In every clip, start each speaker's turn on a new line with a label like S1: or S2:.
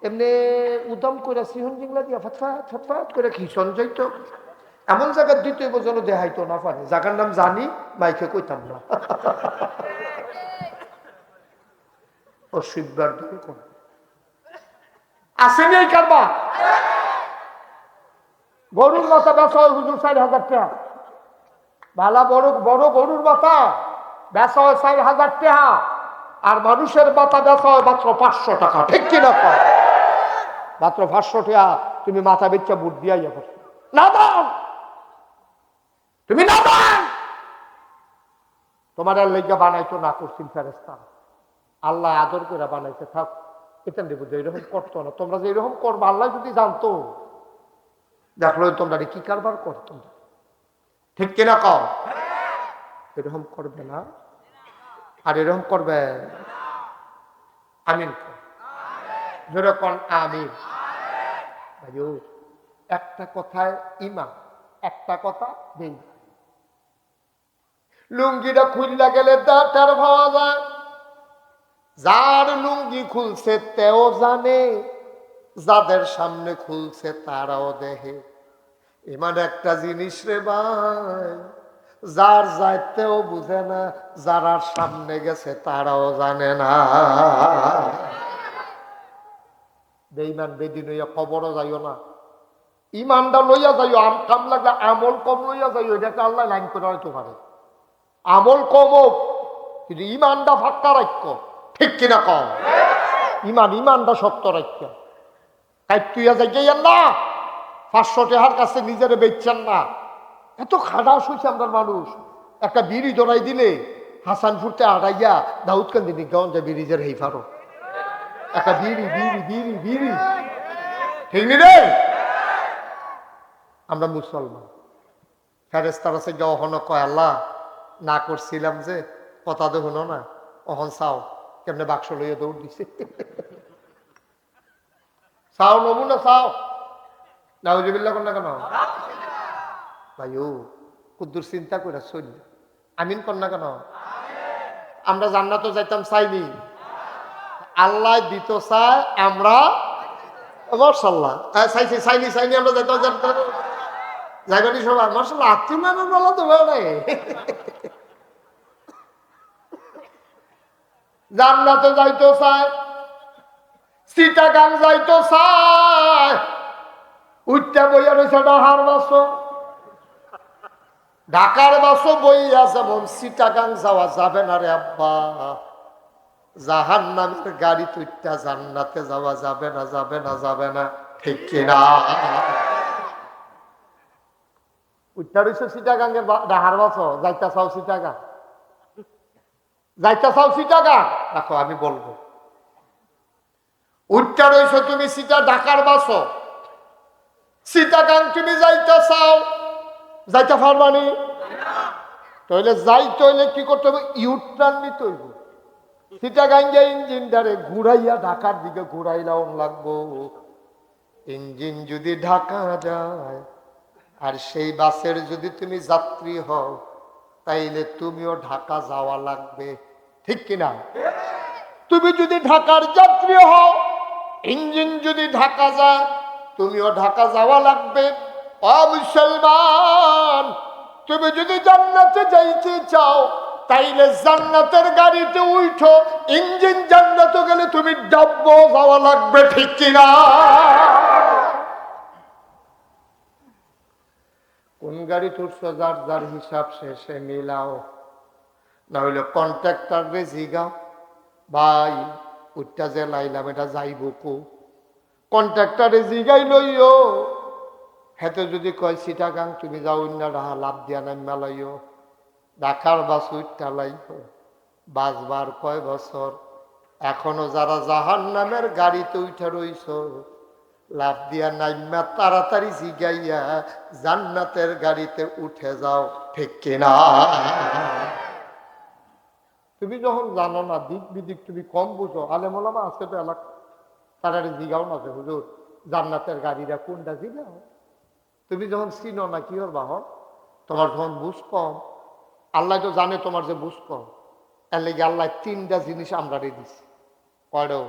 S1: এমনি উদম করে সিহন জিংলা দিয়া ফটফাট ফটফাট করে খিসন যাইতো। এমন জায়গার দ্বিতীয় যেন দেখাইতো না পারে, জায়গার নাম জানি মাইকে কইতাম না। অসুবিধার দিকে কোন আসেনি এই কারবা। গরুর মাথা বেচা হয় হুজুর 4,000 টাকা। ভালা বড় বড় গরুর মাথা বেচা হয় 4,000 টাকা, আর মানুষের মাথা বেচা হয় মাত্র 500 টাকা। ঠিক কিনা কয়? মাত্র 500 টাকা তুমি মাথা বেচা বুট দিয়া যাবো না দাম, তুমি না দাম। তোমার আর লেগা বানাইতো না করছেন ফেরেশতা, আল্লাহ আদর করে বানাইতে থাক। এটা দেব যে এরকম করতো না, তোমরা যে এরকম করবো আল্লাহ যদি জানতো দেখলো তোমরা কি কারবার করতো। ঠিক কিনা কও? এরকম করবে না, আর এরকম করবে। আমিন যেরকম আমিন। একটা কথায় ইমান, একটা কথা দেই। লুঙ্গিটা খুললা গেলে দাঁটার ভাবা যায়, যার লুঙ্গি খুলছে তেও জানে, যাদের সামনে খুলছে তারাও দেখে। ইমান একটা জিনিস রে ভাই, যার যাইতেও বুঝে না, যারা সামনে গেছে তারাও জানে না। বেঈমান বেদিন হইয়া খবরও যাইও না, ইমানটা লইয়া যাইও। কাম লাগলে আমল কম লইয়া যাইও, এটাকে আল্লাহ লাইন করে হয়তো পারে। আমল কম হোক কিন্তু ইমানটা ফাঁকা রাখ্য। ঠিক কিনা কম? ইমানটা সত্য রাখ্য। তাই তুই যাইয়ান না 500 টাকার কাছে নিজেরে বেচছেন না। এত খাটাস হয়েছে আমরা মানুষ। একটা বিড়ি জড়াই দিলে হাসানপুরতে আড়াইয়া দাউদকান্দি নিগঞ্জে ব্রিজের হেই ফারো একটা বিড়ি বিড়ি বিড়ি বিড়ি। ঠিক নি রে? আমরা মুসলমান। ফেরেশতারা সে অহন কয় আল্লাহ না করছিলাম যে কথা তো হলো না, অহন চাও কেমনে বাক্স লইয়া দৌড় দিছে। চাও নমুনা চাও নাউজুবিল্লাহ কোন না কেন ভাই? ও কুদ্দুর চিন্তা করে চল আমিন কর না কেন? আমরা জান্নাতে যাইতাম চাইনি, আল্লাহ দিত চায় আমরা মাশাআল্লাহ চাইছি চাইনি চাইনি আমরা যাইতাম যাইবানি সবাই মাশাআল্লাহ। আত্মীয় বলা তো নাই জান্নাতে যাইতো চায়, চিটাগাং যাইতো চায়, উঠতে বইয়া রয়েছে ডাহার বাসো, ঢাকার বাসো বই আছে, মন চিটাগাং যাওয়া যাবে না রে আব্বা। জাহান্নামের গাড়ি তুইটা জান্নাতে যাওয়া যাবে না, যাবে না, যাবে না। ঠিক কিনা? উঠতে রয়েছে চিটাগাঙ্গের ডাহার বাসো, যাইতা চাও চিটাগাং, যাইতা চাও চিটাগাং। দেখো আমি বলবো, উঠতে রয়েছে তুমি ঢাকার বাসো, চিটাগাং তুমি যাইতে চাও, যাইতে পারবানি? তাহলে যাইতে হইলে কি করতে হবে? ইউটার্ন নিতে হইব। চিটাগাঙ্গে ইঞ্জিনটারে ঘুরাইয়া ঢাকার দিকে ঘুরাইলাও লাগবো। ইঞ্জিন যদি ঢাকা যায় আর সেই বাসের যদি তুমি যাত্রী হও, তাইলে তুমিও ঢাকা যাওয়া লাগবে। ঠিক কিনা? তুমি যদি ঢাকার যাত্রী হও, ইঞ্জিন যদি ঢাকা যায়, তুমিও ঢাকা যাওয়া লাগবে। ও মুসলমান, তুমি যদি জান্নাতে যাইতে চাও, তাইলে জান্নাতের গাড়িতে উঠো, ইঞ্জিন জান্নাতে গেলে তুমি ডাব্বো যাওয়া লাগবে। ঠিক কিনা? কোন গাড়ি উঠছো যার যার হিসাব শেষে মিলাও, না হইলে কন্ট্রাক্টর রে জিগাও, ভাই উঠটা যে লাইলাম এটা যাইব কো? কন্ট্রাক্টরে জিগাই লইও, হেতে যদি কয় চিটাগাং তুমি যাও না রাহা লাভ দিয়া নাম মেলাইও। ঢাকার বাস উঠটা লাইব বাসবার কয় বছর, এখনো যারা জাহান্নামের গাড়িতে উঠে রইছ, লাভ দিয়া নাইমা তাড়াতাড়ি জিগাইয়া জান্নাতের গাড়িতে উঠে যাও। ঠিক কিনা? তুমি যখন জানো না, দিক বিদিক তুমি কম বুঝো, আলেমোলামা আছে তো এলাকা, তারা জিগাও না যে হুজুর জান্নাতের গাড়িটা কোনটা, জিগাও। তুমি যখন চিনো না কি করবা? হন তোমার যখন বুঝ কম, আল্লাহ তো জানে তোমার যে বুঝ কম, এর লেগে আল্লাহ 3টা জিনিস আমরা দিছি। কয়টা?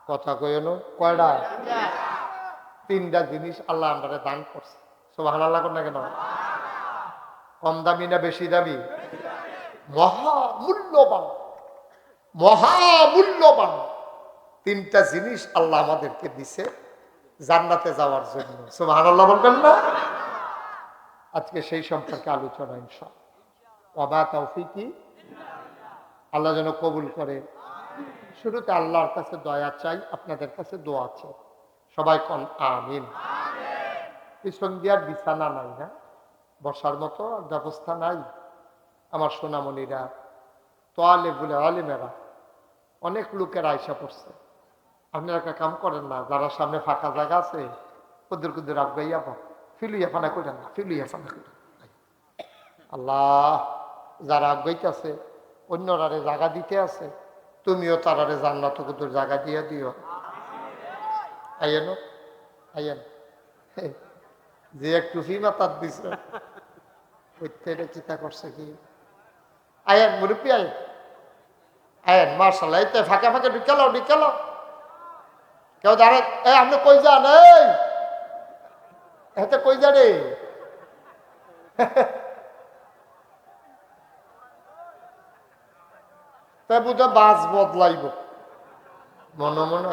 S1: কথা কইনো কয়টা? তিনটা জিনিস আল্লাহ আমাদের দান করছে। সুবহানাল্লাহ কোন না কেন? কম দামি না বেশি দামি? মহামূল্যবান, মহামূল্যবান তিনটা জিনিস আল্লাহ আমাদেরকে দিছে জান্নাতে যাওয়ার জন্য। সুবহানাল্লাহ বলবেন না? আজকে সেই সম্পর্কে আলোচনা ইনশাআল্লাহ। ওয়া তাওফিকি, আল্লাহ যেন কবুল করে। শুরুতে আল্লাহর কাছে দয়া চাই, আপনাদের কাছে দোয়া চাই। সবাই কোন আমিন। পিছন দিয়ার বিছানা নাই, না বসার মতো ব্যবস্থা নাই। আমার সোনামণিরা, তোয়ালে বলে আলিমেরা, অনেক লোকের আয়সা পড়ছে। আপনারা একটা কাম করেন না, যারা সামনে ফাঁকা জায়গা আছে কুদুর কুদুর আগাইয়া পা ফিলুইয়া ফানা করেন না, ফিলুইয়া ফানা করেন। আল্লাহ, যারা আগাইতেছে অন্যরারে জায়গা দিতে আছে, তুমিও তারারে জান্নাত কুদুর জায়গা দিয়ে দিও। আইয়েন আইয়েন, যে একটু ফিমা তার দিছে এটা চিন্তা করছে কি? আয়েন মুরব্বী, আয়েন আয়েন, মার্শাল্লাহ। এই তো ফাঁকে ফাঁকে ঢুকালো ঢুকালো, কেউ দাঁড়ায়। এই আপনি কই যান? এই এতে কই যা রে? তাই বুঝে বাস বদলাইব মনে মনে।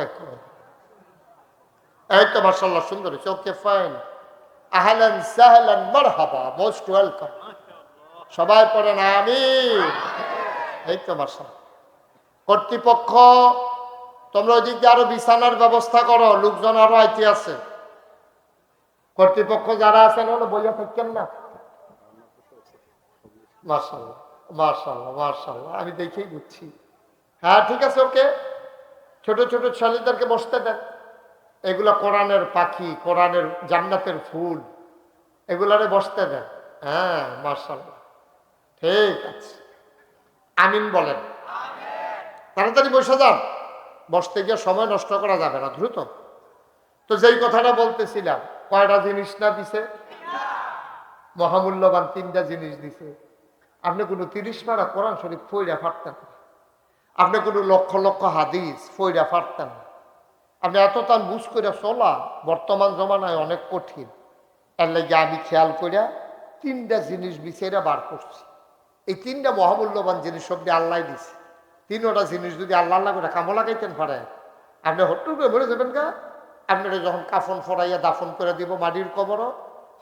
S1: এই তো মার্শাল্লাহ, সুন্দর হয়েছে। ওকে ফাইন, আহলান সাহলান মারহাবা, মোস্ট ওয়েলকাম। সবাই পড়েন আমিন। এই তো মার্শাল্লাহ। কর্তৃপক্ষ, তোমরা ওইদিকে আরো বিছানার ব্যবস্থা করো, লোকজন আরো আইতে আছে। কর্তৃপক্ষ যারা আছেন ওরা বইয়া থাকেন না। মার্শাল্লাহ মার্শাল্লাহ মার্শাল্লাহ, আমি দেখেই বুঝছি। হ্যাঁ ঠিক আছে, ওকে। ছোট ছোট ছেলেদেরকে বসতে দেন। এগুলা কোরআনের পাখি, কোরআনের জান্নাতের ফুল, এগুলারে বসতে দেন। হ্যাঁ মার্শাল্লাহ, ঠিক আছে। আমিন বলেন। তাড়াতাড়ি বসে যান, বসতে গিয়ে সময় নষ্ট করা যাবে না, দ্রুত। তো যেই কথাটা বলতেছিলাম, কয়টা জিনিস না দিছে? মহামূল্যবান তিনটা জিনিস দিছে। আপনি কোনো 30 পারা কোরআন শরীফ ফইরা ফাটতেন না, আপনি কোনো লক্ষ লক্ষ হাদিস ফইরা ফাটতেন না, আপনি এত তান বুঝ করে চলা বর্তমান জমানায় অনেক কঠিন। এর লাগে আমি খেয়াল করিয়া তিনটা জিনিস বিচাইরা বার করছি। এই তিনটা মহামূল্যবান জিনিস সবটি আল্লাহ দিছে। তিনটা জিনিস যদি আল্লাহ আল্লাহ করে কামো লাগাইতেন পারে, আপনি হট্টু করে মরে যাবেন গা। আপনারা যখন কাফন ফরাইয়া দাফন করে দিব মাটির কবর,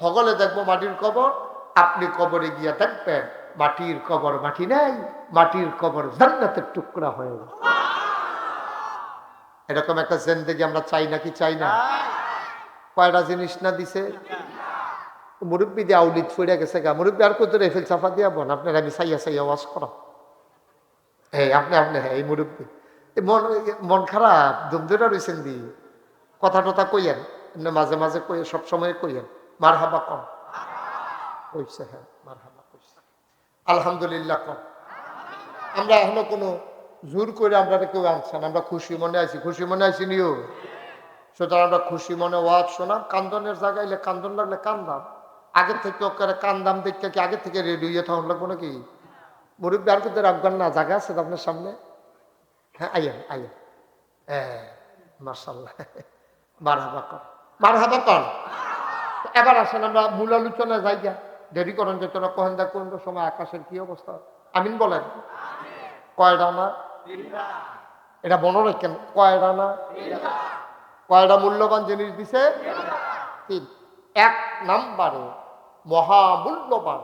S1: হগলে দেখবো মাটির কবর, আপনি কবরে গিয়া দেখবেন মাটির কবর মাটি নাই, মাটির কবর জান্নাতের টুকরা হয়ে গেছে। এরকম একটা জিন্দেগি আমরা চাই নাকি চাই না? কয়টা জিনিস না দিছে? মুরব্বী দিয়ে আউলিদ ফিরে গেছে গা। মুরব্বী আর কত রেফেল চাপা দিয়া বোন আপনার আমি চাইয়া চাইয়া ওয়াজ করা। হ্যাঁ আপনি আপনি হ্যাঁ, এই মুরব্বী মন মন খারাপ দুমদুরা রয়েছেন দি, কথা টথা কইয়েন মাঝে মাঝে কইয়ে, সবসময় কইয়েন মার হাবা কম কইছে। হ্যাঁ মার হাবা কইছে, আলহামদুলিল্লাহ কম। আমরা এখনো কোনো জোর করে আমরা কেউ আনছেন, আমরা খুশি মনে আছি, খুশি মনে আছি নিও। সুতরাং আমরা খুশি মনে ওয়াজ শোনাম। কান্দনের জায়গায় কান্দন লাগলে কান্দাম, আগের থেকে ওকে কান্দাম দেখতে কি আগের থেকে রেডি হয়ে তখন লাগবো নাকি? মুরব্বী আর কিন্তু রাখবেন না, জায়গা আছে আপনার সামনে। হ্যাঁ আইয়েন আইয়েন, হ্যাঁ মার্শাল্লাহ, মার হাবা কর, মার হাবা কর। এবার আসেন আমরা মূল আলোচনা জায়গা, দেরি করেন যে তোরা কহেন দেখ কোন সময় আকাশের কি অবস্থা। আমিন বলেন। কয়টা না? এটা মনে রাখেন, কয়টা না? কয়টা মূল্যবান জিনিস দিছে? তিন। এক নাম্বারে মহামূল্যবান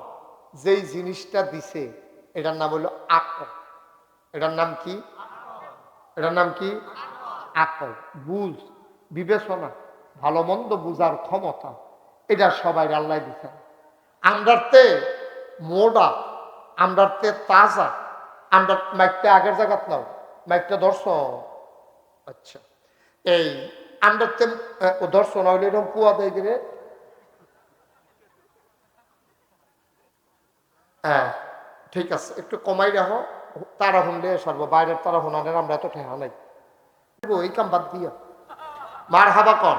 S1: যেই জিনিসটা দিছে এটার নাম হলো আকল। এটার নাম কি? এটার নাম কি? আকল, বুঝ, বিবেচনা, ভালো মন্দ বুঝার ক্ষমতা। এটা সবাই আল্লাহ দিচ্ছেন। আমরাতে মোড়া, আমরাতে তাজা, আমরা মাইকটা আগের জায়গাত নাও, মাইকটা দর্শন। আচ্ছা, এই আমরাতে দর্শন হইলে এরকম কুয়া দেয় গেলে। হ্যাঁ ঠিক আছে, একটু কমাই রাখো। তারা শুনলে সর্ব বাইরের তারা শোনানের আমরা এত ঠেহা নাই। এই কাম বাদ দিয়া মার হাবা কর,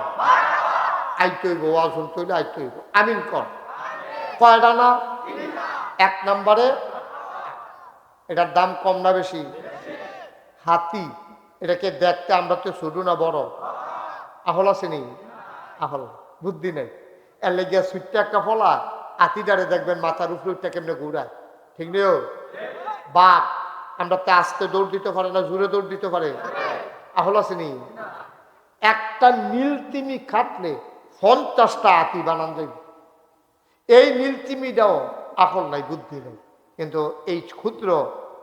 S1: আইতে হইব, ওয়াজ শুনতে হইলে আইতে হইব। আমিন কর। কয়টা না? এক নম্বরে এটার দাম কম না বেশি? হাতি এটাকে দেখতে আমরা তো ছোট না বড়? আহল আছে নি? আহল, বুদ্ধি নেই। এর লেগে সুইটটা একটা ফলা আতিটারে দেখবেন মাথার উপরে উঠটা কেমনে ঘুরায়, ঠিক নেই? বাঘ আমরা তো আস্তে দৌড় দিতে পারে না, জোরে দৌড় দিতে পারে? আহল আছে নি? একটা নীল তিমি খাটলে 50টা আতি বানান যাবে। এই নীল তিমিটাও আকল নাই, বুদ্ধি নেই। কিন্তু এই ক্ষুদ্র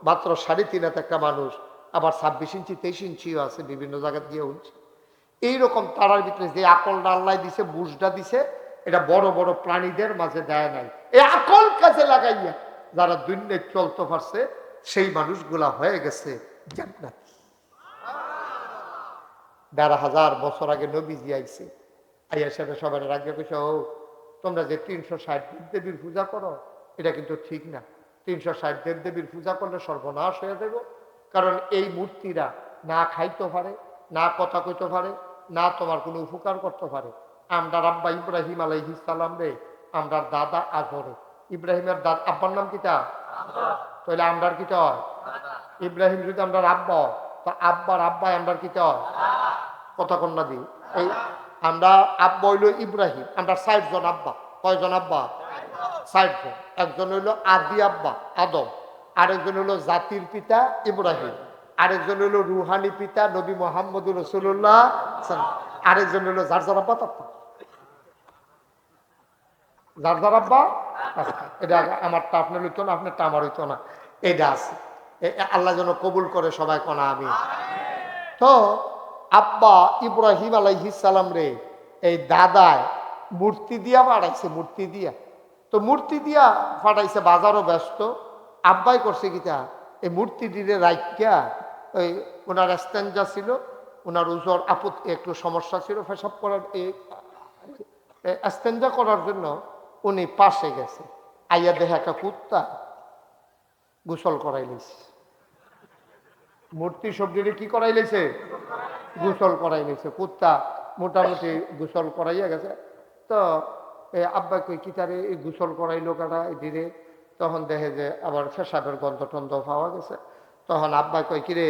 S1: মাত্র 3.5 হাত একটা মানুষ, আবার 26 ইঞ্চি 23 ইঞ্চিও আছে, বিভিন্ন জায়গা দিয়ে উঠছে। এইরকম তারার ভিতরে যে আকলটা আল্লাহ দিছে, বুঝটা দিছে, এটা বড় বড় প্রাণীদের মাঝে দেয় নাই। এই আকল কাজে লাগাইয়া যারা দুনিয়ায় চলতে পারছে সেই মানুষগুলা হয়ে গেছে জান্নাত। 1,500 বছর আগে নবীজি আইছে, আইয়া সেটা সবার রাজ্য কইছে, ও তোমরা যে 360 দেবদেবীর পূজা করো এটা কিন্তু ঠিক না। 360 দেবদেবীর পূজা করলে সর্বনাশ হয়ে যাব। কারণ এই মূর্তিরা না খাইতে পারে, না কথা কইতে পারে, না তোমার কোনো উপকার করতে পারে। আমরা আব্বা ইব্রাহিম আলাইহিস সালাম রে, আমরা দাদা আজরে। ইব্রাহিমের আব্বার নাম কিটা? তাহলে আমরার কিটা হয়? ইব্রাহিম যদি আমরা আব্বা হয়, তো আব্বার আব্বাই আমরার কিটা হয়? কথা কন্যা দি এই আমরা আব্বা হইল ইব্রাহিম, আমরা 60 জন আব্বা। কয়জন আব্বা? 60 জন। একজন হইল আদি আব্বা আদম, আরেকজন হইল জাতির পিতা ইব্রাহিম, আরেকজন হইল রুহানি পিতা নবী মুহাম্মদুর রাসূলুল্লাহ, আরেকজন হইল যার যার আব্বা তার যার যার আব্বা। এটা আমারটা আপনার হইতো না, আপনারটা আমার হইতো না, এটা আছে। আল্লাহ যেন কবুল করে, সবাই কোনা আমি। তো আব্বা ইব্রাহিম আলাইহিস সালাম রে এই দাদায় মূর্তি দিয়া পাঠাইছে, মূর্তি দিয়া। তো মূর্তি দিয়া পাঠাইছে, বাজারও ব্যস্ত। আব্বাই করছে কিতা, এই মূর্তিটিরে রাইখা, ওই ওনার এস্তেঞ্জা ছিল, ওনার উজর আপদ একটু সমস্যা ছিল পেশাব করার, এই এস্তেঞ্জা করার জন্য উনি পাশে গেছে। আইয়া দেখে একটা কুত্তা গোসল করাই লইছে। মূর্তি সবজিরে কি করাই লেছে? গোসল করাই লেছে। কুত্তা মোটামুটি গোসল করাইয়া গেছে। তো আব্বা কই কি তারে এই গোসল করাইলো কারা ধীরে। তখন দেখে যে আবার পেশাবের গন্ধ টন্ধ পাওয়া গেছে। তখন আব্বা কই কিরে,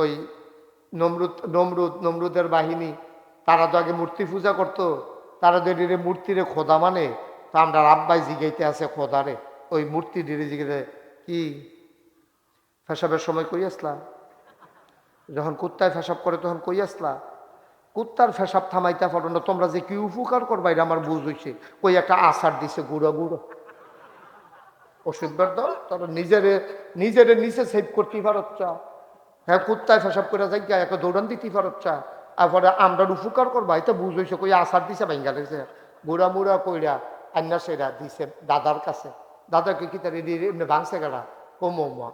S1: ওই নমরুদের বাহিনী তারা তো আগে মূর্তি পূজা করতো, তারা যদি মূর্তিরে খোদা মানে, তো আমরা আব্বাই জিগাইতে আছে খোদারে, ওই মূর্তি ডিরে জিগাইতে কি পেশাবের সময় কই আসলা? যখন কুত্তায় পেশাব করে তখন কই আসলা? কুত্তার পেশাব থামাইতে পারো না, তোমরা যে কি উপকার করবা এটা আমার বুঝ হইছে। কই একটা আচার দিছে গুঁড়ো গুঁড়ো ওষুধ দল, তোরা নিজেরে নিচে সেভ করতে পারচ্ছা। হ্যাঁ, কুত্তায় পেশাব করে যাই একটা দৌড়ান দিতে পারচ্ছা, তারপরে আমরা উপকার করবা এটা বুঝ হইছে। কই আচার দিছে ভাঙ্গা লেগেছে, গুড়া মুড়া কইরা আন্না সেরা দিছে দাদার কাছে। দাদাকে কি তার এমনি ভাঙছে গেলা কমা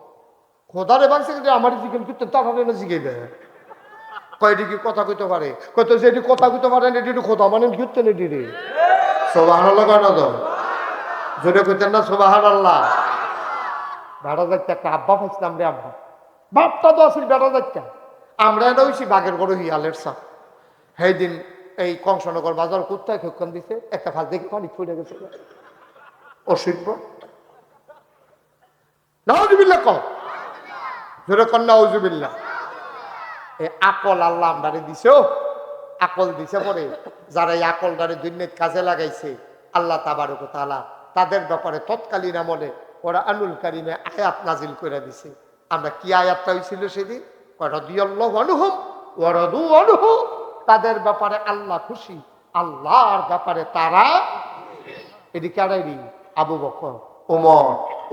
S1: খোদারে ভাঙছে, কিন্তু আমার জিজ্ঞেন করতে তারা জিগে দেয়। কয়টি কি কথা কইতে পারে? কত যে এটি কথা কইতে পারে না, এটি খোদা মানে ঘুরতেন এটি রে। সুবহানাল্লাহ কেন তো জোরে কইতেন না সুবহানাল্লাহ? বেড়া যাচ্ছে একটা আব্বা পাইছিলাম রে, আব্বা বাপটা তো আসিল বেড়া যাচ্ছে। আমরা এটা হইছি বাঘের বড় হিয়ালের সাপ। সেই দিন এই কংসনগর বাজার কুত্তায় খেক্ষণ দিছে, একটা ফাঁস দেখে পানি ফুটে গেছে। অসিদ্ধ নাউজুবিল্লাহ কম জোরে কন্যা উজুবিল্লাহ। এই আকল আল্লাহ আমদারে দিছে, আকল দিছে পরে যারা এই আকলদারে দুনিয়ার কাজে লাগাইছে আল্লাহ তাবারক ওয়া তাআলা তাদের ব্যাপারে তৎকালীন আমলে ওরা আনুল কারিমে আয়াত নাজিল করে দিছে। আমরা কি আয়াতটা হয়েছিল সেদিন? রাদিয়াল্লাহু আনহুম ওয়া রাদু আনহু, তাদের ব্যাপারে আল্লাহ খুশি, আল্লাহর ব্যাপারে তারা। এদিকে আড়াইরি আবু বকর, ওমর,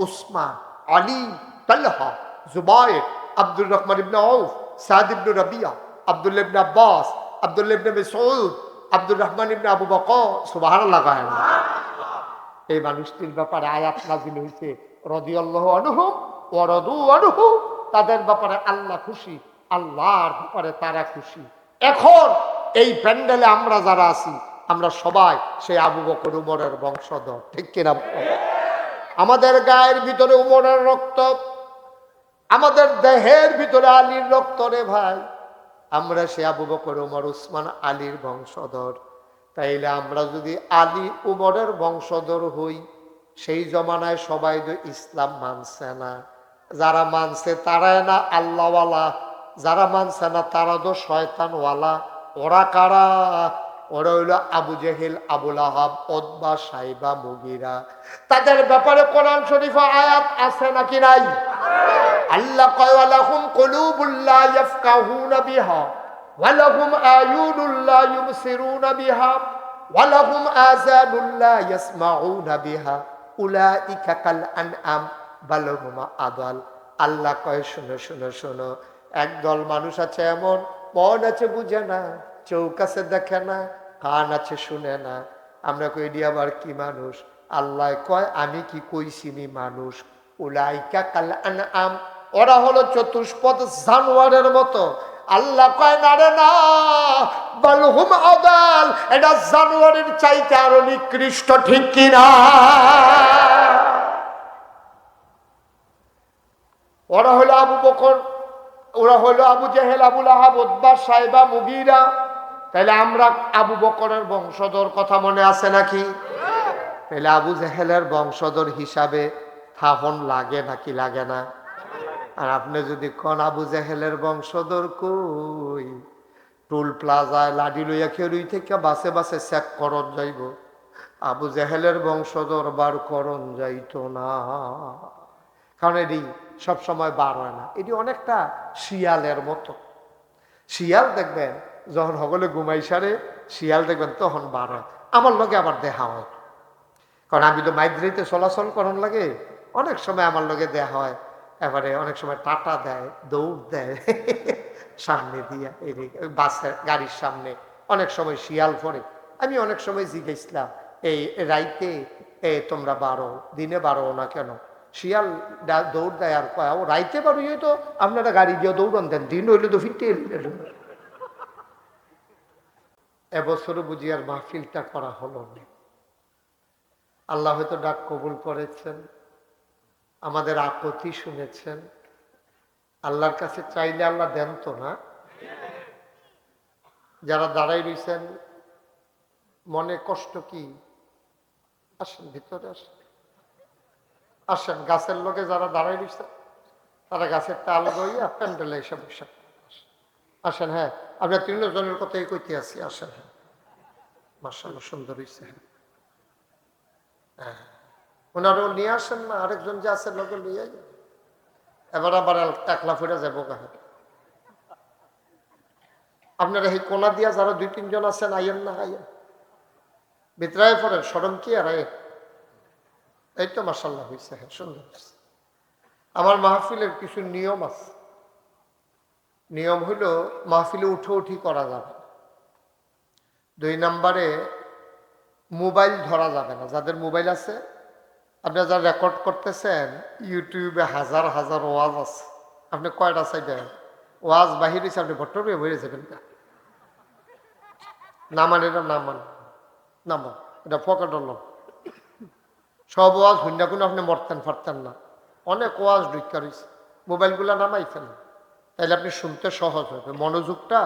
S1: উসমান, আলী, তালহা, জুবায়ের, আব্দুর রহমান ইবনে আউফ, সাদ ইবনে রাবিয়া, আব্দুল্লাহ ইবনে আব্বাস, আব্দুল্লাহ ইবনে মাসউদ, আব্দুর রহমান ইবনে আবু বকর। সুবহানাল্লাহ। এই মানুষটির ব্যাপারে আয়াত নাযিল হয়েছে রাদিয়াল্লাহু আনহুম ওয়া রাদু আনহু, তাদের ব্যাপারে আল্লাহ খুশি, আল্লাহর ব্যাপারে তারা খুশি। এখন এই প্যান্ডেলে আমরা যারা আছি আমরা সবাই সেই আবু বকর উমরের বংশধর, ঠিক কিনা? আমাদের গায়ের ভিতরে উমরের রক্ত, আমাদের দেহের ভিতরে আলীর রক্ত রে ভাই। আমরা সে আবু বকর উমর উসমান আলীর বংশধর। তাইলে আমরা যদি আলী উমরের বংশধর হই, সেই জমানায় সবাই তো ইসলাম মানছে না। যারা মানছে তারাই না আল্লাহওয়ালা, যারা মানছে না তারা তো শয়তানওয়ালা। ওরা কারা? ওরা হইল আবু জেহেল, আবুল আহাব, উতবা, সাইবা, মুগিরা। তাদের ব্যাপারে কোরআন শরীফে আয়াত আছে নাকি নাই? আল্লাহ কয় ওয়ালাহুম কুলুবুল লা ইয়াফকাহুনা বিহা ওয়ালাহুম আয়ুনুল লা ইউবসিরুনা বিহা ওয়ালাহুম আযানুল লা ইয়াসমাউনা বিহা উলাইকা কাল আনআম বাল হুম আদাল। আল্লাহ কয় শুনো শুনো শুনো, একদল মানুষ আছে এমন, মন আছে বুঝে না, চোখ আছে দেখে না, কান আছে শুনে না। আমরা কই এডি আবার কি মানুষ? আল্লাহ কয় আমি কি কইছিনি মানুষ? উলাইকা কাল আনআম, ওরা হলো চতুষ্পদ জানোয়ারের মতো। আল্লাহ কয় না রে না, বাল হুম আদাল, এটা জানোয়ারের চাইতে আরো নিকৃষ্ট, ঠিক কিনা? ওরা হলো আবু বকর, ওরা হলো আবু জেহেল, আবুল আহাব, উতবা, সাইবা, মুগিরা। তাহলে আমরা আবু বকরের বংশধর কথা মনে আছে নাকি? তাহলে আবু জেহেলের বংশধর হিসাবে থাহন লাগে নাকি লাগে না? আর আপনি যদি কোন আবু জেহেলের বংশধর কই, টোল প্লাজায় লাডি লইয়া খেরুই থেকে বাসে বাসে চেক করন যাইব, আবু জেহেলের বংশধর বার করন যাইতো না। কারণ এটি সবসময় বার হয় না। এটি অনেকটা শিয়ালের মতো। শিয়াল দেখবেন যখন সকলে ঘুমাই সারে, শিয়াল দেখবেন তখন বার হয়। আমার লগে আবার দেখা হয়, কারণ আমি তো মাইগ্রেতে চলাচল করন লাগে, অনেক সময় আমার লগে দেখা হয়। এবারে অনেক সময় টাটা দেয়, দৌড় দেয় সামনে দিয়া, এই বাসের গাড়ির সামনে অনেক সময় শিয়াল পড়ে। আমি অনেক সময় জিজ্ঞেসলাম, এই রাইতে তোমরা বারো, দিনে বারো না কেন? শিয়াল দৌড় দেয় আর কয়, ও রাইতে পারো তো আপনারা গাড়ি দিয়ে দৌড়ান দেন, দিন হইলে তো ফিরতে। এবছরও বুঝি আর মাহফিলটা করা হলো না। আল্লাহ হয়তো ডাক কবুল করেছেন, আমাদের আপত্তি শুনেছেন। আল্লাহর কাছে চাইলে আল্লাহ দেন তো না? যারা দাঁড়াই রয়েছেন মনে কষ্ট কি? আসেন ভিতরে, আসেন আসেন। গাছের লোকে যারা দাঁড়াই রয়েছেন তারা গাছের তাল গইয়া প্যান্ডেলে এসে বসে আসেন। হ্যাঁ, আমরা 3 জনের কথাই কইতে আছি। আসেন, হ্যাঁ মাশাআল্লাহ সুন্দর হয়েছে। হ্যাঁ, ওনারও নিয়ে আসেন না, আরেকজন যে আছে লোকে নিয়ে। এবার আবার একলা ফিরে যাবো কাহে। আপনারা এই কোনা দিয়া যারা 2-3 জন আছেন আইয়েন না, আইয়েন ভিতরায় পড়েন, সরম কি আর আইয়েন। এই তো মাশাআল্লাহ হয়েছে, হ্যাঁ সুন্দর হয়েছে। আমার মাহফিলের কিছু নিয়ম আছে। নিয়ম হইল মাহফিলে উঠি করা যাবে। 2 নম্বরে মোবাইল ধরা যাবে না। যাদের মোবাইল আছে, আপনারা যারা রেকর্ড করতেছেন, ইউটিউবে হাজার হাজার ওয়াজ আছে, আপনি কয়টা চাইবেন? ওয়াজ বাহির হয়েছে, আপনি ভট্টর হয়ে যাবেন না। নামান, এটা নামান, নামান, এটা পকেট হল। সব ওয়াজ হুন্ডা কোনো আপনি মরতেন পারতেন না। অনেক ওয়াজ ঢুকা রয়েছে, মোবাইলগুলা নামাই ফেলেন, তাইলে আপনি শুনতে সহজ হবে, মনোযোগটা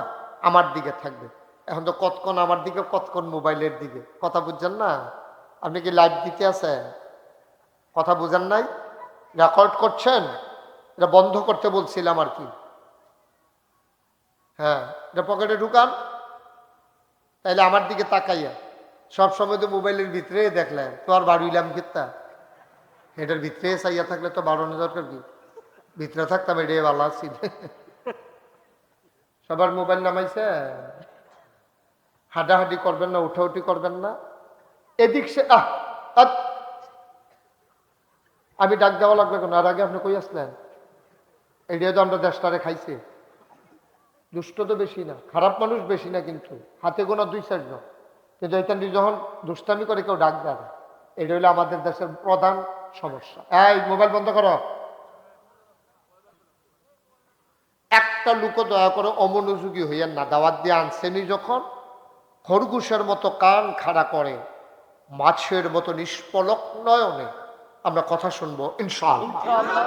S1: আমার দিকে থাকবে। এখন তো কতক্ষণ আমার দিকে, কতক্ষণ মোবাইলের দিকে। কথা বুঝছেন না? আপনি কি লাইভ দিতে আছেন? কথা বুঝেন নাই? রেকর্ড করছেন, এটা বন্ধ করতে বলছিলাম আর কি। হ্যাঁ, এটা পকেটে ঢুকান, তাইলে আমার দিকে তাকাইয়া। সব সময় তো মোবাইলের ভিতরে দেখলেন, তো আর বাড়িলাম কিতা? এটার ভিতরে চাইয়া থাকলে তো বাড়ানো দরকার কি? ভিতরে থাকতাম, এটাই ভালো ছিল। সবার মোবাইল নামাইছে, হাঁটাহাঁটি করবেন না, উঠাউঠি করবেন না। এদিক সে আমি ডাক দেওয়া লাগবে কেন? আর আগে আপনি কই আসলেন? এটাই তো আমরা দেশটারে খাইছি। দুষ্ট তো বেশি না, খারাপ মানুষ বেশি না, কিন্তু হাতে গোনা 2-4 জন। কিন্তু এটা যখন দুষ্টামি করে কেউ ডাক দেয়, এটা হইলো আমাদের দেশের প্রধান সমস্যা। এই মোবাইল বন্ধ করো। একটা লোক দয়া করে অমনোযোগী হইয়েন না। দাওয়াত দিয়ে আনছেনি যখন, খরগোশের মতো কান খাড়া করে, মাছের মতো নিষ্পলক নয়নে আমরা কথা শুনবো ইনশাআল্লাহ।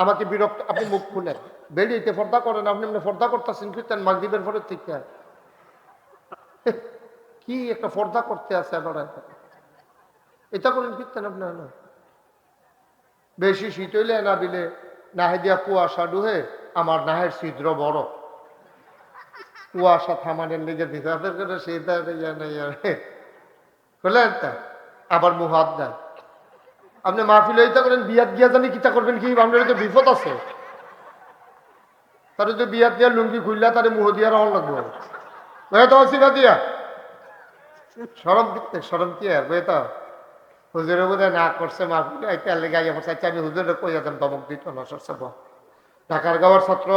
S1: আমাকে বিরক্ত, আপনি মুখ খুলেন, বেরিয়েতে পর্দা করেন। আপনি পর্দা করতেছেন কীর্তেন মাগরিবের পরের থেকে, কি একটা পর্দা করতে আছে এবার। এটা করেন কীর্তেন আপনার না। বেশি শীত হইলে না দিলে না দিয়া কুয়াশা ডুহে আমার নাহের ছিদ্র বড়, কুয়াশা থামানের লেগে দিতে করে সেটা বুঝলেন তা আবার মুহাত দেয়। আপনি মাহফিল হইতে করেন বিয়াত গিয়া জানি কিতা করবেন কি আপনার তো বিপদ আছে। তার যদি বিয়াত দিয়া লুঙ্গি খুললা তারে মুহ দিয়া রহন লাগবো তো সিফা দিয়া সরম দিতে সরম কি আর তো হুজুরে বোধ না করছে মাহফিল লেগে আইয়া পড়ছে। আচ্ছা আমি হুজুরে কই যেতাম দমক দিত না সরছে ঢাকার গাওয়ার ছাত্র।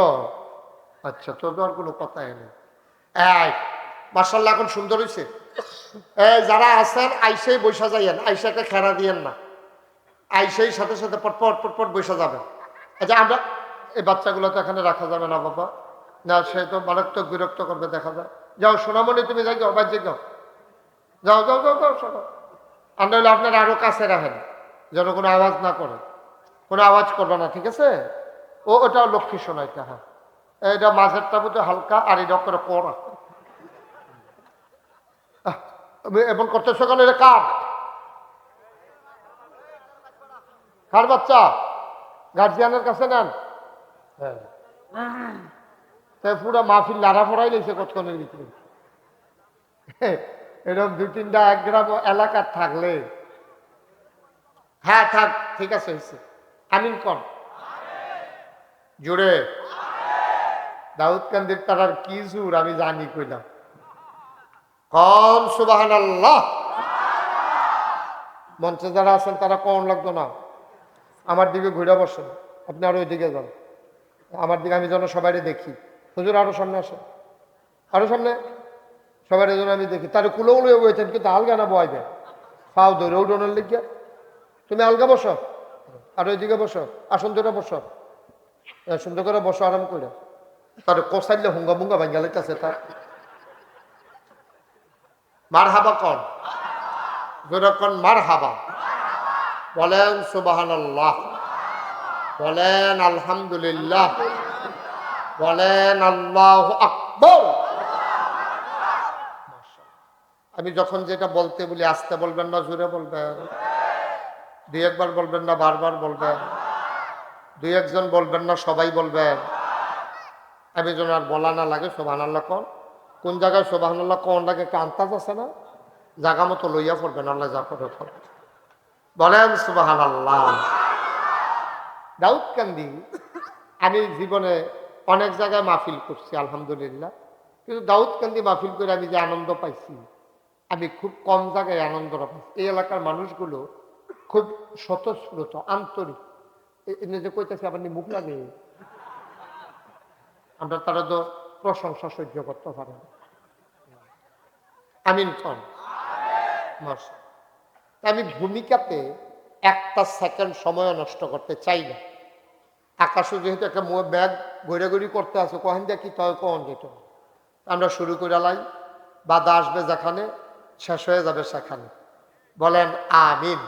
S1: আচ্ছা তোর তো আর কোনো কথাই নেই। এই মার্শাল্লাহ এখন সুন্দর হয়েছে। এই যারা আছেন আইসেই বৈশা যাইয়েন, আইসাকে খেরা দিয়েন না, আইসেই সাথে সাথে পটপট পটপট বৈশা যাবেন। আচ্ছা আমরা এই বাচ্চাগুলো তো এখানে রাখা যাবে না বাবা, না সে তো মারাত্মক বিরক্ত করবে দেখা যায়। যাও সোনামণি তুমি যাই যাও বাজ্যে যাও, যাও যাও যাও যাও শোনো। আমরা হলে আপনারা আরো কাছে রাখেন যেন কোনো আওয়াজ না করে, কোনো আওয়াজ করবে না, ঠিক আছে? ওটাও লক্ষ্মী শোনা এটা। হ্যাঁ এটা মাঝেরটা বোধ হালকা আর এটা করে পড়া এমন করতেছ কেন? এটা কার কার বাচ্চা? গার্জিয়ানের কাছে নেন। হ্যাঁ পুরো মাহফিল লাড়া ফড়াই লেগেছে কতক্ষণের ভিতরে। এরকম 2-3টা 1 গ্রাম এলাকার থাকলে হ্যাঁ থাক, ঠিক আছে হয়েছে। আমিন কন জুড়ে। দাউদকান্দির তারার কি জোর আমি জানি কইলাম। কন সুবহানাল্লাহ। মঞ্চে যারা আছেন তারা কন লাগতো না, আমার দিকে ঘুরে বসেন, আপনি আরো ওই দিকে যান, আমার দিকে আমি যেন সবাই দেখি। হুজুর আরো সামনে আসেন, আরো সামনে, সবাই যেন আমি দেখি। তার কুলো উলো বইছেন কিন্তু আলগা না বয়বে পাও ধরে উঠোনের লিখিয়া। তুমি আলগা বসো আর ওই দিকে বসো, আসন ধরে বসো, সুন্দর করে বসো আরাম করে। তার কষাইলে হুঙ্গা মুঙ্গা ভাঙ্গা লেগেছে তার। মার হাবা কন যেরকম মার হাবা, বলেন সুবহানাল্লাহ, বলেন আলহামদুলিল্লাহ, বলেন আল্লাহু আকবার। আমি যখন যেটা বলতে বলি আস্তে বলবেন না জোরে বলবেন, 2-1 বার বলবেন না বারবার বলবেন, 2-1 জন বলবেন না সবাই বলবেন। আমি যেন আর বলা না লাগে সুবহানাল্লাহ কন। কোন জায়গায় সুবহানাল্লাহ কোন লাগে একটা আন্তাজ আছে না, জায়গা মতো লইয়া পড়বেন, আল্লাহ যা করে বলেন সুবহানাল্লাহ। দাউদকান্দি আমি জীবনে অনেক জায়গায় মাহফিল করছি আলহামদুলিল্লাহ, কিন্তু দাউদকান্দি মাহফিল করে আমি যে আনন্দ পাইছি আমি খুব কম জায়গায় আনন্দটা পাইছি। এই এলাকার মানুষগুলো খুব স্বতঃস্ফূর্ত আন্তরিক। এনে যে কইতেছি আবার মুখ লাগে, আমরা তারা তো প্রশংসা সহ্য করতে পারে না। আমিন খান। আমি ভূমিকাতে 1টা সেকেন্ড সময় নষ্ট করতে চাই না। আকাশে যেহেতু একটা ব্যাগ ঘুরাঘুরি করতে আছে, কখন দেখি তয় কখন যেত আমরা শুরু করে লাই, বাধা আসবে যেখানে শেষ হয়ে যাবে সেখানে। বলেন আমিন।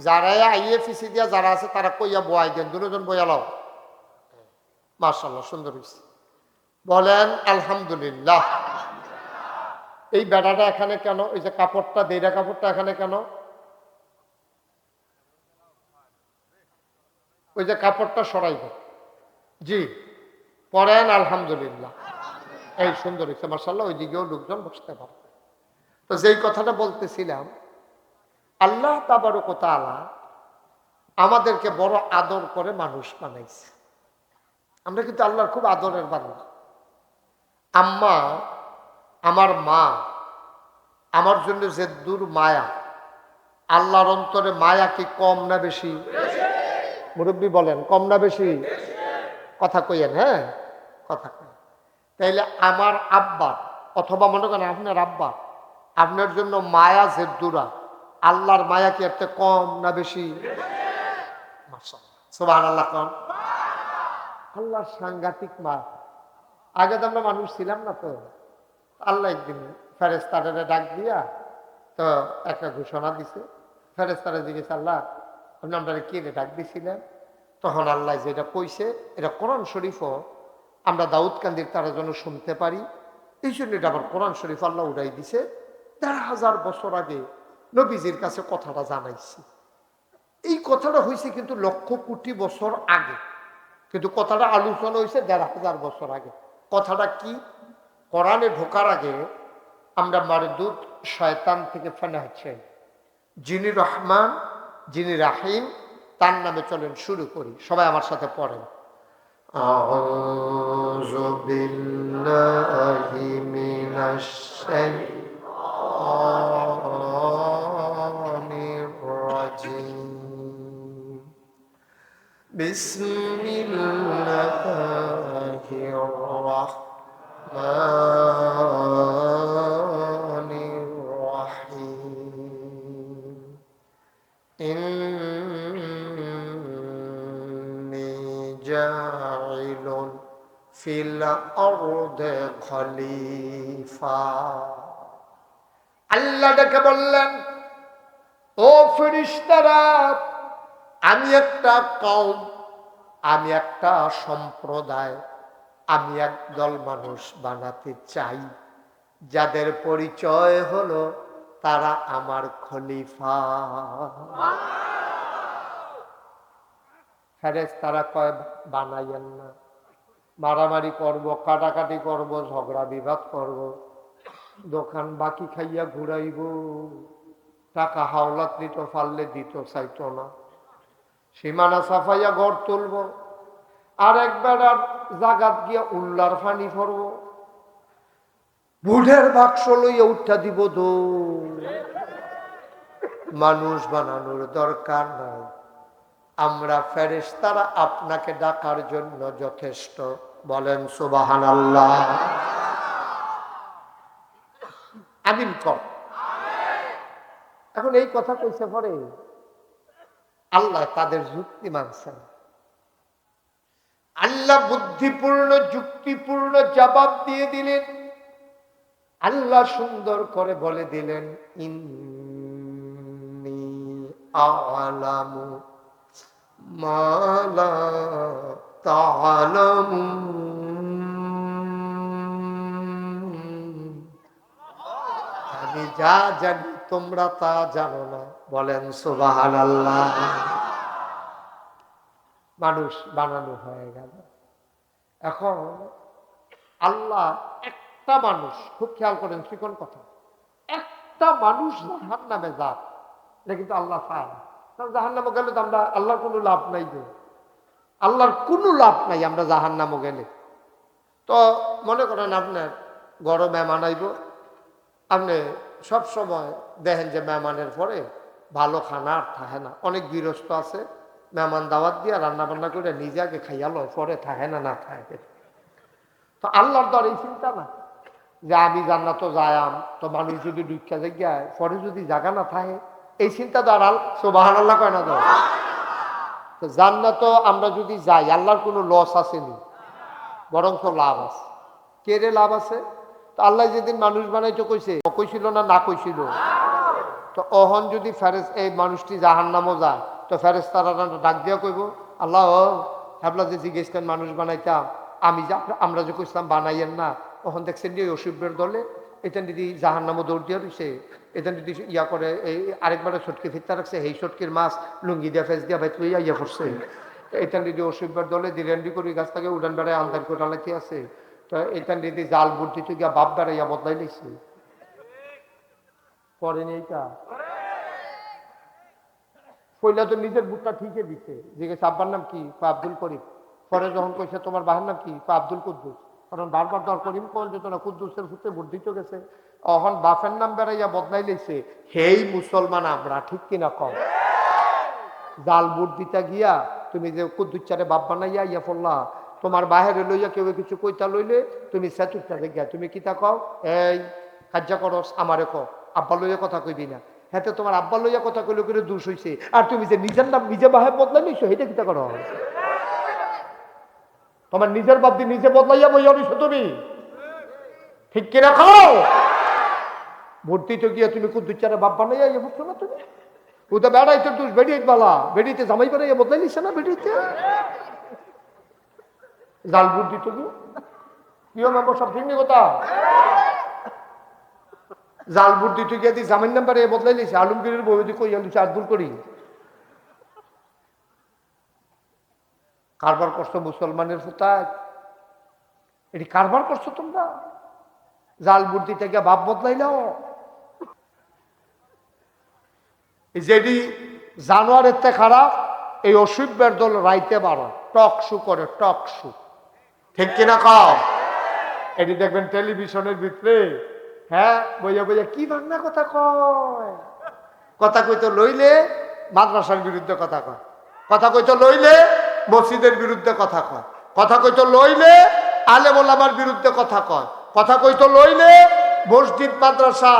S1: যারা আইয়ে ফিসি দিয়া যারা আছে তারা কইয়া বয়াই দেন, 2জন বইয়া লাও। মাশাআল্লাহ সুন্দর হয়েছে। বলেন আলহামদুলিল্লাহ। এই বেড়াটা এখানে কেন? ওই যে কাপড়টা দেড়া কাপড়টা এখানে কেন? ওই যে কাপড়টা সরাইব। জি পড়েন আলহামদুলিল্লাহ। এই সুন্দর হয়েছে মাশাআল্লাহ। ওই দিকেও লোকজন বসতে পারে। তো যেই কথাটা বলতেছিলাম, আল্লাহ তাবারক ওয়া তাআলা আমাদেরকে বড় আদর করে মানুষ বানাইছে। আমরা কিন্তু আল্লাহর খুব আদরের বান্দা। আম্মা আমার মা আমার জন্য যে দূর মায়া, আল্লাহর অন্তরে মায়া কি কম না বেশি? মুরব্বী বলেন কম না বেশি? কথা কইয়েন, হ্যাঁ কথা কইয়েন। তাইলে আমার আব্বা অথবা মনে করেন আপনার আব্বা, আপনার জন্য মায়া যে দূরা, আল্লাহর মায়া কি এর কম না বেশি? সুবহানাল্লাহ কন। আল্লাহর সাংঘাতিক মা। আগে তো আমরা মানুষ ছিলাম না, তো আল্লাহ একদিন ফেরেশতারে ডাক দিয়া তো একটা ঘোষণা দিছে। ফেরেশতারা জিজ্ঞেস আল্লাহ আপনি আপনারা কে ডাক দিছিলেন? তখন আল্লাহ যেটা কইছে এটা কোরআন শরীফও আমরা দাউদকান্দির তারা যেন শুনতে পারি, এই জন্য এটা আবার কোরআন শরীফ আল্লাহ উঠাই দিছে। ১,৫০০ বছর আগে নবীজির কাছে কথাটা জানাইছি। এই কথাটা হয়েছে কিন্তু লক্ষ কোটি বছর আগে। কিন্তু কথাটা আলোচনা হয়েছে ১,৫০০ বছর আগে। কথাটা কি? কোরআনে ঢোকার আগে আমরা মারদুদ শয়তান থেকে ফানা চাই। যিনি রহমান, যিনি রাহিম, তার নামে চলেন শুরু করি। সবাই আমার সাথে পড়েন। আউযু বিল্লাহি মিনাশ শাইতানির রাজিম। বিসমিল্লাহির রাহমানির রাহিম। ইন্নী জাইলুন ফিল আরদি খলিফা। আল্লাহ ডেকে বললেন, ও ফেরেশতারা, আমি একটা কওম, আমি একটা সম্প্রদায়, আমি একদল মানুষ বানাতে চাই যাদের পরিচয় হলো তারা আমার খলিফা। ফেরেশতারা কয়, বানাইয়েন না, মারামারি করব, কাটাকাটি করব, ঝগড়া বিবাদ করব, দোকান বাকি খাইয়া ঘুরাইব, টাকা হাওলাত নিত, ফাললে দিত চাইতো না, সীমানা সাফাইয়া ঘর তুলব, আর একবার আর জাগাত গিয়া উল্লার ফানি করব, বুঢের বাক্স লইয়া উঠা দিব দৌড়। মানুষ বানানোর দরকার নাই, আমরা ফেরেশতারা আপনাকে ডাকার জন্য যথেষ্ট। বলেন সুবহানাল্লাহ। আমিন কর। এখন এই কথা কইছে পরে আল্লাহ তাদের যুক্তি মানছেন। আল্লাহ বুদ্ধিপূর্ণ যুক্তিপূর্ণ জবাব দিয়ে দিলেন। আল্লাহ সুন্দর করে বলে দিলেন, ইন্নী আ'লামু মা লা তা'লামুন। আমি যা জানি তোমরা তা জানো না। বলেন সুবহানাল্লাহ। মানুষ বানানো হয়ে গেল। এখন আল্লাহ একটা মানুষ, খুব খেয়াল করেন চিকন কথা, একটা মানুষ জাহান্নামে যাক, এটা কিন্তু আল্লাহ চায় না। কারণ জাহান্নামে গেলে তো আমরা আল্লাহর কোনো লাভ নাই, গো আল্লাহর কোনো লাভ নাই আমরা জাহান্নামে গেলে। তো মনে করেন আপনার গরম মেহমান আইব, আপনি সব সময় দেখেন যে মেহমানের পরে ভালো খানা আর থাকে না। অনেক গৃহস্থ আছে মেহমান দাওয়াত দিয়ে রান্না বান্না করে নিজে আগে খাইয়া লয়, পরে থাকে না, না থাকে। তো আল্লাহর দর এই চিন্তা না যে আমি জান্নাত যায়াম, তো মানুষ যদি দুঃখা জায়গায় পরে যদি জায়গা না থাকে, এই চিন্তা তো আর সুবহানাল্লাহ কয় না। তো জান্নাত আমরা যদি যাই, আল্লাহর কোনো লস আসেনি, বরং তো লাভ আছে। কে রে লাভ আছে? তো আল্লাহ যেদিন মানুষ বানাইতে কইছে, কইছিল না, না কইছিল? তো অহন যদি এই মানুষটি জাহান্নামও যায়, তো ফেরেশতারা ডাক দিয়া কইব, আল্লাহ হ্যাবলা যে জিজ্ঞেস করেন মানুষ বানাইতাম, আমরা যে কইছিলাম বানাইয়েন না, তখন দেখছেন যে অসুবের দলে এটা যদি জাহান্নামও দৌড় দিয়া রয়েছে, এটা যদি ইয়া করে এই আরেকবারে ছটকে ফিরতে রাখছে, এই ছটকির মাছ লুঙ্গি দিয়া ফেস দিয়া ভাই তুই ইয়া করছে, এটা যদি অসুবের দলে দিরেন্ডি করি গাছ থেকে উড়ান বেড়ায় আন্দার কোটালাইতে আছে, তো এটা যদি জাল বুদ্ধি থেকে বাপ বেড়াইয়া বদলাই নিচ্ছে, করেনি এইটা? কইলা তো নিজের বুটটা ঠিকই দিচ্ছে। জিজ্ঞেস আব্বার নাম কি? আব্দুল করিম। পরে যখন কইছে তোমার বাবার নাম কি? আব্দুল কুদ্দুস। কারণ বারবার দর করিম কোন যেত না, কুদ্দুসের ফুটে ভোট দিতে গেছে, এখন বাপের নাম বেড়াইয়া বদলাই লেছে। হেই মুসলমান আমরা, ঠিক কিনা কম? জাল ভোট দিতে গিয়া তুমি যে কুদ্দুচারে বাপ বানাইয়া ইয়া পড়লা, তোমার বাহিরে লইয়া কেউ কিছু কইতা লইলে তুমি সেতুরটা গিয়া তুমি কিতা কও, এই কার্যা করস আমারে ক, আব্বা লইয়া কথা কইবি না। হ্যাঁ, তোমার আব্বা লইয়া কথা কইলে করে দোষ হইছে, আর তুমি যে নিজের নাম নিজে বাহে বদলাই নিছো, এটা কিতা করো? তোমার নিজের বাপ দিয়ে নিজে বদলাইয়া বইয়া নিছো তুমি, ঠিক কিনা খাও? ভর্তি তো গিয়া তুমি কুদ্দুচারে বাপ বানাইয়া ইয়ে বুঝছো না তুমি? ও তো বেড়াইতে দোষ বেরিয়ে বালা, বেরিয়েতে জামাই বানাইয়া বদলাই নিছে না বেরিয়েতে? জাল ভোট দিত গিয়ে প্রিয় মেম্বার সব ঠিক কথা। জাল ভোট দিতে গিয়ে দি জামিন নাম্বারে বদলাই লিছে, আলমগীরের বই দি কইয়া লিছে আব্দুল করি। কারবার করছো মুসলমানের ফুতায়, এটি কারবার করছো তোমরা। জাল বুদ্ধি থেকে ভাব বদলাইলাও। এই যেটি জানোয়ারের তে খারাপ, এই অসভ্যের দল রাইতে বারো টক শু করে, টক শু, ঠিক কিনা কও? এটি দেখবেন টেলিভিশনের ভিতরে, হ্যাঁ, বইয়া বইয়া কি বাংলা কথা কয়। কথা কইতো লইলে মাদ্রাসার বিরুদ্ধে কথা কয়, কথা কইতো লইলে মসজিদের বিরুদ্ধে কথা কয়, কথা কইতো লইলে আলেম ওলামার বিরুদ্ধে কথা কয়, কথা কইতো লইলে মসজিদ মাদ্রাসা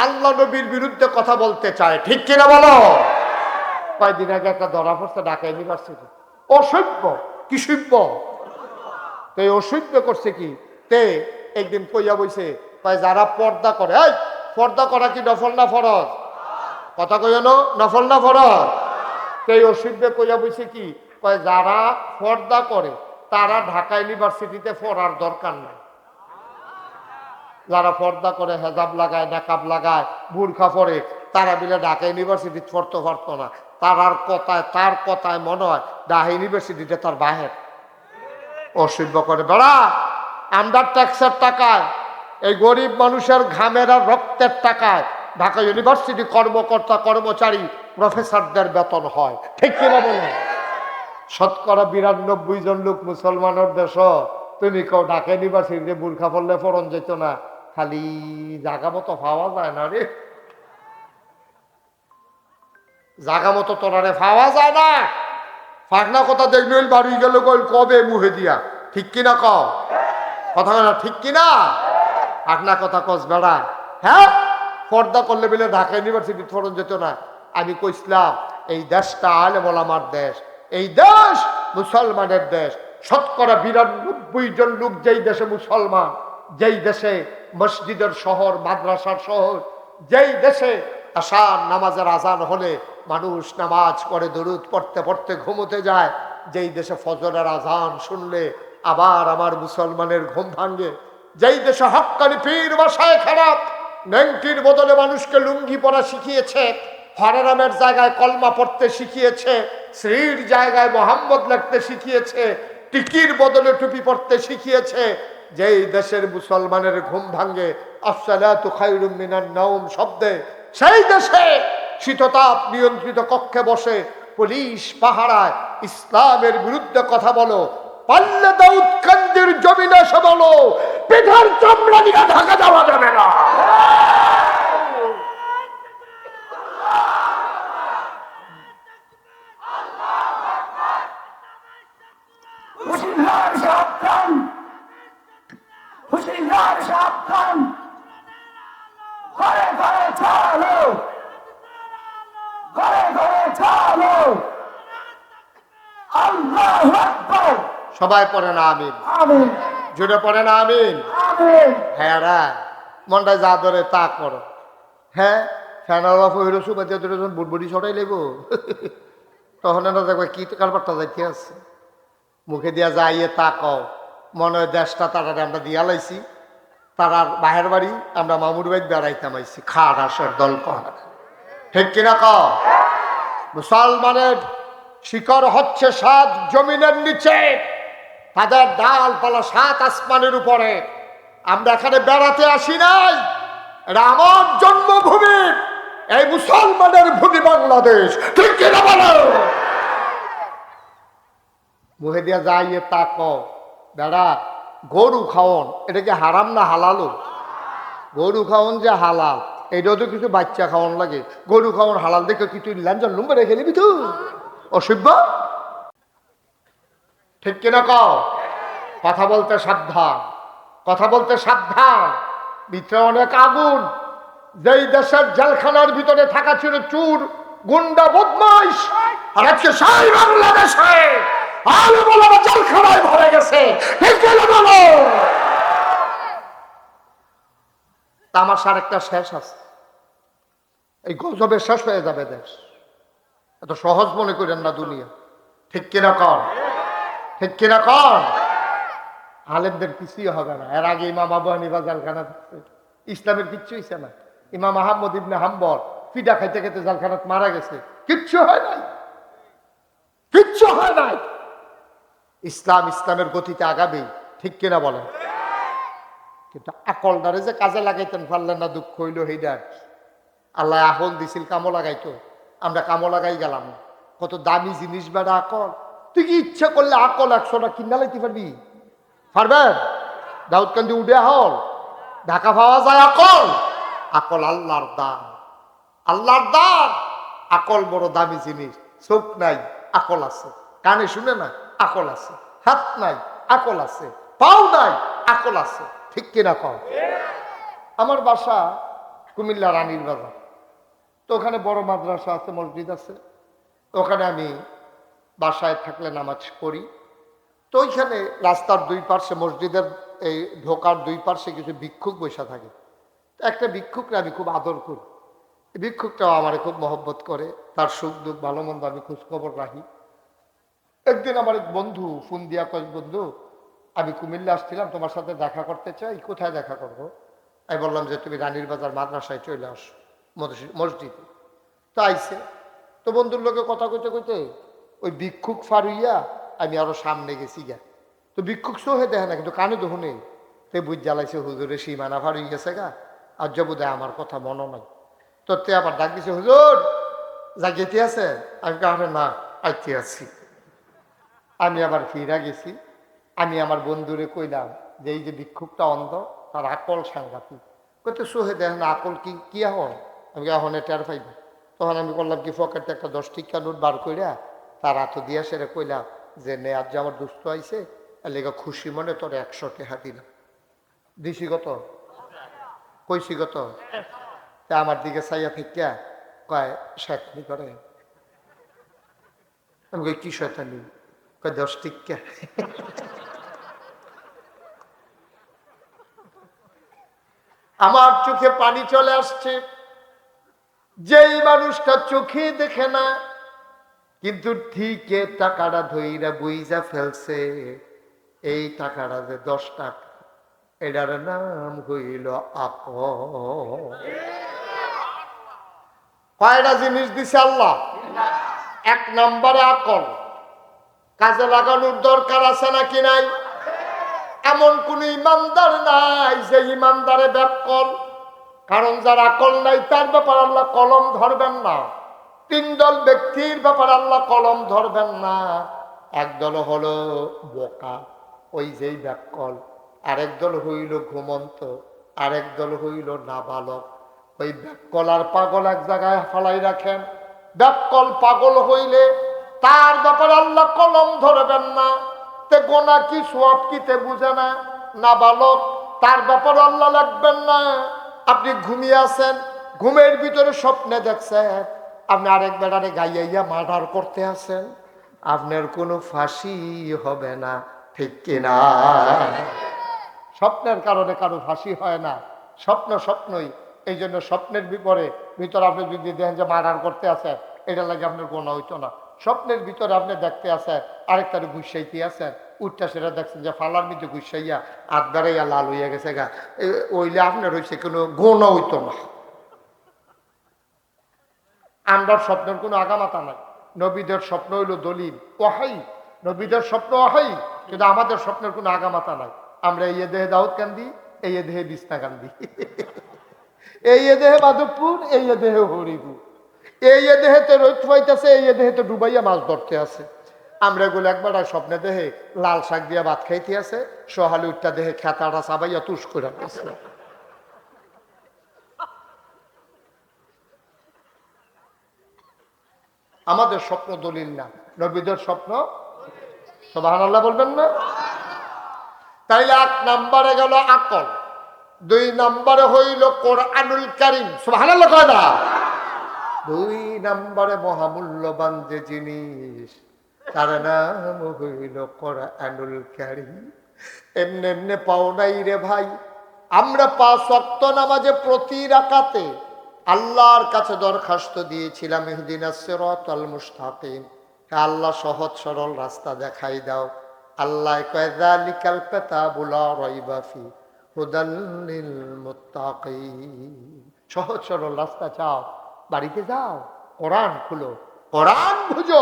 S1: আল্লাহ নবীর বিরুদ্ধে কথা বলতে চায়, ঠিক কিনা বলো? কয়েকদিন আগে একটা ধরা পড়ছে ঢাকা ইউনিভার্সিটি, অসভ্য, কি সভ্য। তো এই অসভ্য করছে কি, তে একদিন কইয়া বইছে, যারা পর্দা করে, এই পর্দা করা কি নফল না ফরজ? কথা কইয়া নফল না ফরজ? তো এই অসভ্য কইয়া বইছে কি, যারা পর্দা করে তারা ঢাকা ইউনিভার্সিটিতে পড়ার দরকার নাই। যারা পর্দা করে, হেজাব লাগায়, নাকাব লাগায়, বুরখা পরে, তারা মিলে ঢাকা ইউনিভার্সিটি পড়তে পারতো না। তার কথায় মনে হয় ঢাকা ইউনিভার্সিটিতে তার বাহের। অসভ্য করে বেড়া, আন্ডার ট্যাক্সের টাকায়, এই গরিব মানুষের ঘামের আর রক্তের টাকায় ঢাকা ইউনিভার্সিটি কর্মকর্তা কর্মচারী প্রফেসরদের বেতন হয়, ঠিক কিনা বলে? ৯২% জন লোক মুসলমানের দেশ, তুমি কেউ ঢাকা ইউনিভার্সিটিতে বুরখা পড়লে পড়ন যেত না, খালি জাগা মতো পাওয়া যায় না রে, জাগা মতো তোরারে পাওয়া যায় না। ফাঁকনা কথা দেখলে বাড়ি গেল কবে মুহে দিয়া, ঠিক কিনা কও? কথা না ঠিক কিনা? ফাঁকনা কথা কস বেড়া। হ্যাঁ, পর্দা করলে বলে ঢাকা ইউনিভার্সিটি পড়ন যেত না। আমি কইছিলাম এই দেশটা আলেম ওলামার দেশ, এই দেশ মুসলমানের দেশ। ৯২% জন লোক যেই দেশে মুসলমান, যেই দেশে মসজিদের শহর, মাদ্রাসার শহর, যেই দেশে আশার নামাজের আজান হলে মানুষ নামাজ পড়ে, দরুদ পড়তে পড়তে ঘুমোতে যায়, যেই দেশে ফজরের আজান শুনলে আবার আমার মুসলমানের ঘুম ভাঙ্গে, যেই দেশে হক্কানি পীর বাসায় খারাপ নেংটির বদলে মানুষকে লুঙ্গি পরা শিখিয়েছে, হরেরামের জায়গায় কলমা পড়তে শিখিয়েছে, শ্রীর জায়গায় মোহাম্মদ লিখতে শিখিয়েছে, টিকির বদলে টুপি পড়তে শিখিয়েছে, যেই দেশের মুসলমানের ঘুম ভাঙ্গে আসসালাতু খায়রুম মিনান নাওম শব্দে, সেই দেশে শীততাপ নিয়ন্ত্রিত কক্ষে বসে পুলিশ পাহারায় ইসলামের বিরুদ্ধে কথা বলো, পাল্লে দাউদ কান্দির জমিনে এসে বলো পিঠার চামড়া নিয়ে ঢাকা যাওয়া যাবে না। সবাই পড়ে না আমিন, জুড়ে পড়ে না আমিন। হ্যাঁ রা মনটা যা ধরে তা করো। হ্যাঁ, ফ্যানার অফ হইল সুবাদে যখন বুটবুটি ছড়াই লেগো, তখন এরা দেখবে কি কারবারটা যাইতে আছে, মুখে দিয়া যাইয়ে তা কও, মনে হয় দেশটা তারা আমরা দিয়া লাইছি, তারা বাহের বাড়ি, আমরা মামুর বাড়ি বেড়াইতাম আইছি, খাট আসের দল কর, ঠিক কিনা কও? মুসলমানের শিকড় হচ্ছে ৭ জমিনের নিচে, তাদের ডালপালা ৭ আসমানের উপরে। আমরা এখানে বেড়াতে আসি নাই, এটা আমার জন্মভূমি, এই মুসলমানের ভূমি বাংলাদেশ, ঠিক কিনা বলো? মুখে দিয়া যাইয়ে তা কও বেড়া, গরু খাওয়ন এটা কি হারাম না হালালো? গরু খাওয়ন যে হালাল, এটাও তো কিছু বাচ্চা খাওয়ান লাগে। গরু খাওয়ান হালাল দেখে কিছু ল্যাঞ্জন লুম্বে রেখে নিবি তুই, অসভ্য, ঠিক কিনা কও? কথা বলতে সাবধান, কথা বলতে সাবধান, ভিতরে অনেক আগুন। যেই দেশের জেলখানার ভিতরে থাকা ছিল চুর, গুন্ডা, বদমাইশ, আর আজকে সেই বাংলাদেশে আলেম ওলামা জেলখানায় ভরে গেছে, ঠিক কিনা বলো? তামাশার একটা শেষ আছে, এই গজবে শেষ হয়ে যাবে দেশ, এত সহজ মনে করেন না দুনিয়া, ঠিক কিনা কর? ঠিক কিনা কর? আলেমদের কিছুই হবে না। এর আগে ইমাম আবু হানিফা জেলখানা থাকছে, ইসলামের কিচ্ছু হইছে না। ইমাম আহমদ ইবনে হাম্বল ফিডা খাইতে খাইতে জেলখানাত মারা গেছে, কিচ্ছু হয় নাই, কিচ্ছু হয় নাই। ইসলাম ইসলামের গতিতে আগাবেই, ঠিক কিনা বলেন? কিন্তু আকলটারে যে কাজে লাগাইতেন পারলেন না, দুঃখ হইল হইডার। আল্লাহ আকল দিছিল, কামো লাগাইতো, আমরা কামো লাগাই গেলাম না। কত দামি জিনিস বেড়া আকল। তুই কি ইচ্ছা করলে আকল 100টা কিনা লাইতে পারবি? পারবেন? দাউদকান্দি উঠে হল ঢাকা পাওয়া যায় আকল? আকল আল্লাহর দান, আল্লাহর দান। আকল বড় দামি জিনিস। চোখ নাই, আকল আছে। কানে শুনে না, আকল আছে। হাত নাই, আকল আছে। পাও নাই, আকল আছে। ঠিক কিনা কও? আমার বাসা কুমিল্লা রানীর বাজার। তো ওখানে বড় মাদ্রাসা আছে, মসজিদ আছে। ওখানে আমি বাসায় থাকলে নামাজ পড়ি। তো ওইখানে রাস্তার দুই পার্শ্বে, মসজিদের এই ঢোকার দুই পার্শ্বে কিছু ভিক্ষুক বসে থাকে। একটা ভিক্ষুককে আমি খুব আদর করি। ভিক্ষুকটাও আমার খুব মহব্বত করে, তার সুখ দুঃখ ভালো মন্দ আমি খোঁজ খবর রাখি। একদিন আমার এক বন্ধু ফোন দিয়া কয়, বন্ধু আমি কুমিল্লা আসছিলাম, তোমার সাথে দেখা করতে চাই। কোথায় দেখা করবো? আমি বললাম যে তুমি রানীর বাজার মাদ্রাসায় চলে আসো, মসজিদে। তো আইসে। তো বন্ধুর লোকে কথা কইতে কইতে ওই ভিক্ষুক ফারুইয়া আমি আরো সামনে গেছি গা। তো ভিক্ষুক সোহে দেখে না, কিন্তু কানে দেখো নেই। তে বুঝ জ্বালাইছে, হুজুরে সীমানা ফারুই গেছে গা, আর জবুদায় আমার কথা মনে নাই। তো তে আবার ডাক দিছে, হুজুর জাগিয়েতে আছে? আমি কাহারে না, আইতে আছি। আমি আবার ফিরা গেছি। আমি আমার বন্ধুরে কইলাম যে এই যে ভিক্ষুকটা অন্ধ, তার আকল সাংঘাতিক। কইতে সোহে দেখ না, আকল কি কি এখন? আমি এখন টের পাইব। তখন আমি করলাম কি, পকেটে একটা 10 টিকা নোট বার কইরা তার হাতে দিয়া সেরে কইলাম যে নে, আজ যে আমার দুস্থ আইছে, লেগা খুশি মনে তোর 100 টাকা দিলাম। দিছি কত? কইছি কত? তা আমার দিকে চাইয়া ফেকিয়া কয়, শয়তানি করে। আমি কই, কি শয়তানি? কয় 10 টিকা। আমার চোখে পানি চলে আসছে। যেই মানুষটা চোখে দেখে না, কিন্তু ঠিক টাকাটা ধইরা বুইজা ফেলছে, এই টাকাটা যে 10 টাকা, এটার নাম হইল আকল। কয়টা জিনিস দিছে আল্লাহ? 1 নম্বরে আকল। কাজে লাগানোর দরকার আছে নাকি নাই? এমন কোন ইমানদার নাই যে ইমানদারে ব্যাকল। কারণ যার আকল নাই তার ব্যাপার আল্লাহ কলম ধরবেন না। 3 দল ব্যক্তির ব্যাপার আল্লাহ কলম ধরবেন না। একদল হলো বোকা, ওই যেই ব্যাকল। আরেক দল হইল ঘুমন্ত, আরেক দল হইল নাবালক। ওই ব্যাকল আর পাগল এক জায়গায় ফালাই রাখেন। ব্যাকল পাগল হইলে তার ব্যাপারে আল্লাহ কলম ধরবেন না। তে গোনা কি সওয়াব কি তে বুঝে না। নাবালক, তার ব্যাপারে আল্লাহ লাগবেন না। আপনি ঘুমিয়ে আছেন, ঘুমের ভিতরে স্বপ্নে দেখছেন আপনি আরেক বেড়ারে গাইয়া মার্ডার করতে আছেন, আপনার কোনো ফাঁসি হবে না, ঠিক কিনা? স্বপ্নের কারণে কারো ফাঁসি হয় না। স্বপ্ন স্বপ্নই। এই জন্য স্বপ্নের ভিতরে আপনি যদি দেখেন যে মার্ডার করতে আছেন, এটা লাগে আপনার গোনা হইতো না। স্বপ্নের ভিতরে আপনি দেখতে আছেন আরেকটারে গুসাইতে আছেন, উঠটা সেটা দেখছেন যে ফালার মধ্যে গুসাইয়া হাত বেড়াইয়া লাল হইয়া গেছে গা, ওইলে আপনার হয়েছে কোনো গোনা হইতো না। আমরা স্বপ্নের কোনো আগামাতা নাই। নবীদের স্বপ্ন হইল দলিল ওয়াহী, নবীদের স্বপ্ন ওয়াহী, কিন্তু আমাদের স্বপ্নের কোনো আগামাতা নাই। আমরা এই দেহে দাউদ কান্দি, এই দেহে বিছনা কান্দি, এই দেহে মাধবপুর, এই দেহে হরিপুর, এই দেহেতে রোদ পাইতেছে, এই দেহেতে ডুবাইয়া মাছ ধরতে আছে। আমরা এগুলো একবার স্বপ্নে দেহে লাল শাক দিয়া ভাত খাইতে আছে, সহালি উঠটা দেহে খেতাটা চাবাইয়া তুষ করে আছে। আমাদের স্বপ্ন দলিল না, নবীদের স্বপ্ন। সুবহানাল্লাহ বলবেন না? তাইলে 1 নম্বরে গেল আকল, 2 নম্বরে হইল কোরআনুল কারীম। সুবহানাল্লাহ কয় না? 2 নম্বরে মহামূল্যবান যে জিনিস, তার নাম হইল কোরআনুল কারীম। এমনি এমনি পাও নাই রে ভাই। আমরা 5 ওয়াক্ত নামাজে প্রতি রাকাতে আল্লাহর কাছে দরখাস্ত দিয়েছিলাম, ইহদিনাস সিরাতাল মুস্তাকিম, আল্লাহ সহজ সরল রাস্তা দেখাই দাও। আল্লাহ কয় যালিকাল কিতাবু লা রাইবা ফি হুদাল লিল মুত্তাকিন। সহজ সরল রাস্তা চাও, বাড়িতে যাও, কোরআন খুলো, কোরআন বুঝো,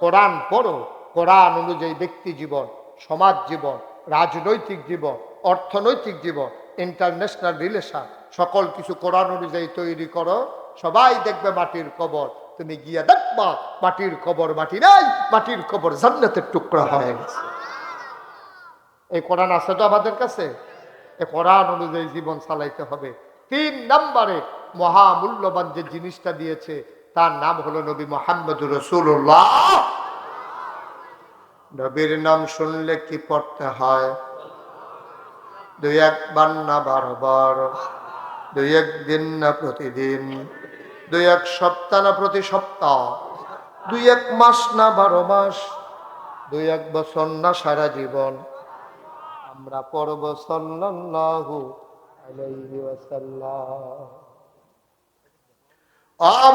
S1: কোরআন পড়ো, কোরআন অনুযায়ী ব্যক্তি জীবন সমাজ জীবন, রাজনৈতিক জীবন, অর্থনৈতিক জীবন, ইন্টারন্যাশনাল রিলেশন, সকল কিছু কোরআন অনুযায়ী তৈরি করো, সবাই দেখবে মাটির কবর। তুমি গিয়ে দেখবা মাটির কবর মাটি নাই, মাটির কবর জান্নাতের টুকরা হয়ে গেছে। এই কোরআন আছে তো আমাদের কাছে। এই কোরআন অনুযায়ী জীবন চালাইতে হবে। 3 নম্বরে মহামূল্যবান যে জিনিসটা দিয়েছে তার নাম হলো নবী মুহাম্মদুর রাসূলুল্লাহ। নবীর নাম শুনলে কি পড়তে হয়? 2-1 বার না 12 বার, 2-1 দিন না প্রতিদিন, 2-1 সপ্তাহ না প্রতি সপ্তাহ, 2-1 মাস না 12 মাস, 2-1 বছর না সারা জীবন আমরা পড়ব সাল্লাল্লাহু আলাইহি ওয়াসাল্লাম।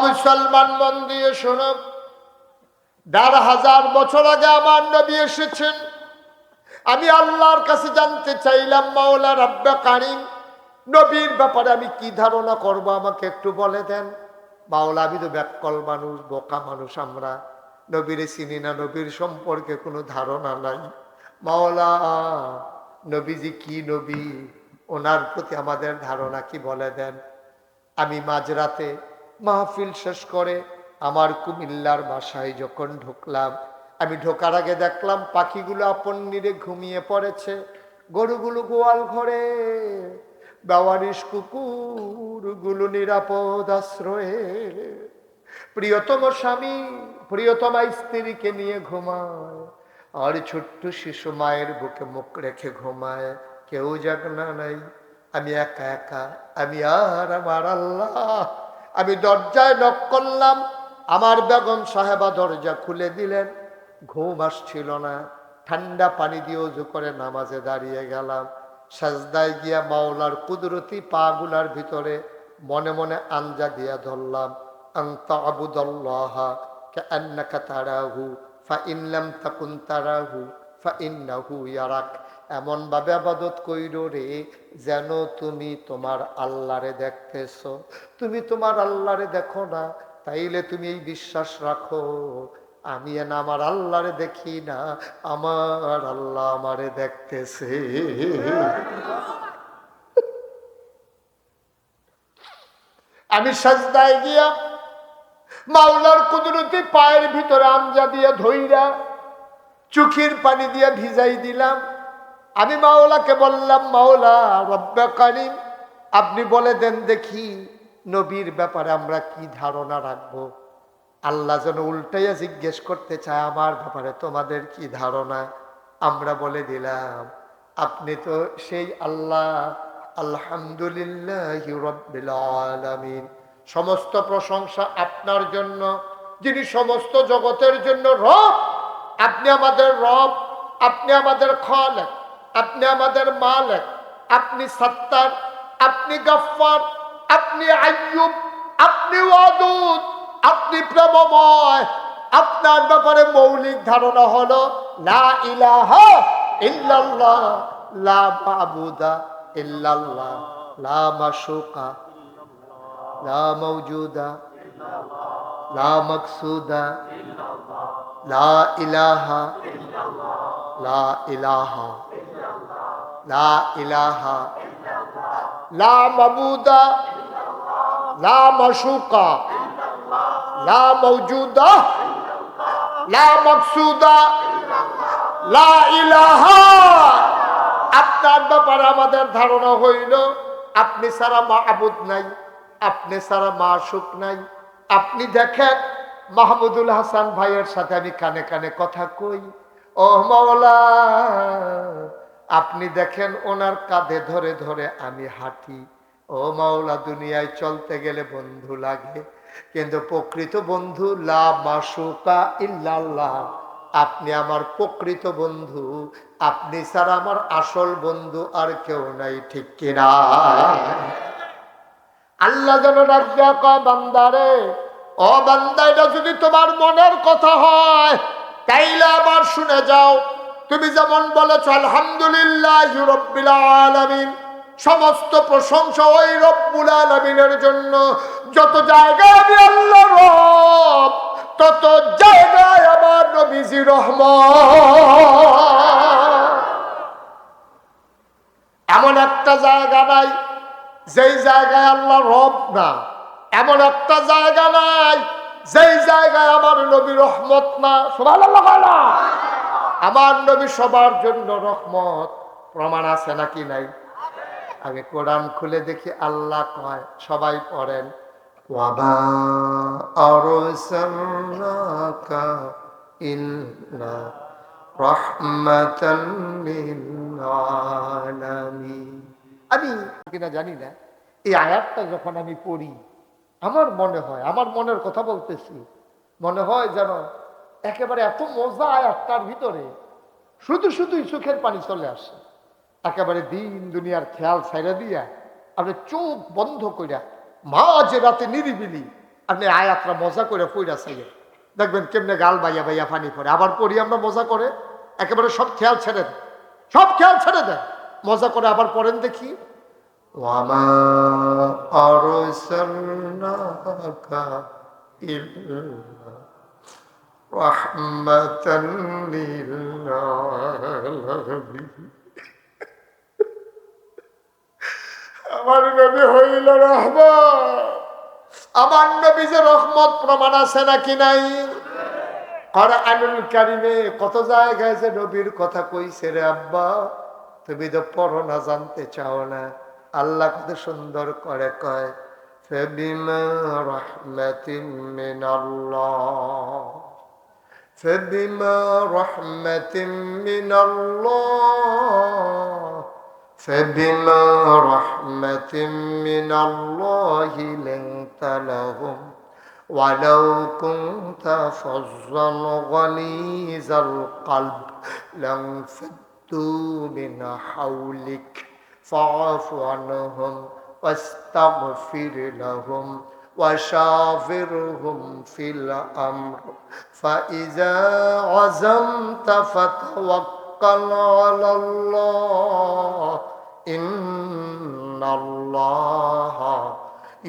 S1: মুসলমান মন দিয়ে শোনো, 1500 বছর আগে আমার নবী এসেছেন। আমি আল্লাহর কাছে জানতে চাইলাম, মাওলা রাব্বে কারীম, নবীর ব্যাপারে আমি কি ধারণা করব আমাকে একটু বলে দেন। মাওলা, আমি তো ব্যাককল মানুষ, বোকা মানুষ, আমরা নবীরে চিনি না, নবীর সম্পর্কে কোনো ধারণা নাই। মাওলা, নবীজি কি নবী, ওনার প্রতি আমাদের ধারণা কি বলে দেন। আমি মাঝরাতে মাহফিল শেষ করে আমার কুমিল্লার বাসায় যখন ঢুকলাম, আমি ঢোকার আগে দেখলাম পাখিগুলো আপন নিরে ঘুমিয়ে পড়েছে, গরুগুলো গোয়াল ঘরে, বেওয়ারিশ কুকুরগুলো নিরাপদ আশ্রয়ে, প্রিয়তম স্বামী প্রিয়তমা স্ত্রীকে নিয়ে ঘুমায়, আর ছোট্ট শিশু মায়ের বুকে মুখ রেখে ঘুমায়, কেউ জাগনা নাই, আমি একা একা, আমি আর আমার আল্লাহ। আমি দরজায় নক করলাম, আমার বেগম সাহেবা দরজা খুলে দিলেন। ঘুম আসছিল না, ঠান্ডা পানি দিয়ে ওযু করে নামাজে দাঁড়িয়ে গেলাম। সাজদায় গিয়া মাওলার কুদরতি পাগুলার ভিতরে মনে মনে আঞ্জা দিয়া ধরলাম, আনতা আবুদাল্লাহা কাআন্নাকা তারাহু ফাইন লাম তাকুন তারাহু ফাইন্নাহু ইয়ারাক। এমন ভাবে ইবাদত কইরো রে যেন তুমি তোমার আল্লাহরে দেখতেছ। তুমি তোমার আল্লাহরে দেখো না, তাইলে তুমি এই বিশ্বাস রাখো, আমি না আমার আল্লাহরে দেখি না, আমার আল্লাহ আমারে দেখতেছে। আমি সাজদায় গিয়া মাওলার কুদরতি পায়ের ভিতরে আঞ্জা দিয়ে ধইরা চোখের পানি দিয়ে ভিজাই দিলাম। আমি মাওলাকে বললাম, মাওলা রব্বে কারীম, আপনি বলে দেন দেখি নবীর ব্যাপারে আমরা কি ধারণা রাখবো। আল্লাহ যেন উল্টাইয়া জিজ্ঞেস করতে চায়, আমার ব্যাপারে তোমাদের কি ধারণা। আমরা বলে দিলাম, আপনি তো সেই আল্লাহ, আলহামদুলিল্লাহি রাব্বিল আলামিন, সমস্ত প্রশংসা আপনার জন্য, যিনি সমস্ত জগতের জন্য রব। আপনি আমাদের রব, আপনি আমাদের খালেক, আপনি আমাদের মালিক, আপনি সত্তার, আপনি গফফার, আপনি আইয়ুব, আপনি ওয়াদুদ, আপনি প্রেমময়। আপনার ব্যাপারে মৌলিক ধারণা হলো লা ইলাহা ইল্লাল্লাহ, লা মাবুদা ইল্লাল্লাহ, লা মাশুকা, লা মাওজুদা, লা মাকসুদা, লা ইলাহা, লা ইলাহা, লা ইলাহা, লা মাবুদা, লা মাশুকা, লা মাওজুদা, লা মাকসুদা, লা ইলাহা। আপনার ব্যাপারে আমাদের ধারণা হইল আপনি ছাড়া মাবুদ নাই, আপনি ছাড়া মাশুক নাই। আপনি দেখেন মাহমুদুল হাসান ভাইয়ের সাথে আমি কানে কানে কথা কই, ও মাওলা, আপনি দেখেন ওনার কাঁধে ধরে ধরে আমি হাঁটি। ও মাওলা, দুনিয়ায় চলতে গেলে বন্ধু লাগে, কিন্তু প্রকৃত বন্ধু লা মাশুকা ইল্লাল্লাহ। আপনি আমার প্রকৃত বন্ধু, আপনি ছাড়া আমার আসল বন্ধু আর কেউ নাই, ঠিক কিনা? আল্লাহ যেন রাজ্জা কয়, বান্দারে, ও বান্দা, এটা যদি তোমার মনের কথা হয় তাইলে আবার শুনে যাও। তুমি যেমন বলেছ আলহামদুলিল্লাহি রাব্বিল আলামিন, সমস্ত প্রশংসা ওই রব্বুল আলামিনের জন্য। যত জায়গায় আমি আল্লাহ রব, তত জায়গায় আমার নবীজি রহমান। এমন একটা জায়গা নাই যেই জায়গায় আল্লাহ রব না, এমন একটা জায়গা নাই যেই জায়গায় আমার নবী রহমত না। সুবহানাল্লাহ বলো। আমার নবী সবার জন্য রহমত। প্রমাণ আছে নাকি নাই? আগে কোরআন খুলে দেখি আল্লাহ কয়, সবাই পড়েন, ওয়ামা আরসালনাকা ইল্লা রাহমাতাল লিল আলামিন। আমি কিনা জানি না, এই আয়াতটা যখন আমি পড়ি আমার মনে হয়, আমার মনের কথা বলতেছি, মনে হয় যেন একেবারে এত মজা আয়াতটার ভিতরে, শুধু শুধুই চোখের পানি চলে আসে। একেবারে দিন দুনিয়ার খেয়াল ছাইড়া দিয়া আপনি চোখ বন্ধ কইরা মাঝে রাতে নিরিবিলি আপনি আয়াতটা মজা করে পইরা চাইয়া দেখবেন কেমনে গাল বাইয়া বাইয়া পানি পড়ে। আবার পড়ি আমরা মজা করে, একেবারে সব খেয়াল ছেড়ে দেন, সব খেয়াল ছেড়ে দেন, মজা করে আবার পড়েন দেখি, ওয়ামা আরসালনাকা ইল্লা রাহমাতাল লিল আলামিন। আমার নবী হইল রহমত। আমার নবী যে রহমত প্রমাণ আছে নাকি নাই? কুরআনুল কারীমে কত জায়গায় যে নবীর কথা কইছে রে আব্বা, তুমি তো পড়ো না, জানতে চাও না। আল্লাহ কত সুন্দর করে কয়, ফাবিমা রাহমাতিন মিনাল্লাহ, ফাবিমা রাহমাতিন মিনাল্লাহ, فبما رحمة من الله لنت لهم ولو كنت فظا غليظ القلب لانفضوا من حولك فاعف عنهم واستغفر لهم وشاورهم في الأمر فإذا عزمت فتوكل على الله إن الله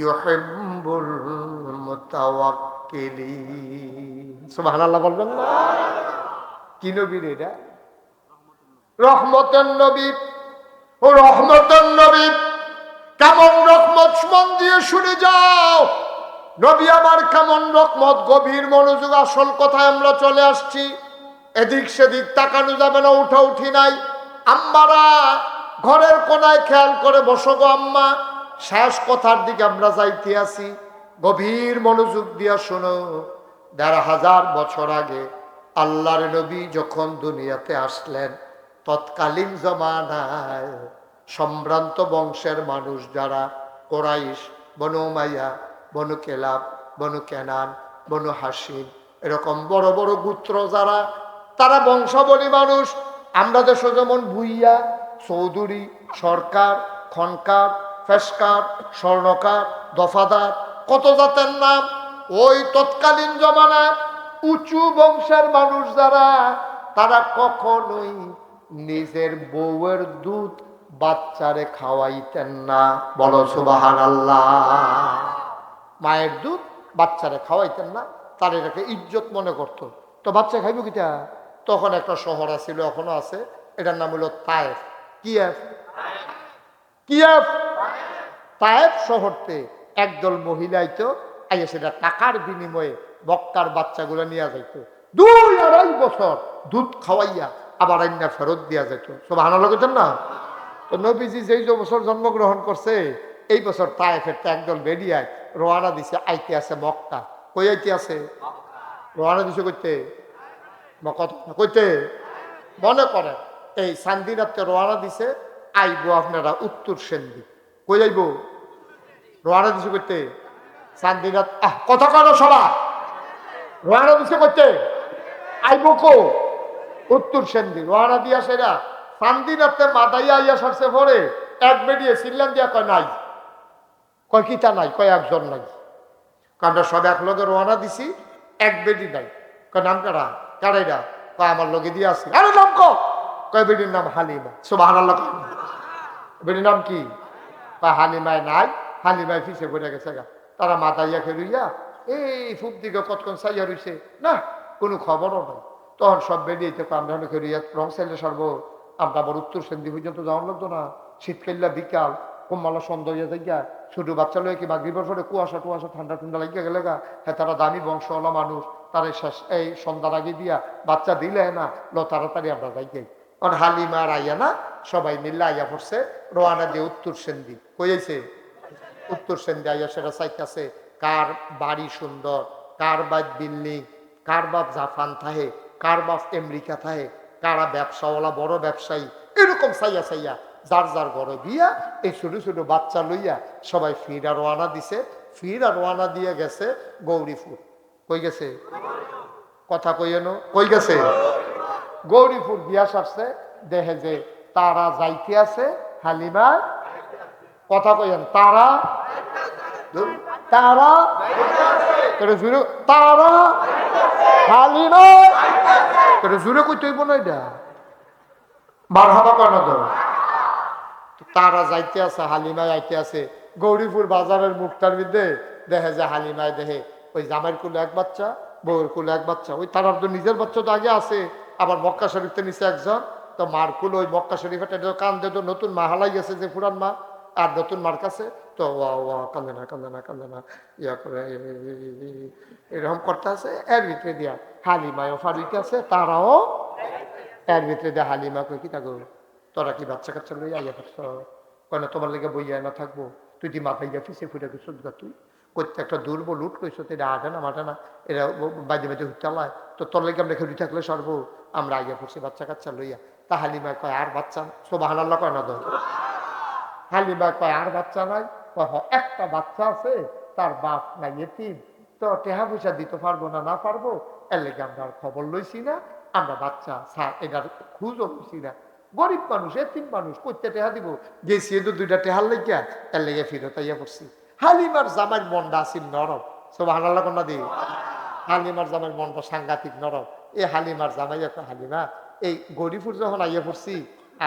S1: يحب المتوكلين। সুবহানাল্লাহ বলবেন না? কি নবী রে এটা? রহমতের নবী। ও রহমতের নবী, কেমন রহমত মন দিয়ে শুনে যাও। নবী আমার কেমন রহমত, গভীর মনোযোগ। আসল কথায় আমরা চলে আসছি, এদিক সেদিক তাকানো যাবে না, উঠা উঠি নাই। আম্মারা ঘরের কোনায় খেয়াল করে বসো গো আম্মা, শেষ কথার দিকে আমরা যাইতে আছি, গভীর মনোযোগ দিয়া শোনো। ১৫০০ বছর আগে আল্লাহর নবী যখন দুনিয়াতে আসলেন, তৎকালীন জমানায় সম্ভ্রান্ত বংশের মানুষ যারা, কোরাইশ, বনু উমাইয়া, বনু কেলাব, বনু কেনান, বনু হাসিম, এরকম বড় বড় গোত্র যারা, তারা বংশাবলী মানুষ। আমরা দেশে যেমন ভুইয়া, চৌধুরী, সরকার, খনকার, ফেসকার, স্বর্ণকার, দফাদার, কত জাতের নাম। ওই তৎকালীন জমানায় উঁচু বংশের মানুষ যারা, তারা কখনোই নিজের বউয়ের দুধ বাচ্চারে খাওয়াইতেন না। বলো সুবহানাল্লাহ। মায়ের দুধ বাচ্চারে খাওয়াইতেন না, তার এটাকে ইজ্জত মনে করতো। তো বাচ্চা খাইব কিটা? তখন একটা শহর ছিল, এখনো আছে, এটার নাম হলো তায়েফ। কিয়েভ, কিয়েভ, তায়েফ শহরতে একদল মহিলাই তো আইয়া সেটা টাকার বিনিময়ে বক্কার বাচ্চাগুলো নিয়ে যাইতো। ২-২.৫ বছর দুধ খাওয়াইয়া আবার আইনা ফেরত দিয়া যেত। সুবহানাল্লাহ কইতেন না? তো নবীজি যেই বছর জন্মগ্রহণ করছে, এই বছর তায়েফের একদল বেরিয়ায় রওনা দিছে, আইতে আছে মক্কা। কই আইতে আছে? রওনা দিছে কইতে কইতে মনে করেন এই সান্দিনাতে রওনা দিছে, আইবো আপনারা উত্তর সেন্দি। কই যাইব? রওনা দিছে কইতে সান্দিনাত। কথা কেন সবাই? রওনা দিছে কইতে আইবো কো? উত্তর সেন্দি। রওনা দিয়া সেরা সান্দিনাতে মাদাইয়া আইয়া সরছে পরে এক বেরিয়ে সিল্লান দিয়া কয় নাই। কয় কিতা নাই? কয় একজন নাই। আমরা সব এক লগে রওনা দিছি, এক বেডি নাই। কয় নাম কারা? কারাইরা? কয় আমার লগে দিয়ে আসি। আরে নাম কয় বেডির নাম হালিমা। সুবহানাল্লাহ। বেডির নাম কি? কয় হালিমায় নাই, হালিমায় ফিসে পড়ে গেছে গা। তারা মাথাইয়া খেলুইয়া এই ফুক দিকে কতক্ষণ চাইয়া রইছে, না কোনো খবরও নাই। তখন সব বেরিয়ে আমরা খেলুইয়া রং সাইলে সরবো, আমরা আবার উত্তর সেন্দি পর্যন্ত যাওয়ার লাগতো না। শীতকাল্লা বিকাল কমলা সন্ধ্যা হইয়া যাইয়া ছোট বাচ্চা লয়ে কি মাগরিবের পরে কুয়াশা টুয়াশা ঠান্ডা ঠান্ডা লাগিয়া গেলে গা হ্যাঁ তারা দামি বংশওয়ালা মানুষ তারা এই সন্ধ্যার আগে দিয়া বাচ্চা দিলে না তাড়াতাড়ি আমরা যাই যাই কারণ হালিমা আর আইয়া না সবাই মিললে আইয়া পড়ছে রোয়ানা দিয়ে উত্তর সেন্দি কইছে উত্তর সেন্দি আইয়া সেটা চাইতেছে কার বাড়ি সুন্দর, কার বাদ বিল্ডিং, কার বাপ জাপান থাহে, কার বাপ আমেরিকা থাহে, কারা ব্যবসাওয়ালা বড় ব্যবসায়ী, এরকম চাইয়া চাইয়া যার যার ঘরে দিয়া এই ছোট ছোট বাচ্চা লইয়া সবাই ফিরা রোয়ানা দিছে। ফিরা রোয়ানা দিয়ে গেছে গৌরীপুর। কই গেছে? কথা কইয়েন কই গেছে? গৌরীপুর দিয়া সারছে, দেখে যে তারা যাইতে আছে, হালিমা কথা কইয়েন তারা তারা তারা হালিমা জুড়ে কই তৈব না এটা বার হবা কেন তো তারা যাইতে আছে, হালিমায় আইতে আছে। গৌরীপুর বাজারের মুখটার মধ্যে দেখে যে হালিমায় দেখে ওই জামাইয়ের কুলে এক বাচ্চা, বউয়ের কুলে এক বাচ্চা। ওই তারার তো নিজের বাচ্চা তো আগে আছে, আবার মক্কা শরীফতে নিচে একজন, তো মার কুল ওই মক্কা শরীফে কান্দে, তো নতুন মা হালাই গেছে যে পুরান মা, আর নতুন মার কাছে তো কান্দে না কান্দে না কান্দে না ইয়া করে এরকম করতে আছে। এর ভিতরে দিয়া হালিমায়ও ফারুইতে আছে, তারাও এর ভিতরে দিয়া হালিমা কই কি থাকো তোরা কি বাচ্চা কাচ্চা লই আইয়া করছ কেন? তোমার লেগে বইয়া না থাকবো? তুই দি মাথায় গিয়া ফিসে ফুটে গেছ গা, তুই করতে একটা দুর্বল উঠ কইস, এটা আটে না মাঠে না, এরা বাজে বাজে চালায়, তো তোর লেগে আমরা খেলি থাকলে সর্ব আমরা আইয়া পড়ছি বাচ্চা কাচ্চা লইয়া। তা হালিমা কয় আর বাচ্চা সুবহানাল্লাহ কয় না তো? হালিমা কয় আর বাচ্চা নাই? একটা বাচ্চা আছে, তার বাপ নাই, এতিম, তো টেহা পয়সা দিতে পারবো না, না পারবো, এর লেগে আমরা আর খবর লইছি না, আমরা বাচ্চা এটার খুঁজও লইছি না। গরিব মানুষ, এতিম মানুষ, করতে টেহা দিব, গেছি তো দুইটা টেহার লেগিয়া, এর লেগে ফিরত আইয়া পড়ছি। হালিমার জামাইয়ের মনটা আসিল নরম, সুবহানাল্লাহ কন্যা দি। হালিমার জামাইয়ের মনটা সাংঘাতিক নরম। এই হালিমার জামাই একটা হালিমা এই গরিপুর যখন আইয়া পড়ছি,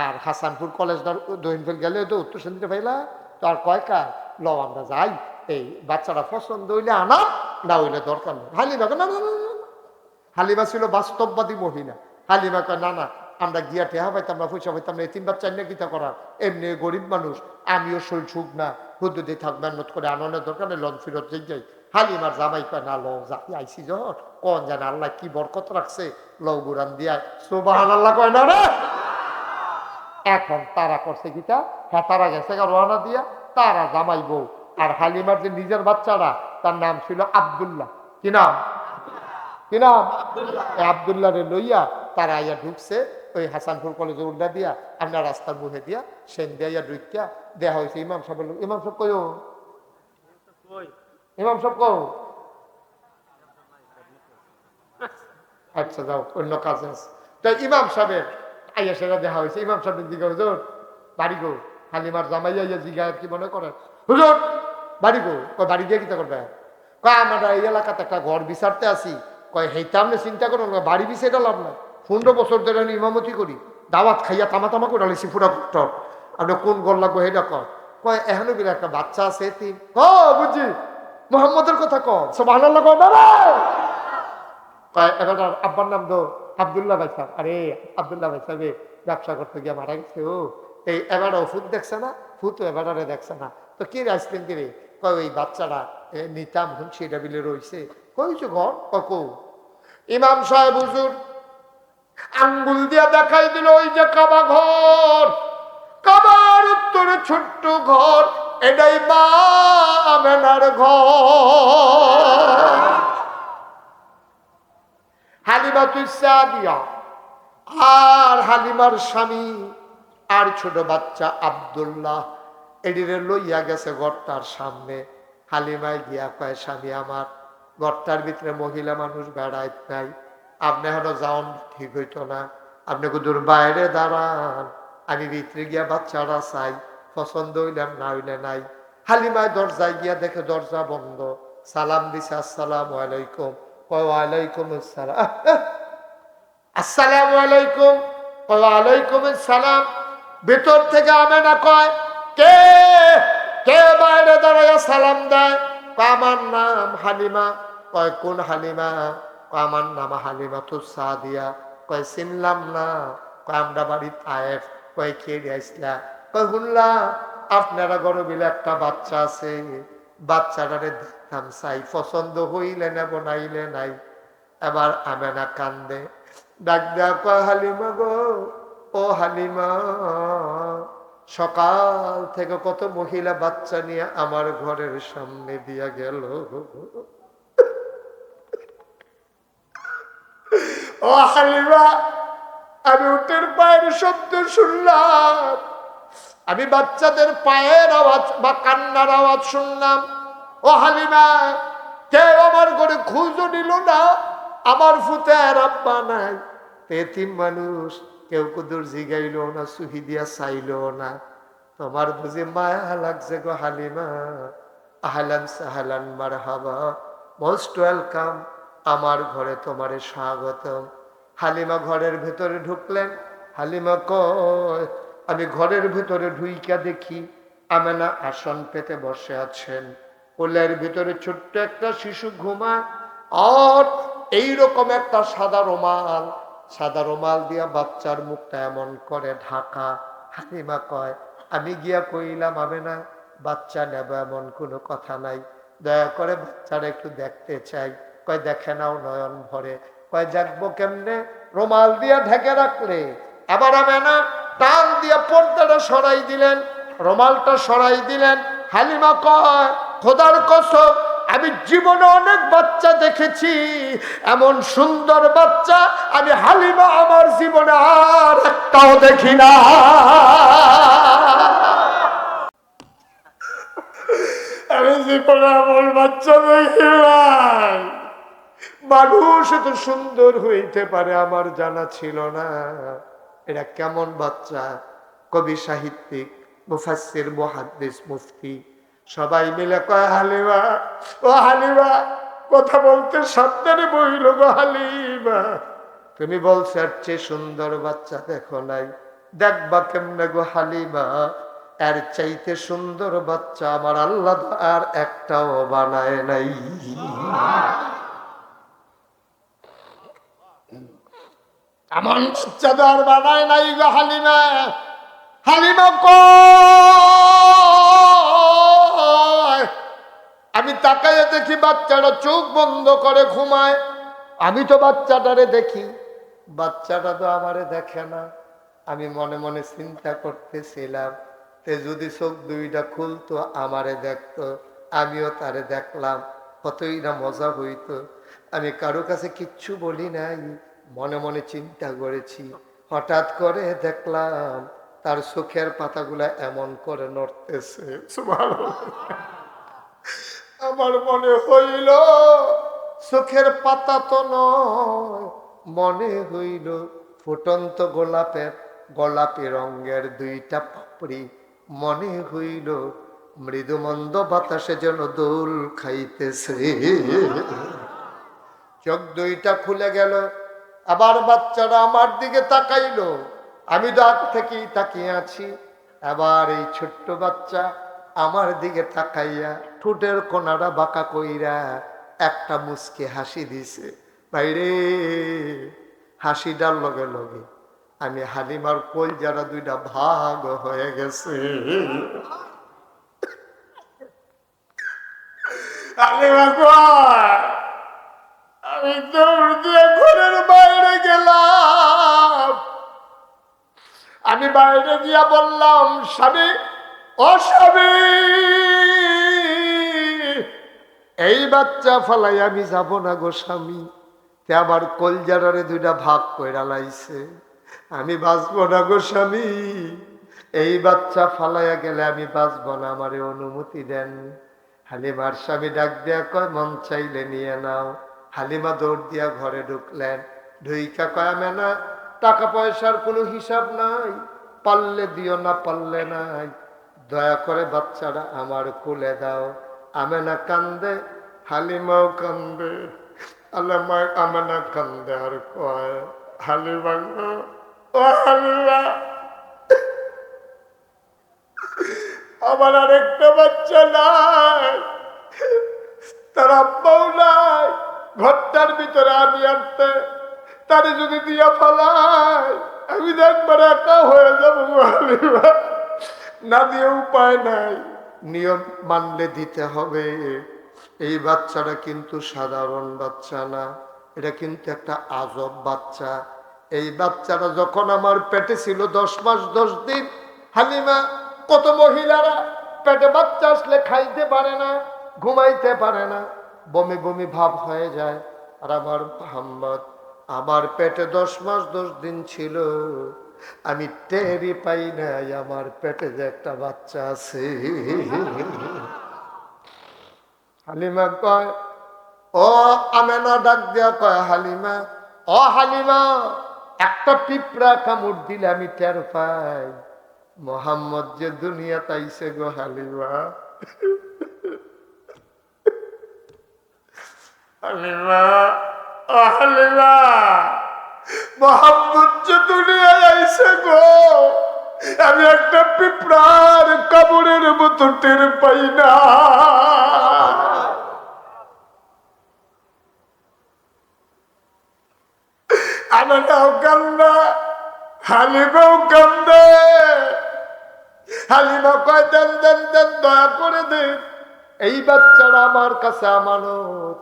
S1: আর হাসানপুর কলেজ দহিনফেল গেলে তো উত্তর সেন্দিতে পাইলা, তো আর কয়কা ল আমরা যাই, এই বাচ্চারা পছন্দ হইলে আনা, না হইলে দরকার নেই। হালিমা না না না, হালিমা ছিল বাস্তববাদী মহিলা। হালিমা কয় না না, আমরা গিয়া টেহা পাইতাম না, পয়সা পাইতাম না, তিন বাচ্চা নিয়ে গীতা করার, এমনি গরিব মানুষ, আমিও শৈল সুখ না, হুদ্দুদি থাক মেহনত করে আনন্দের দরকার নেই, লন ফিরত যাই। হালিমার জামাই কয় না, লো যাই আইসি যখন কন জানে আল্লাহ কি বরকত রাখছে, লও গুরান দিয়া সুবহানাল্লাহ কয় না রে। এখন তারা করছে গীতা, হ্যাঁ তারা গেছে রওনা দিয়া, তারা জামাই বউ আর হালিমার যে নিজের বাচ্চারা, তার নাম ছিল আব্দুল্লাহ। কি নাম? কি নাম? আব্দুল্লাহ রে লইয়া তারা আইয়া ঢুকছে ওই হাসানপুর কলেজে উল্টা দিয়া, আমরা রাস্তার মুখে দিয়া সেন দিয়া ঢুকিয়া দেয়া হয়েছে ইমাম সাহেব। ইমাম সাহেব কই? ইমাম সাহেব কো? আচ্ছা যাও, অন্য কাজ আছে। তো ইমাম সাহেবের আইয়া সেটা দেখা হয়েছে। ইমাম সাহেবের দিকে হুজুর বাড়ি গো, হালিমার জামাই আইয়া জিগায় কি মনে করেন? হুজুর বাড়ি গো। কয় বাড়ি দিয়ে কিতা করবে? কয় আমরা এই এলাকাতে একটা ঘর বিচারতে আসি। কয় হেইটা আপনি চিন্তা করুন, বাড়ি বিছে এটা লাভ নাই, 15 বছর ধরে আমি ইমামতি করি, দাওয়াত খাইয়া তামা তামা করে আলিছি পুরা টপ, আপনি কোন ঘর লাগবো সেটা কর। কয় এখনো বিরা একটা বাচ্চা আছে, তিন বুঝছি মোহাম্মদের কথা কর, সুবহানাল্লাহ কর না রে। কয় এবার আব্বার নাম তো আব্দুল্লাহ ভাই সাহেব। আরে আব্দুল্লাহ ভাই সাহেব ব্যবসা করতে গিয়ে মারা গেছে। ও এই এবারও ফুট দেখছে না, ফুটও এবারে দেখছে না, তো কি রে আসলেন কি রে? কয় ওই বাচ্চারা নিতাম হুঁচি ডাবিলে রয়েছে। কইছো ঘর? কৌ ইমাম সাহেব হুজুর আঙ্গুল দিয়া দেখাই দিল ওই যে কাবা ঘর, কাবার উত্তরে ছোট্ট ঘর, এটাই মা আমেনার ঘর। হালিমা তুই সাদিয়া আর হালিমার স্বামী আর ছোট বাচ্চা আব্দুল্লাহ এডিরে লইয়া গেছে ঘরটার সামনে। হালিমায় গিয়া কয় স্বামী আমার, ঘরটার ভিতরে মহিলা মানুষ বেড়াইত নাই, আপনি এখনো যাওন ঠিক হইতো না, আপনি কুদুর বাইরে দাঁড়ান, আমি ভিতরে গিয়া বাচ্চারা চাই, পছন্দ হইলাম না হইলে নাই। হালিমায় দরজায় গিয়া দেখে দরজা বন্ধ। সালাম দিছে আসসালামু আলাইকুম। কয় ওয়ালাইকুম আসসালাম। আসসালামু আলাইকুম। কয় ওয়ালাইকুম আসসালাম। ভেতর থেকে আমেনা কয় কে কে বাইরে দাঁড়াইয়া সালাম দেয়? আমার নাম হালিমা। কয় কোন হালিমা? কয় আমার নাম হালিমা তু সাদিয়া। কয় চিনলাম না। কয় আমরা বাড়ি তায়েফ। কয় কে আসলা? শুনলাম আপনারা ঘরে মিলে একটা বাচ্চা আছে, বাচ্চাটারে দেখতাম চাই, পছন্দ হইলে নেব নাইলে নাই। এবার আমেনা কান্দে, ডাক দেয়া কয় হালিমা গো, ও হালিমা, সকাল থেকে কত মহিলা বাচ্চা নিয়ে আমার ঘরের সামনে দিয়া গেল। ও হালিমা, আমি উটের পায়ের শব্দ শুনলাম, আমি বাচ্চাদের পায়ের আওয়াজ বা কান্নার আওয়াজ শুনলাম। ও হালিমা, কেউ আমার ঘরে খুঁজও নিল না, আমার ফুতের আব্বা নাই, এতিম মানুষ, কেউ কুদুর জিগাইল না, সুহি দিয়া চাইল না। তোমার বুঝি মায়া লাগছে গো হালিমা? আহলান সাহলান মারহাবা, মোস্ট ওয়েলকাম, আমার ঘরে তোমারে স্বাগতম। হালিমা ঘরের ভেতরে ঢুকলেন। হালিমা কয়, আমি ঘরের ভেতরে ঢুইকা দেখি আমেনা আসন পেতে বসে আছেন, কোলের ভিতরে ছোট্ট একটা শিশু ঘুমায়, আর এইরকম একটা সাদা রুমাল দিয়া বাচ্চার মুখটা এমন করে ঢাকা। হালিমা কয়, আমি গিয়া কইলাম আমেনা, বাচ্চা নেব এমন কোনো কথা নাই, দয়া করে বাচ্চারা একটু দেখতে চাই। কয়, দেখে নাও নয়ন ভরে। কয়, দেখবো কেমনে? রুমাল দিয়া ঢেকে রাখলে। আবার আমেনা টান দিয়া পর্দাটা সরাই দিলেন, রুমালটা সরাই দিলেন। হালিমা কয়, খোদার কসম, আমি জীবনে অনেক বাচ্চা দেখেছি, এমন সুন্দর বাচ্চা আমি হালিমা আমার জীবনে আর একটাও দেখি না। আমি জীবনে এমন বাচ্চা দেখি নাই। মানুষ এত সুন্দর হইতে পারে আমার জানা ছিল না। এটা কেমন বাচ্চা? কবি, সাহিত্যিক, মুফাসসির, মুহাদ্দিস, মুফতি সবাই মিলে কয়, হালিমা, ও হালিমা, কথা বলতে সাবধানে বইল গো হালিমা, তুমি বলছো এর চেয়ে সুন্দর বাচ্চা দেখো নাই, দেখবা কেমনে গো হালিমা? এর চাইতে সুন্দর বাচ্চা আমার আল্লাহ আর একটাও বানায় নাই। এমন বাচ্চা তো আর বানায় নাই গো হালিমা। হালিমা কয়, আমি তাকাইয়া দেখি বাচ্চাটা চোখ বন্ধ করে ঘুমায়। আমি তো বাচ্চাটারে দেখি, বাচ্চাটা তো আমারে দেখে না। আমি মনে মনে চিন্তা করতেছিলাম, তে যদি চোখ দুইটা খুলতো আমারে দেখতো, আমিও তারে দেখলাম, কতই না মজা হইতো। আমি কারো কাছে কিচ্ছু বলি নাই, মনে মনে চিন্তা করেছি। হঠাৎ করে দেখলাম তার চোখের পাতাগুলা এমন করে নড়তেছে। সুবহানাল্লাহ। আমার মনে হইল চোখের পাতা তো নয়, মনে হইল ফুটন্ত গোলাপি রঙের দুইটা পাপড়ি। মনে হইল মৃদুমন্দ বাতাসে যেন দোল খাইতেছে। চোখ দুইটা খুলে গেল, আবার বাচ্চারা আমার দিকে তাকাইলো। আমি তো আগ থেকেই তাকিয়ে আছি। আবার এই ছোট্ট বাচ্চা আমার দিকে তাকাইয়া ঠোঁটের কোনাটা বাঁকা কইরা একটা মুচকি হাসি দিছে। বাইরে হাসিটার লগে লগে আমি হালিমার কলজারা দুইটা ভাগ হয়ে গেছে। হালিমা কয়, আমি দৌড় দিয়ে ঘরের বাইরে গেলাম। আমি বাইরে গিয়া বললাম, স্বামী, ও স্বামী, এই বাচ্চা ফালাই আমি যাব না গো স্বামী, তে আমার কলজারারে দুইটা ভাগ কইরা লাইছে, আমি বাঁচবো না গো স্বামী, এই বাচ্চা ফালাইয়া গেলে আমি বাঁচবো না, আমারে অনুমতি দেন। হালিমার স্বামী ডাক দিয়া কয়, মন চাইলে নিয়ে নাও। হালিমা দৌড় দিয়া ঘরে ঢুকলেন। ঢুইকা কয়, আমেনা, টাকা পয়সার কোনো হিসাব নাই, পারলে দিও না পারলে নাই, দয়া করে বাচ্চাটা আমার কোলে দাও। আমেনা কান্দে, হালিমাও কান্দে। আমেনা কান্দে আর কয়, হালিমা গো, ও হালিমা, আমার আরেকটা বাচ্চা নাই, তার আব্বাও নাই, ঘরটার ভিতরে আমি আনতে, তারে যদি দিয়া ফেলাই আমি একবার একা হয়ে যাবো হালিমা, না দিয়ে উপায় নাই, নিয়ম মানলে দিতে হবে। এই বাচ্চাটা কিন্তু সাধারণ বাচ্চা না, এটা কিন্তু একটা আজব বাচ্চা। এই বাচ্চাটা যখন আমার পেটে ছিল 10 মাস 10 দিন, হালিমা, কত মহিলারা পেটে বাচ্চা আসলে খাইতে পারে না, ঘুমাইতে পারে না, বমি বমি ভাব হয়ে যায়। আর আমার মোহাম্মদ আমার পেটে 10 মাস 10 দিন ছিল, আমি টেরই পাই নাই আমার পেটে যে একটা বাচ্চা আছে। হালিমা কয়, ও আমেনা ডাক দেয়া কয়, হালিমা, ও হালিমা, একটা পিঁপড়া কামড় দিলে আমি টের পাই মোহাম্মদ যে দুনিয়া তাইছে গো হালিমা। হালিমা, ও হালিমা, মোহাম্মদ যে দুনিয়ায় আইছে গো, আমি একটা পিঁপড়ার কামড়ের মতো টের পাই না। আমারও কান্দা, হালিমাও কান্দে। হালিমা কয়, দেন দেন দেন, দয়া করে দেন, এই বাচ্চাটা আমার কাছে আমানত,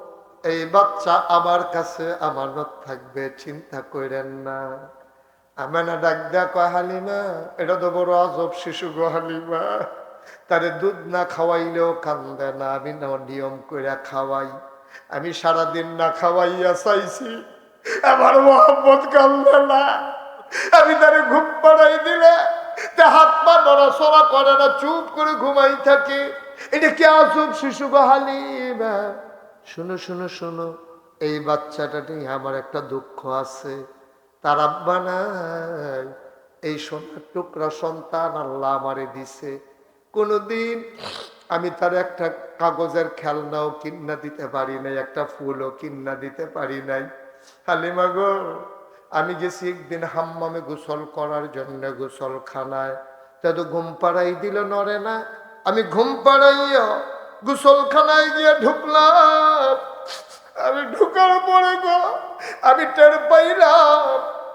S1: এই বাচ্চা আমার কাছে আমানত থাকবে, চিন্তা করেন না। আমেনা ডাক দেয়া কয়, হালিমা, এটা তো বড় আজব শিশু গো হালিমা, তারে দুধ না খাওয়াইলেও কান্দে না, আমি না নিয়ম করে খাওয়াই, আমি সারাদিন না খাওয়াইয়া চাইছি, আমার মোহাম্মদ কান্দে না, আমি তারে ঘুম পাড়াই দিলে তে হাত পা নড়াচড়া করে না, চুপ করে ঘুমাই থাকে। এটা কি আজব শিশু গো হালিমা। শুনো শুনো শুনো, এই বাচ্চাটা নিয়ে আমার একটা দুঃখ আছে, তার আব্বা নাই, এই সোনার টুকরা সন্তান আল্লাহ আমারে দিছে, কোনদিন আমি তার একটা কাগজের খেলনাও কিনা দিতে পারি নাই, একটা ফুলও কিনা দিতে পারি নাই। হালিমা গো, আমি গেছি একদিন হাম্মামে গোসল করার জন্য গোসলখানায়, তা তো ঘুম পাড়াই দিল, নড়ে না। আমি ঘুম পাড়াইয়া গোসলখানায় গিয়ে ঢুকলাম, আমি ঢুকার পরে গো আমি টের পাইলাম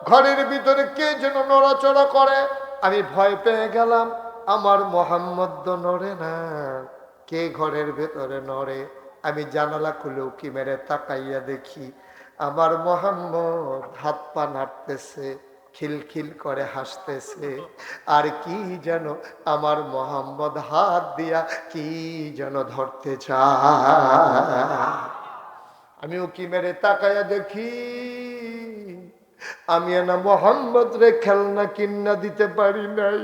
S1: ঘরের ভিতরে কে যেন নড়াচড়া করে। আমি ভয় পেয়ে গেলাম, আমার মোহাম্মদ নড়ে না, কে ঘরের ভেতরে নড়ে। আমি জানালা খুলে উকি মেরে তাকাইয়া দেখি আমার মোহাম্মদ হাত পা নাড়তেছে, খিলখিল করে হাসতেছে, আর কি যেন আমার মোহাম্মদ হাত দিয়া কি যেন ধরতে চায়। আমি উকি মেরে তাকাইয়া দেখি আমি না মোহাম্মদ রে খেলনা কিন্না দিতে পারি নাই,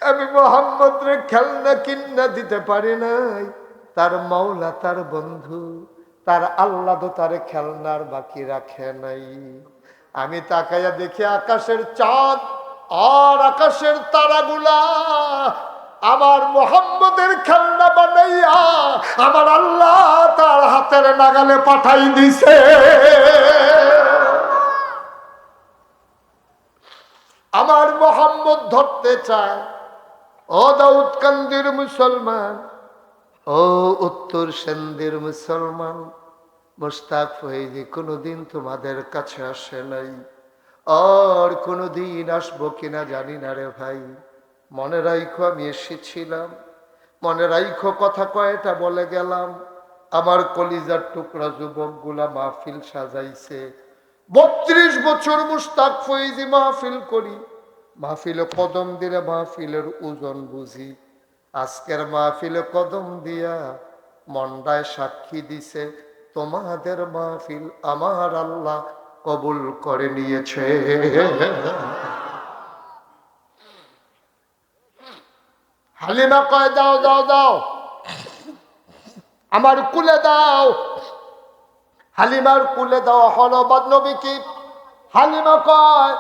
S1: আমি মোহাম্মদ রে খেলনা কিন্না দিতে পারি নাই। তার মাওলা, তার বন্ধু, তার আল্লাহ তো তার খেলনার বাকি রাখে নাই। আমি তাকাইয়া দেখি আকাশের চাঁদ আর আকাশের তারাগুলা আমার মোহাম্মদের খেলনা বানাইয়া আমার আল্লাহ তার হাতের নাগালে পাঠাই দিছে। আমার মোহাম্মদ ধরতে চায়। ও দাউদকান্দির মুসলমান, ও উত্তর সেন্দির মুসলমান, মুশতাক ফৈজি কোনোদিন তোমাদের কাছে আসে নাই, আর কোনোদিন আসবো কিনা জানি না রে ভাই। মনে রাইখো আমি এসেছিলাম, মনে রাইখো কথা কয়টা বলে গেলাম। আমার কলিজার টুকরা যুবক গুলা মাহফিল সাজাইছে, 32 বছর মুশতাক ফৈজি মাহফিল করি, মাহফিলে কদম দিলে মাহফিলের ওজন বুঝি। আজকের মাহফিলে কদম দিয়া মন্ডায় সাক্ষী দিছে তোমাদের মাহফিল আমার আল্লাহ কবুল করে নিয়েছে। হালিমা কয়, দাও দাও দাও, আমার কুলে দাও। হালিমার কুলে দাও হলো বদনবী কি। হালিমা কয়,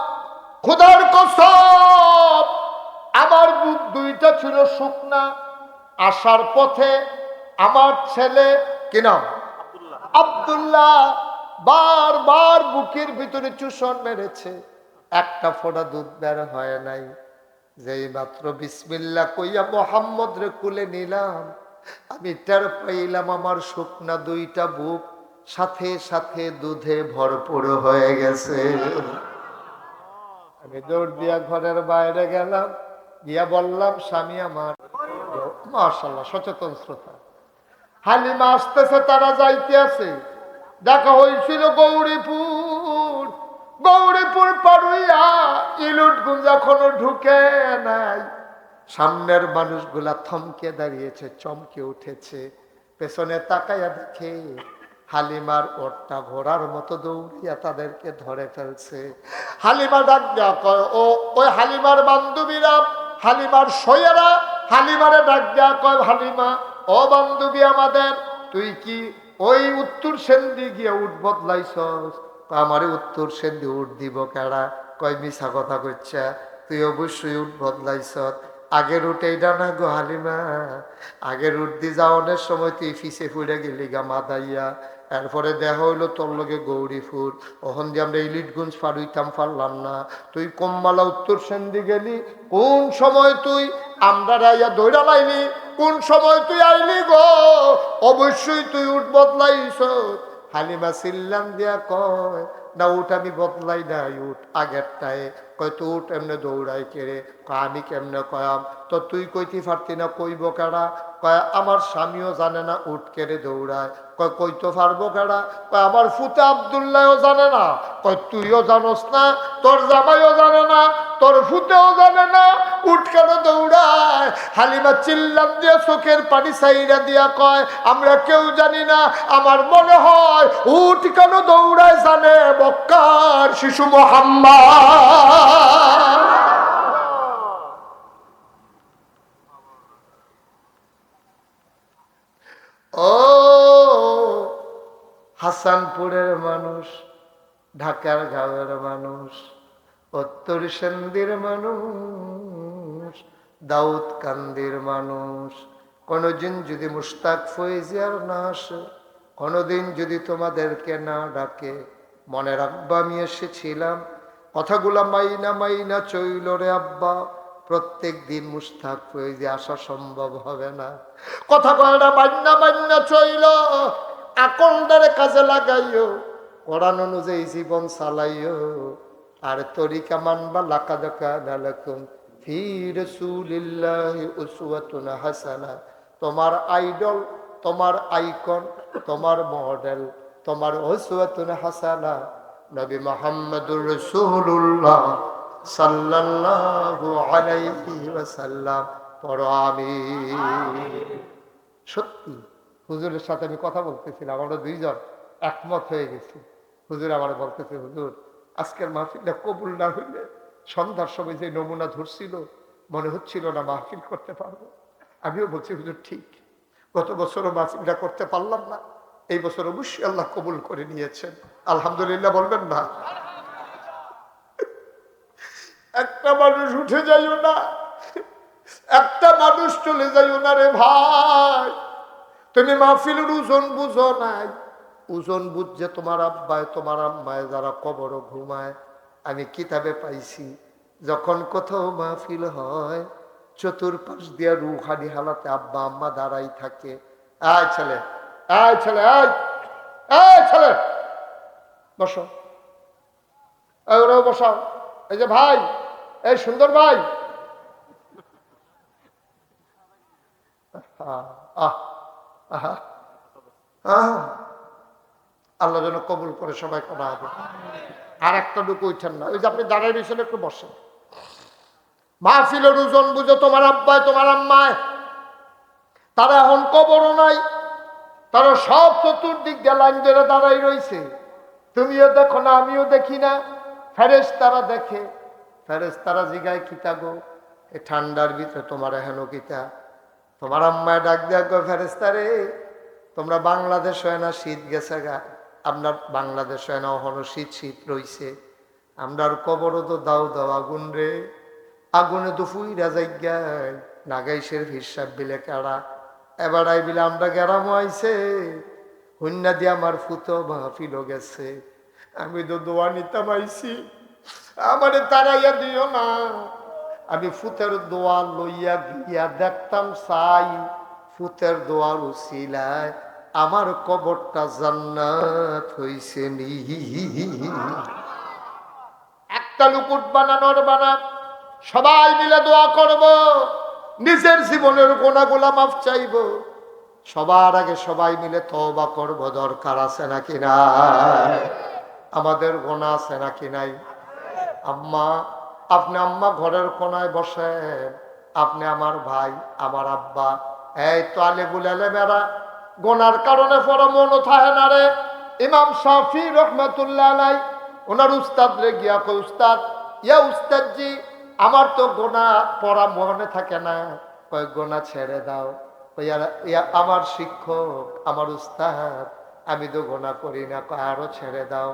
S1: খোদার কসম, আমার বুক দুইটা ছিল শুকনা, আসার পথে আমার ছেলে কি নাম আব্দুল্লাহ বারবার বুকের ভিতরে চুষণ মেরেছে, একটা ফোঁটা দুধ বের হয় নাই। যেই মাত্র বিসমিল্লাহ কইয়া মোহাম্মদ রে কুলে নিলাম, আমি টের পাইলাম আমার শুকনা দুইটা বুক সাথে সাথে দুধে ভরপুর হয়ে গেছে। আমি দৌড় দিয়া ঘরের বাইরে গেলাম, গিয়া বললাম স্বামী আমার। মাশাআল্লাহ, সচেতন শ্রোতা। হালিমা আসতেছে, তারা যাইতে আছে। দেখা হয়েছিল গৌরীপুর। গৌরীপুর পাড়ুইয়া ইলুটগুঞ্জ এখনো ঢুকে নাই। সামনের মানুষগুলা থমকে দাঁড়িয়েছে, চমকে উঠেছে। পেছনে তাকাইয়া দেখে হালিমার ওটটা ঘোড়ার মতো দৌড়িয়া তাদেরকে ধরে ফেলছে। হালিমা ডাক দেয়া কয়, ও ওই হালিমার বান্ধবীরা, হালিমার সইয়েরা হালিমারে ডাক দেয়া কয়, হালিমা ও বান্ধবী আমাদের, তুই কি ওই উত্তর সেন্দি গিয়ে উঠ বদলাইছস? আমারে উত্তর সেন্দি উঠ দিব কেডা? কয় মিছা কথা কইছা, তুই অবশ্যই উঠ বদলাইছ। আগের উঠ এইটা না গো হালিমা, আগের উঠ দি যাওয়ানোর সময় তুই ফিসে ফুড়ে গেলি গা মাদাইয়া। এরপরে দেখা হইলো তোর লগে গৌরীপুর, ওখান দিয়ে আমরা ইলিটগঞ্জ পারুইতাম পারলাম না। তুই কমমালা উত্তর সেন্দি গেলি, কোন সময় তুই আমরা রাইয়া দৌড়া লাইলি, কোন সময় তুই আইলি গো? অবশ্যই তুই উঠ বদলাইছ। হালিমা চিল্লান দিয়া কয়, না উঠ আমি বদলাই নাই, উঠ আগেরটায়। কয় তো উঠ এমনি দৌড়াই কেড়ে? কয় আমি কেমনে কয়াম? তো তুই কইতে পারতি না, কইব কেডা? কয় আমার স্বামীও জানে না উঠ কেড়ে দৌড়ায়। কয় কইতে পারবো কেডা? কয় আমার ফুতে আব্দুল্লাহও জানে না। কয় তুইও জানোস না, তোর জামাইও জানে না, তোর ফুতেও জানে না উঠ কেন দৌড়ায়? হালিমা চিল্লান দিয়ে চোখের পানি সাইরা দিয়া কয়, আমরা কেউ জানি না, আমার মনে হয় উঠ কেন দৌড়ায় জানে মক্কার শিশু মুহাম্মদ। ও হাসানপুরের মানুষ, ঢাকার গাঁয়ের মানুষ, উত্তর সেন্দির মানুষ, দাউদ কান্দির মানুষ, কোনোদিন যদি মুশতাক ফৈজিয়ার না আসে, কোনোদিন যদি তোমাদেরকে না ডাকে, মনে রাখবা আমি এসেছিলাম। কথাগুলা মাইনা মাইনা চইল রে আব্বা, প্রত্যেক দিন মুশতাক ফৈজি আসা সম্ভব হবে না। কথা কয়টা মাইনা মাইনা চইল, আকলদারে কাজে লাগাইও, কোরআন অনুযায়ী জীবন চালাইও। আর তরিকা মানবা, লাকাদ কানা লাকুম ফি রাসূলিল্লাহি উসওয়াতুন হাসানা। তোমার আইডল, তোমার আইকন, তোমার মডেল, তোমার উসওয়াতুন হাসানা নবী মুহাম্মদুর রাসূলুল্লাহ সাল্লাল্লাহু আলাইহি ওয়াসাল্লাম। পড়ো আমিন। সত্যি হুজুরের সাথে আমি কথা বলতেছিলাম, আমরা দুইজন একমত হয়ে গেছি। হুজুর আমার বলতেছে, হুজুর আজকের মাহফিলটা কবুল না হইলে সন্ধ্যার সময় যে নমুনা ধরছিল মনে হচ্ছিল না মাহফিল করতে পারবো। আমিও বলছি হুজুর ঠিক, গত বছরও মাহফিলটা করতে পারলাম না, এই বছর অবশ্যই আল্লাহ কবুল করে নিয়েছেন। আলহামদুলিল্লাহ বলবেন না? একটা মানুষ উঠে যাইও না, একটা মানুষ চলে যাইও না রে ভাই। তুমি মাহফিলের ওজন বুঝো নাই, ওজন বুঝছে তোমার আব্বায় তোমার আম্মায় যারা কবরও ঘুমায়। আমি কিতাবে পাইছি, যখন কোথাও মাহফিল হয় চতুর্পাশ দিয়া রুহানি হালাতে আব্বা আম্মা দাঁড়াই থাকে। আয় ছেলে, আয় ছেলে, আয় আয় ছেলে, বসো, ওরাও বসাও। এই যে ভাই, এই সুন্দর ভাই, আল্লাহ যেন কবুল করে সবাই করা হবে। আর একটা ঢুকু উঠেন না, ওই যে আপনি দাঁড়ায় রয়েছেন একটু বসেন। মাহফিলের ওজন বুঝো তোমার আব্বায় তোমার আম্মায়, তারা এখন কবরও নাই, তারা সব চতুর্দিক দিয়ে লাইন ধরে দাঁড়াই রয়েছে। তুমিও দেখো না, আমিও দেখি না, ফেরেশতারা দেখে। ফেরেশতারা জিগায় কিতা গো, এই ঠান্ডার ভিতরে তোমার হেন কিতা? তোমার আম্মায় ডাক দেয়া গো, ফেরেশতারে তোমরা বাংলাদেশ হয় না, শীত গেছে গা, আপনার বাংলাদেশ হয় না, ওখানে শীত শীত রইছে, আমরার কবরও তো দাও দাও আগুন রে, আগুনে তো ফুইরা যাইগায় নাগাইশের হিসাব বিলে কারা এবার আই বিলে আমরা গেরাম আইছে হুন্না দিয়ে আমার ফুতো মাহফিল গেছে। আমি তো দোয়া নিতাম আইছি, আমারে তারাইয়া দিও না। আমি ফুতের দোয়া লইয়া গিয়া দেখতাম চাই, ফুতের দোয়ার উসিলায় আমার কবরটা জান্নাত হইছে নি। একটা লুকুট বানানোর বানা, সবাই মিলে দোয়া করব, নিজের জীবনের গুনাহগুলা মাফ চাইব। সবার আগে সবাই মিলে তওবা করব, দরকার আছে নাকি নাই? আমাদের গুনাহ আছে নাকি নাই? আম্মা, আপনি আম্মা ঘরের কোনায় বসেন, আপনি আমার ভাই, আমার আব্বা, এই তো আলেবুল আলেমেরা গোনার কারণে পরে মনও থাকে না রে। ইমাম শাফি রহমাতুল্লাহ আলাই ওনার উস্তাদ রে গিয়া কই, উস্তাদ, ইয়া উস্তাদ জি, আমার তো গোনা পড়া মনে থাকে না, কয় গোনা ছেড়ে দাও। ইয়া আমার শিক্ষক, আমার উস্তাদ, আমি তো গোনা করি না। কয় আরো ছেড়ে দাও,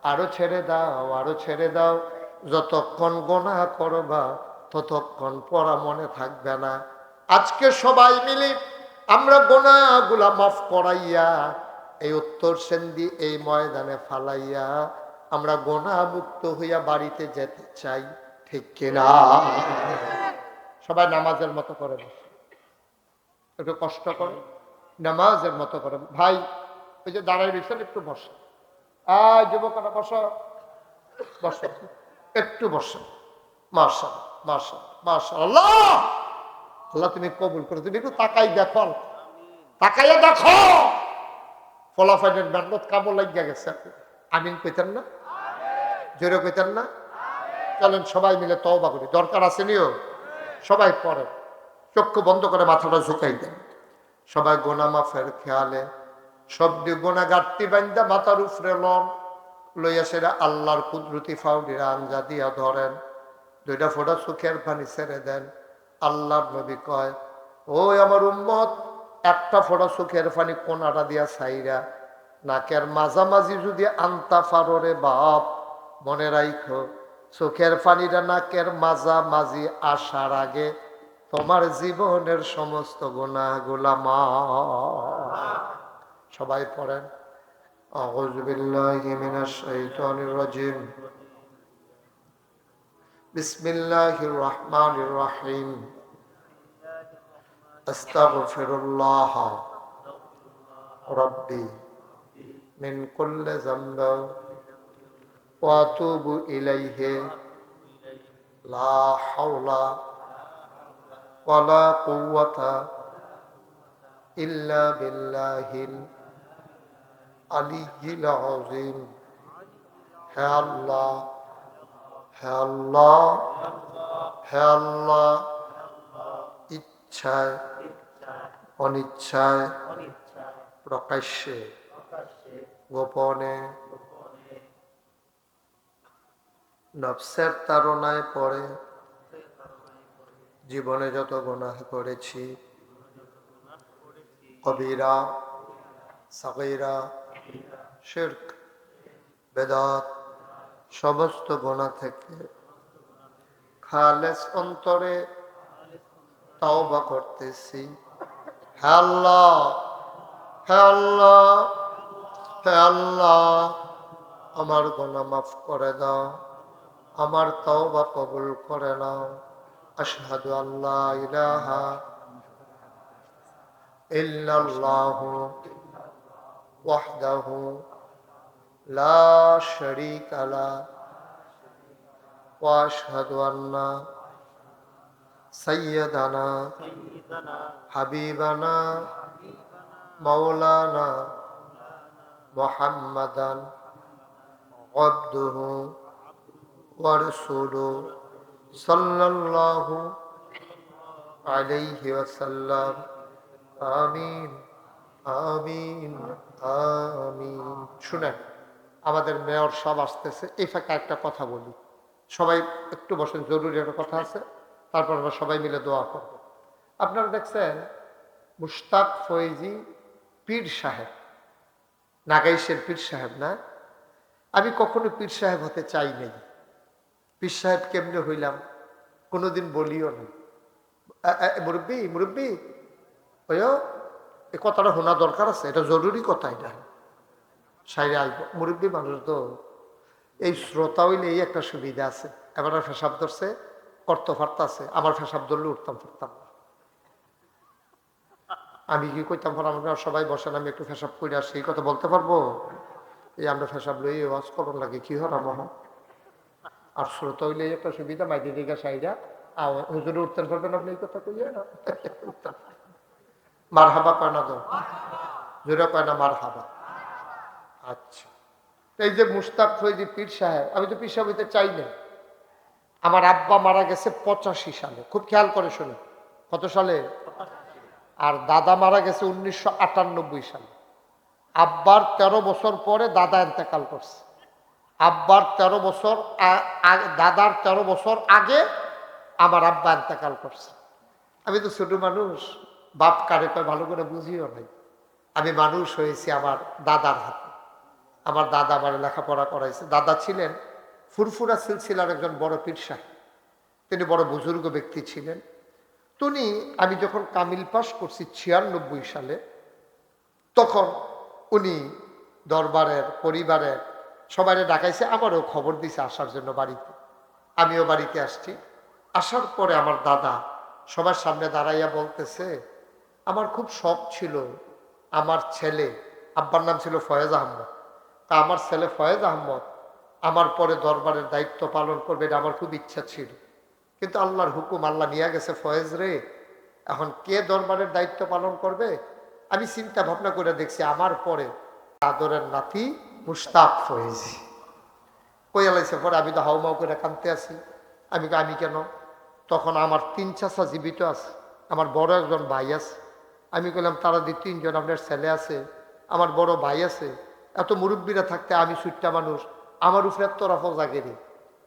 S1: আরো ছেড়ে দাও, আরো ছেড়ে দাও। যতক্ষণ গোনা করবা ততক্ষণ পড়া মনে থাকবে না। আজকে সবাই মিলে আমরা গোনাগুলা মাফ করাইয়া এই উত্তর সেন্দি এই ময়দানে ফালাইয়া আমরা গোনা মুক্ত হইয়া বাড়িতে যেতে চাই, ঠিক কিনা? সবাই নামাজের মতো করে বসে, একটু কষ্ট করে নামাজের মতো করে। ভাই ওই যে দাঁড়াই রয়েছেন, একটু বসে। যুবকরা বসো, বসো, একটু বসো। মাশাআল্লাহ, মাশাআল্লাহ, মাশাআল্লাহ। আল্লাহ তুমি কবুল করো। তুমি একটু তাকাই দেখো, তাকাইয়া দেখো, ফলাফলের মেহনত কামড় লাগিয়া গেছে। আমিন কইতেন না? জোরে কইতেন না? চলেন সবাই মিলে তওবা করি, দরকার আছে নিও। সবাই পড়ে, চক্ষু বন্ধ করে মাথাটা ঝুঁকাই দেন। সবাই গোনা মাফের খেয়ালে সবদি গোনা গাঁটটি বান্ধা মাথার উপরে লন, লইয়া সেরা আল্লাহর কুদরতি ফাউলিরা আঞ্জা দিয়া ধরেন। দুইটা ফোঁটা চোখের পানি ছেড়ে দেন। আল্লাহর নবী কয়, ওই আমার উম্মত, একটা ফোঁটা চোখের পানি কোনাটা দিয়া ছাইরা নাকের মাঝামাঝি যদি আনতা পারো রে বাপ, মনে রাইখো চোখের পানিটা নাকের মাঝামাঝি আসার আগে তোমার জীবনের সমস্ত গুনাহগুলা মাফ। সবাই পড়েন, আউযু বিল্লাহি মিনাশ শাইতানির রাজিম, বিসমিল্লাহির রহমানির রহিম, আস্তাগফিরুল্লাহ রাব্বি মিন কুল্লি যামবিন ওয়া আতুবু ইলাইহি লা হাওলা ওয়ালা কুওয়াতা ইল্লা বিল্লাহিল আলিয়্যিল আযীম। হে আল্লাহ, হে আল্লাহ, হে আল্লাহ, ইচ্ছায় অনিচ্ছায় প্রকাশ্যে গোপনে নফসের তাড়নায় পড়ে জীবনে যত গুনাহ করেছি, কবিরা সাগীরা শিরক বেদাত সমস্ত গুনাহ থেকে খালেস অন্তরে তওবা করতেছি। হে আল্লাহ, হে আল্লাহ, হে আল্লাহ, আমার গুনাহ মাফ করে দাও, আমার তওবা কবুল করে নাও। আশহাদু আল্লা ইলাহা ইল্লাল্লাহু ওয়াহদাহু লা শারীকা লাহু ওয়া আশহাদু আন্না সাইয়্যিদানা হাবিবানা মাওলানা মুহাম্মাদান আবদুহু ওয়া রাসূলুহু সাল্লাল্লাহু আলাইহি ওয়াসাল্লাম। আমিন, আমিন, আমিন। শুনেন, আমাদের মেয়র সব আসতেছে, এই ফাঁকে একটা কথা বলি। সবাই একটু বসেন, জরুরি একটা কথা আছে, তারপর আমরা সবাই মিলে দোয়া করব। আপনারা দেখছেন মুশতাক ফয়েজি পীর সাহেব, নাগাইশের পীর সাহেব না? আমি কখনো পীর সাহেব হতে চাই নাই। পীর সাহেব কেমনে হইলাম কোনোদিন বলিও না। মুরব্বী, মুরব্বী, ওইও এই কথাটা শোনা দরকার আছে, এটা জরুরি কথা। এটা সাইরে আসবো, মুরব্বী মানুষ তো, এই শ্রোতা হইলে এই একটা সুবিধা আছে। এবার ফেসাব ধরছে, করতে পারতাছে, আমার ফেসাব ধরলে উঠতাম পারতাম না। আমি কি কইতাম, আমরা সবাই বসেন, আমি একটু ফেসাব করে আসি, এই কথা বলতে পারবো? এই আমরা ফেসাব লই ওয়াজ করুন লাগে, কি হর আমার। আর শ্রোতা হইলে একটা সুবিধা, মাইদি দিকে সাইরা হুজুরে উঠতেন পারবেন আপনি এই কথা কইয়া না? মার হাবা কয় না তো, জোরে কয় না মার হাবা। আচ্ছা, এই যে মুস্তাক ফৈজি পীর সাহেব, আমি তো পীর সাহেব হইতে চাই না। আমার আব্বা মারা গেছে 85 সালে, খুব খেয়াল করে শুনে, কত সালে? আর দাদা মারা গেছে 1998 সালে। আব্বার 13 বছর পরে দাদা ইন্তেকাল করছে। আব্বার 13 বছর দাদার 13 বছর আগে আমার আব্বা ইন্তেকাল করছে। আমি তো ছোট মানুষ, বাপ কারে কয় ভালো করে বুঝিও নাই। আমি মানুষ হয়েছি আমার দাদার হাতে। আমার দাদা আমার লেখাপড়া করাইছে। দাদা ছিলেন ফুরফুরা সিলসিলার একজন বড় পীর সাহেব, তিনি বড় বুজুর্গ ব্যক্তি ছিলেন। তিনি, আমি যখন কামিল পাস করছি 96 সালে, তখন উনি দরবারের পরিবারের সবাই ডাকাইছে, আমারও খবর দিছে আসার জন্য বাড়িতে। আমিও বাড়িতে আসছি। আসার পরে আমার দাদা সবার সামনে দাঁড়াইয়া বলতেছে, আমার খুব শখ ছিল আমার ছেলে, আব্বার নাম ছিল ফয়েজ আহমদ, তা আমার ছেলে ফয়েজ আহমদ আমার পরে দরবারের দায়িত্ব পালন করবে, এটা আমার খুব ইচ্ছা ছিল। কিন্তু আল্লাহর হুকুম, আল্লাহ নিয়ে গেছে ফয়েজ রে, এখন কে দরবারের দায়িত্ব পালন করবে? আমি চিন্তা ভাবনা করে দেখছি আমার পরে আদরের নাতি মুশতাক ফয়েজ কই আলাইছে। পরে আমি তো হাউমাউ করে কাঁদতে আছি। আমি কেন? তখন আমার 3 চাচা জীবিত আছে, আমার বড় একজন ভাই আছে। আমি বললাম, তারা 3 জন, আপনার ছেলে আছে, আমার বড় ভাই আছে, এত মুরব্বীরা থাকতে আমি ছুট্টা মানুষ, আমার উপরে তোরা পোজা গেরি,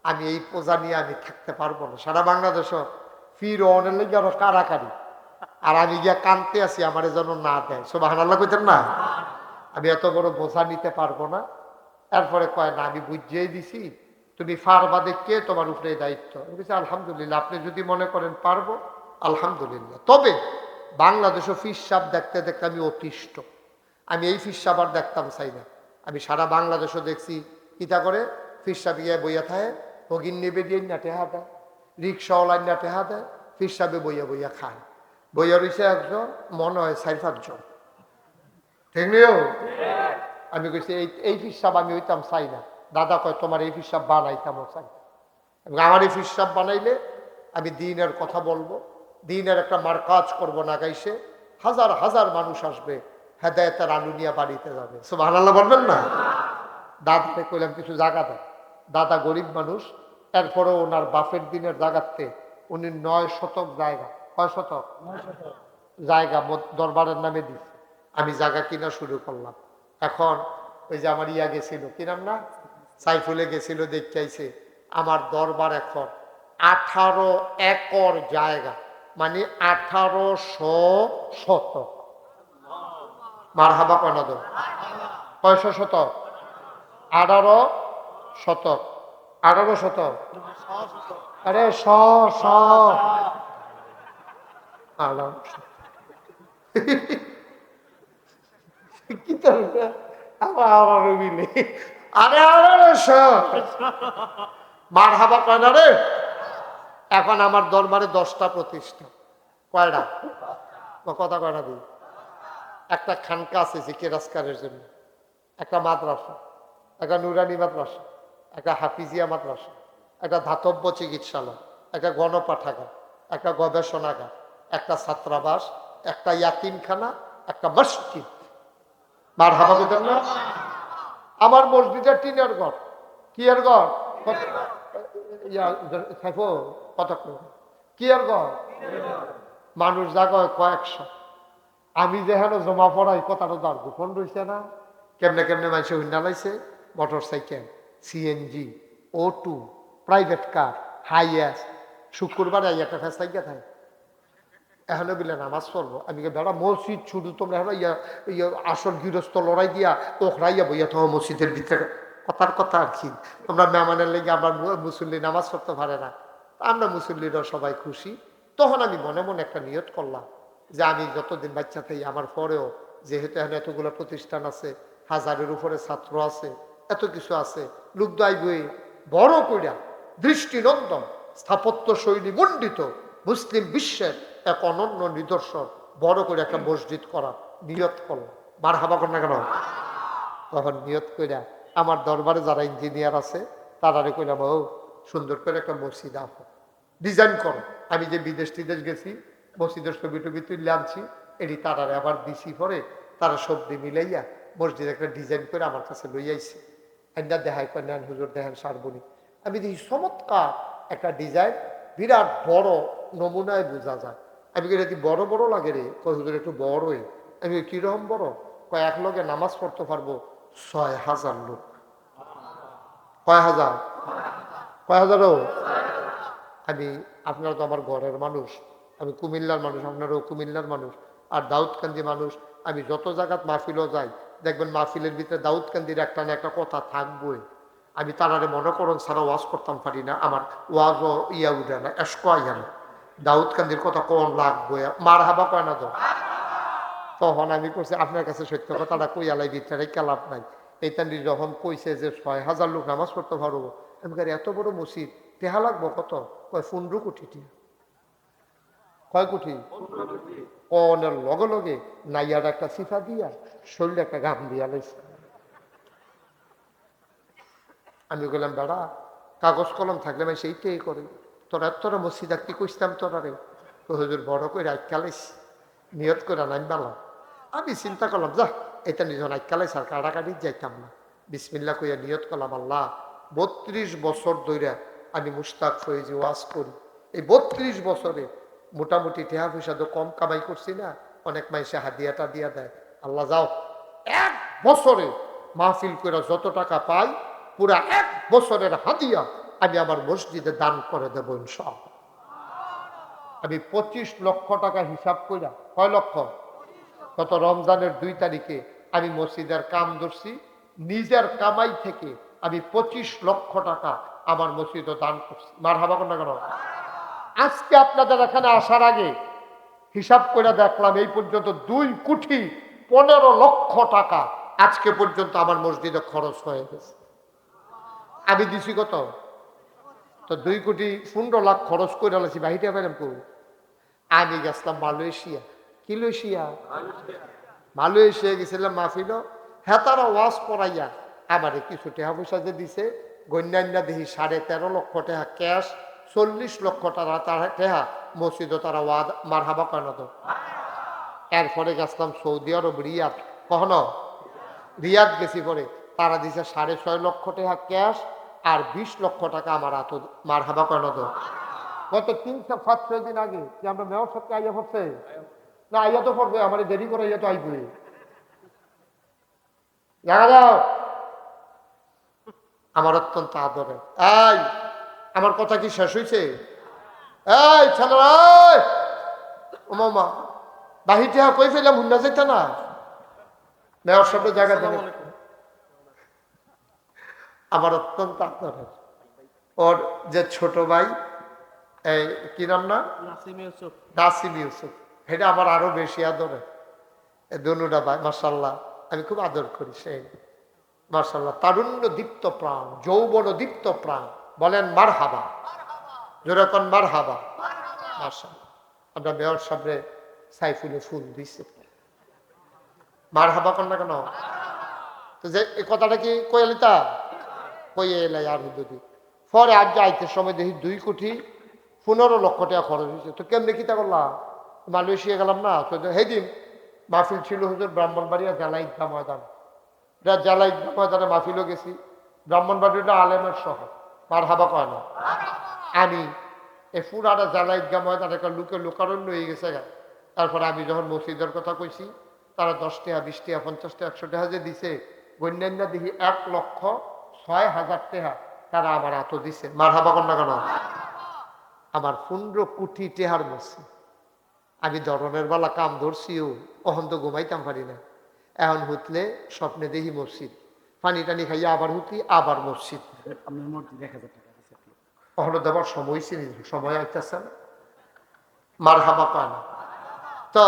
S1: আমি এই পোজা নিয়ে আমি থাকতে পারবো না। সারা বাংলাদেশ ফির অনের লেগে আরো কারাকারি, আর আমি গিয়া কানতে আছি আমার যেন না দেয়। সুবহানাল্লাহ কইতেন না? আমি এত বড় বোঝা নিতে পারবো না। এরপরে কয় না, আমি বুঝিয়েই দিছি, তুমি পারবা, দেখে তোমার উপরে দায়িত্ব। আমি বলছি আলহামদুলিল্লাহ, আপনি যদি মনে করেন পারবো, আলহামদুলিল্লাহ। তবে বাংলাদেশও ফিস সাপ দেখতে দেখতে আমি অতিষ্ঠ। আমি এই ফিস সাপ আর দেখতাম চাই না। আমি সারা বাংলাদেশও দেখছি, ইটা করে ফিস সাপ গিয়ে বইয়া থাকে, ভগিন নেবে দিয়ে না টেহা দেয়, রিক্সাওয়ালার না টেহা দেয়, ফিস সাপে বইয়া বইয়া খায়। বইয়া রয়েছে একজন, মনে হয় 4-5 জন, ঠিক নিও। আমি কইছি এই ফিসাব আমি হইতাম চাই না। দাদা কয়, তোমার এই ফিসাব বানাইতামও চাই না। এবং আমার এই ফিসাব বানাইলে আমি দিনের কথা বলবো, দিনের একটা মার্কাজ করবো না, গাইছে হাজার হাজার মানুষ আসবে, হেদায়েতের আলু নিয়ে বাড়িতে যাবে। সুবহানাল্লাহ বলবেন না? দাদাকে কইলাম কিছু জায়গা দেন। দাদা গরিব মানুষ, এরপরেও ওনার বাপের দিনের জায়গাতে উনি 9 শতক জায়গা, কয় শতক জায়গা দরবারের নামে দিচ্ছে। আমি জায়গা কিনা শুরু করলাম। এখন ওই যে আমার ইয়া গেছিল, কি নাম না, সাইফুলে গেছিল, দেখাইছে আমার দরবার এখন 18 একর জায়গা, মানে 1800 শতক। মারহাবা কনাদ, কয়শো শতক? 18 শতক। 18 শতক, আরে শ কি মিলে, আরে মার হাবা কয় না রে। এখন আমার দরবারে 10টা প্রতিষ্ঠান, কয়টা? কথা কয় না দিই। একটা খানকা আছে জিকিরাজকারের জন্য, একটা মাদ্রাসা, একটা নুরানি মাদ্রাসা, একটা হাফিজিয়া মাদ্রাসা, একটা ধাতব্য চিকিৎসালয়, একটা গণপাঠাগার, একটা গবেষণাগার, একটা ছাত্রাবাস, একটা ইয়াতিমখানা, একটা মসজিদ। মার হাবা দিতেন না? আমার মসজিদের টিনের ঘর, কি এর ঘর? কত কি এর ঘর? মানুষ জায়গায় কয়েকশো। আমি যেখানে জমা পড়াই কথাটা তার গোপন রয়েছে না? কেমনে কেমনে মানুষ হুন্ডা লাইছে, motorcycle, CNG, O2, private car, Hiace. শুক্রবারে একটা ফেসাই গিয়া থাকে, এখানে বলে নামাজ পড়বো। আমি বেড়া মসজিদ শুধু তোমরা এখন ইয়া আসল গৃহস্থ লড়াই দিয়া ওখরাইয়া বইয়া তো মসজিদের ভিতরে, কথার কথা আর কি। তোমরা মেহমানের লেগে আমার মুসল্লি নামাজ পড়তে পারে না, আমরা মুসল্লিরা সবাই খুশি। তখন আমি মনে মনে একটা নিয়ত করলাম যে আমি যতদিন বাচ্চা থাকি, আমার পরেও যেহেতু এখানে এতগুলো প্রতিষ্ঠান আছে, 1000-এর উপরে ছাত্র আছে, এত কিছু আছে, লোক বই বড় কইরা দৃষ্টিনন্দন স্থাপত্য শৈলী মণ্ডিত মুসলিম বিশ্বের এক অনন্য নিদর্শন বড় করে একটা মসজিদ করা নিয়ত করলাম। মার হাবা কর না কেন? তখন নিয়ত কইরা আমার দরবারে যারা ইঞ্জিনিয়ার আছে তারারে কইলাম, ও সুন্দর করে একটা মসজিদ আঁকো, ডিজাইন করো। আমি যে বিদেশ টিদেশ গেছি মসজিদের ছবি টবি তুলে আনছি, এটি তারারে আবার দিছি পরে তারা সবজি মিলাইয়া মসজিদ একটা ডিজাইন করে আমার কাছে লই আইছে। আইনা দেখাই করে নেন হুজুর দেখেন সারবনি। আমি দেখি চমৎকার একটা ডিজাইন, বিরাট বড় নমুনায় বোঝা যায়। আমি কি বড় বড় লাগে রে? কয় হুজুর একটু বড়ই। আমি কিরকম বড়? কয় এক লগে নামাজ পড়তে পারবো ৬,০০০ লোক। কয় হাজার? কয় হাজারও? আমি, আপনারা তো আমার ঘরের মানুষ, আমি কুমিল্লার মানুষ, আপনারাও কুমিল্লার মানুষ, আর দাউদকান্দি মানুষ। আমি যত জায়গাত মাহফিলও যাই দেখবেন মাহফিলের ভিতরে দাউদকান্দির একটা না একটা কথা থাকবই। আমি তারারে মনে করুন সারা ওয়াজ করতাম পারি না, আমার ওয়াজও ইয়া উঠে না, এসকো আইয়া না। দাউদকান্দির কথা কোন লাগবো, মার হাবা কয় না তো। তখন আমি করছি আপনার কাছে সত্য কথাটা কই আলাই ভিতরে লাভ নাই। এইটানি যখন কইছে যে ৬,০০০ লোক নামাজ পড়তে পারবো, আমি এত বড় মসজিদ টেহা লাগবো কত? কয় ১৫ কোটি টিয়া। কয় কোটি? কনের লগে লগে নাইয়ার একটা সিফা দিয়া শরীরে একটা গাম দিয়া লাইছে। আমি বললাম বেড়া, কাগজ কলম থাকলে আমি সেইটাই করি, তোরা মসজিদ আর কি কইতাম তোরা রে? হুজুর বড় করে আইকালাইছি, নিয়ত করে নাম বেলাম। আমি চিন্তা করলাম যা এটা নিজন আইকালাইছে আর কাটাকাটি যাইতাম না। বিসমিল্লাহ কইয়া নিয়ত করলাম, আল্লাহ ৩২ বছর ধরে আমি মুশতাক ফয়েজি ওয়াজ করি, এই ৩২ বছরে মোটামুটি টেহা পয়সা তো কম কামাই করছি না, অনেক মাইসে হাদিয়াটা দিয়া দেয়। আল্লাহ যাও, এক বছরে মাহফিল করে যত টাকা পাই পুরা এক বছরের হাদিয়া আমি আমার মসজিদে দান করে দেবো ইনশাআল্লাহ। আমি ২৫ লক্ষ টাকা হিসাব কইরা, কয় লক্ষ? গত রমজানের ২ তারিখে আমি মসজিদের কাম ধরছি, নিজের কামাই থেকে আমি ২৫ লক্ষ টাকা আমার মসজিদে দান করছি। মারহাবা কোন না কেন? আজকে আপনাদের এখানে আসার আগে হিসাব করে দেখলাম এই পর্যন্ত ২,১৫,০০,০০০ টাকা আজকে পর্যন্ত আমার মসজিদে খরচ হয়ে গেছে। আমি দিছি কত? তো ২,১৫,০০,০০০ খরচ করে আলাইছি, বাহিরে পেলাম কো? আমি গেছিলাম মালয়েশিয়া। কি লয়েশিয়া? মালয়েশিয়া গেছিলাম মাহফিল। হ্যাঁ, তারা ওয়াজ পড়াইয়া আমারে কিছু টাকা পয়সা যে দিছে, গণ্যান্যা দেখি ১৩.৫ লক্ষ টাকা ক্যাশ, ৪০ লক্ষ টাকা টাকা মসজিদে তারা ওয়াদ মারহাবা কেন তো। এরপরে গেছিলাম সৌদি আরব রিয়াদ। কখনো রিয়াদ গেছি পরে তারা দিছে ৬.৫ লক্ষ টাকা ক্যাশ আর ২০ লক্ষ টাকা আমার হাত মারহাবা কেন তো। গত ৩-৫-৬ দিন আগে যে আমরা মেয়র সবকে আইয়া পড়ছে না, আইয়া তো পড়বে, আমার দেরি করে আইয়া তো আইবই। দেখা যাও আমার অত্যন্ত আদরে। এই আমার কথা কি শেষ হয়েছে? এই ছেলেরা, ও মামা বাহির কই ফেলাম, হুন্না যেত না মেয়র সবের জায়গা থেকে। আমার অত্যন্ত আদরের ওর যে ছোট ভাই, এই কি নাম না, নাসিম ইউসুফ, এটা আমার আরো বেশি আদরের। এই দুনুটা ভাই মাশাআল্লাহ আমি খুব আদর করি। সেই মাশাআল্লাহ তারুণ্য দীপ্ত প্রাণ, যৌবন দীপ্ত প্রাণ, বলেন মারহাবা, যেরকম মারহাবা। মাশাআল্লাহ আমরা মেয়র সামনে সাইফুলে ফুল দিছি, মারহাবা কর না কেন? তো যে এই কথাটা কি কইলিতা কইয়ে এলাই আর হুদুদি পরে আজ যাইতে সময় দেখি ২,১৫,০০,০০০ টাকা খরচ হয়েছে। তো কেমনি কিতা করলাম? মালয়েশিয়া গেলাম না, তো সেদিন মাহফিল ছিল হুজুর ব্রাহ্মণবাড়িয়া জালা ঈদগাহ ময়দান। জালা ঈদগাহ ময়দানে মাহফিলও গেছি। ব্রাহ্মণবাড়িটা আলেমের শহর, মারহাবা কয় না? আমি এই পুরাটা জালা ঈদগাহ ময়দান একটা লোকারণ্য হয়ে গেছে। তারপরে আমি যখন মসজিদের কথা কইছি তারা ১০ টাকা ২০ টাকা ৫০ টাকা ১০০ টাকা যে দিছে, গণ্যান্য দেখি ১,০৬,০০০ টাকা তারা আমার এত দিছে। মারহাবা কর না কেন? আমার ১৫ কোটি টেহার মসজিদ। আমি ধরনের বেলা কাম ধরছিও, কখন তো ঘুমাইতাম পারি না। এখন হুতলে স্বপ্নে দেখি মসজিদ, পানি টানি খাইয়া আবার হুতি আবার মসজিদ। কখনো দেবার সময় ছিল, সময় আইতেছে না। মারহাবা কয় না? তো